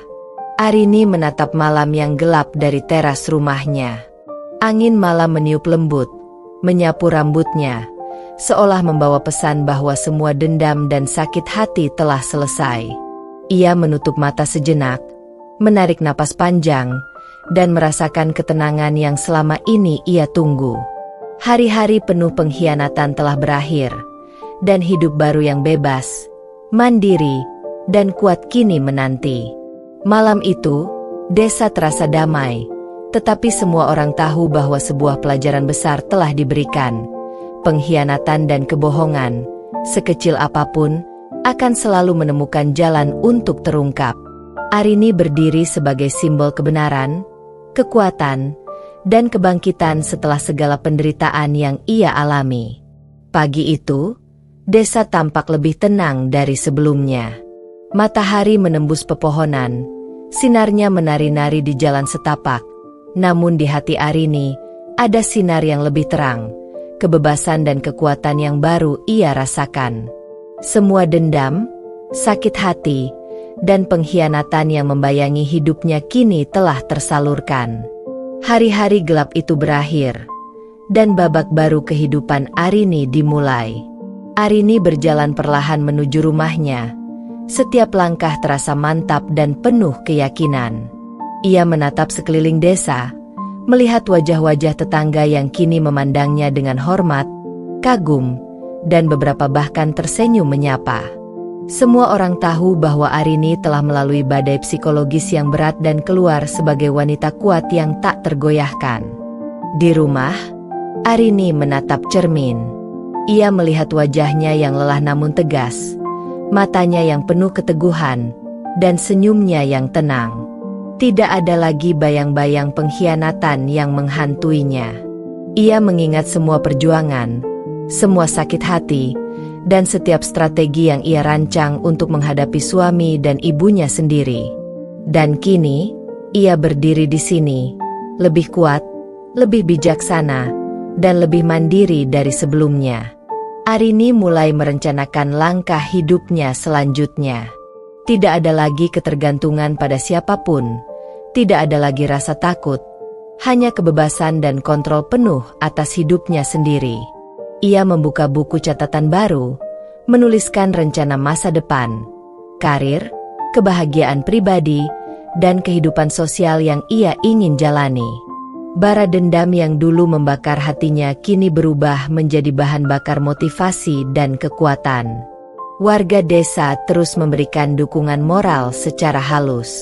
Arini menatap malam yang gelap dari teras rumahnya. Angin malam meniup lembut, menyapu rambutnya, seolah membawa pesan bahwa semua dendam dan sakit hati telah selesai. Ia menutup mata sejenak, menarik napas panjang, dan merasakan ketenangan yang selama ini ia tunggu. Hari-hari penuh pengkhianatan telah berakhir, dan hidup baru yang bebas, mandiri, dan kuat kini menanti. Malam itu, desa terasa damai. Tetapi semua orang tahu bahwa sebuah pelajaran besar telah diberikan. Pengkhianatan dan kebohongan, sekecil apapun, akan selalu menemukan jalan untuk terungkap. Arini berdiri sebagai simbol kebenaran, kekuatan, dan kebangkitan setelah segala penderitaan yang ia alami. Pagi itu, desa tampak lebih tenang dari sebelumnya. Matahari menembus pepohonan, sinarnya menari-nari di jalan setapak. Namun di hati Arini, ada sinar yang lebih terang, kebebasan dan kekuatan yang baru ia rasakan. Semua dendam, sakit hati, dan pengkhianatan yang membayangi hidupnya kini telah tersalurkan. Hari-hari gelap itu berakhir, dan babak baru kehidupan Arini dimulai. Arini berjalan perlahan menuju rumahnya, setiap langkah terasa mantap dan penuh keyakinan. Ia menatap sekeliling desa, melihat wajah-wajah tetangga yang kini memandangnya dengan hormat, kagum, dan beberapa bahkan tersenyum menyapa. Semua orang tahu bahwa Arini telah melalui badai psikologis yang berat dan keluar sebagai wanita kuat yang tak tergoyahkan. Di rumah, Arini menatap cermin. Ia melihat wajahnya yang lelah namun tegas, matanya yang penuh keteguhan, dan senyumnya yang tenang. Tidak ada lagi bayang-bayang pengkhianatan yang menghantuinya. Ia mengingat semua perjuangan, semua sakit hati, dan setiap strategi yang ia rancang untuk menghadapi suami dan ibunya sendiri. Dan kini, ia berdiri di sini, lebih kuat, lebih bijaksana, dan lebih mandiri dari sebelumnya. Arini mulai merencanakan langkah hidupnya selanjutnya. Tidak ada lagi ketergantungan pada siapapun. Tidak ada lagi rasa takut, hanya kebebasan dan kontrol penuh atas hidupnya sendiri. Ia membuka buku catatan baru, menuliskan rencana masa depan, karir, kebahagiaan pribadi, dan kehidupan sosial yang ia ingin jalani. Bara dendam yang dulu membakar hatinya kini berubah menjadi bahan bakar motivasi dan kekuatan. Warga desa terus memberikan dukungan moral secara halus.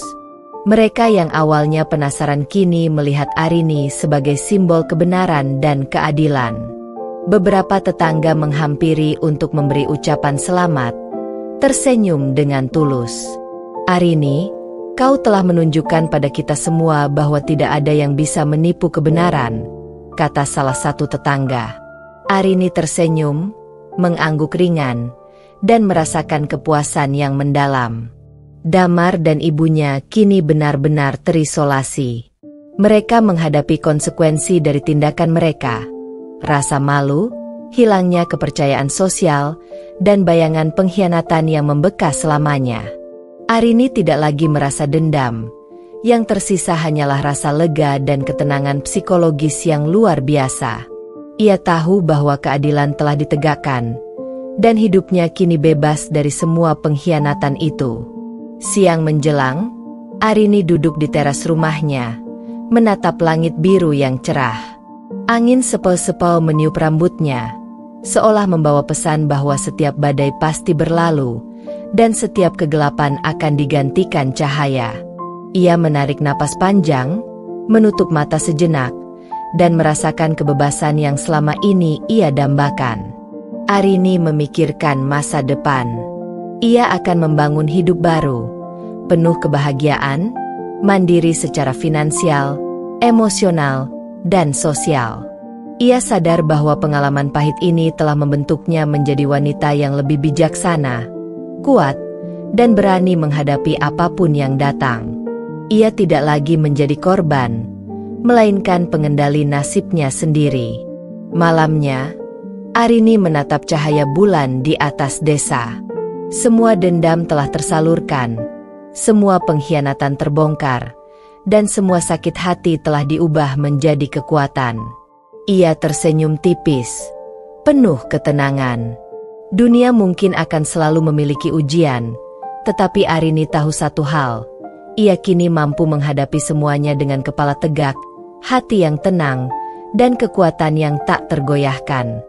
Mereka yang awalnya penasaran kini melihat Arini sebagai simbol kebenaran dan keadilan. Beberapa tetangga menghampiri untuk memberi ucapan selamat, tersenyum dengan tulus. "Arini, kau telah menunjukkan pada kita semua bahwa tidak ada yang bisa menipu kebenaran," kata salah satu tetangga. Arini tersenyum, mengangguk ringan, dan merasakan kepuasan yang mendalam. Damar dan ibunya kini benar-benar terisolasi. Mereka menghadapi konsekuensi dari tindakan mereka. Rasa malu, hilangnya kepercayaan sosial, dan bayangan pengkhianatan yang membekas selamanya. Arini tidak lagi merasa dendam. Yang tersisa hanyalah rasa lega dan ketenangan psikologis yang luar biasa. Ia tahu bahwa keadilan telah ditegakkan, dan hidupnya kini bebas dari semua pengkhianatan itu. Siang menjelang, Arini duduk di teras rumahnya, menatap langit biru yang cerah. Angin sepel-sepel meniup rambutnya, seolah membawa pesan bahwa setiap badai pasti berlalu, dan setiap kegelapan akan digantikan cahaya. Ia menarik napas panjang, menutup mata sejenak, dan merasakan kebebasan yang selama ini ia dambakan. Arini memikirkan masa depan. Ia akan membangun hidup baru, penuh kebahagiaan, mandiri secara finansial, emosional, dan sosial. Ia sadar bahwa pengalaman pahit ini telah membentuknya menjadi wanita yang lebih bijaksana, kuat, dan berani menghadapi apapun yang datang. Ia tidak lagi menjadi korban, melainkan pengendali nasibnya sendiri. Malamnya, Arini menatap cahaya bulan di atas desa. Semua dendam telah tersalurkan, semua pengkhianatan terbongkar, dan semua sakit hati telah diubah menjadi kekuatan. Ia tersenyum tipis, penuh ketenangan. Dunia mungkin akan selalu memiliki ujian, tetapi Arini tahu satu hal. Ia kini mampu menghadapi semuanya dengan kepala tegak, hati yang tenang, dan kekuatan yang tak tergoyahkan.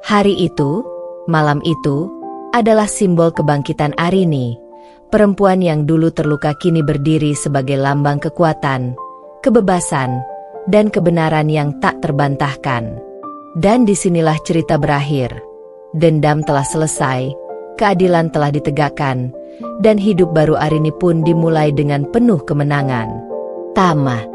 Hari itu, malam itu, adalah simbol kebangkitan Arini. Perempuan yang dulu terluka kini berdiri sebagai lambang kekuatan, kebebasan, dan kebenaran yang tak terbantahkan. Dan disinilah cerita berakhir. Dendam telah selesai, keadilan telah ditegakkan, dan hidup baru Arini pun dimulai dengan penuh kemenangan. Tamat.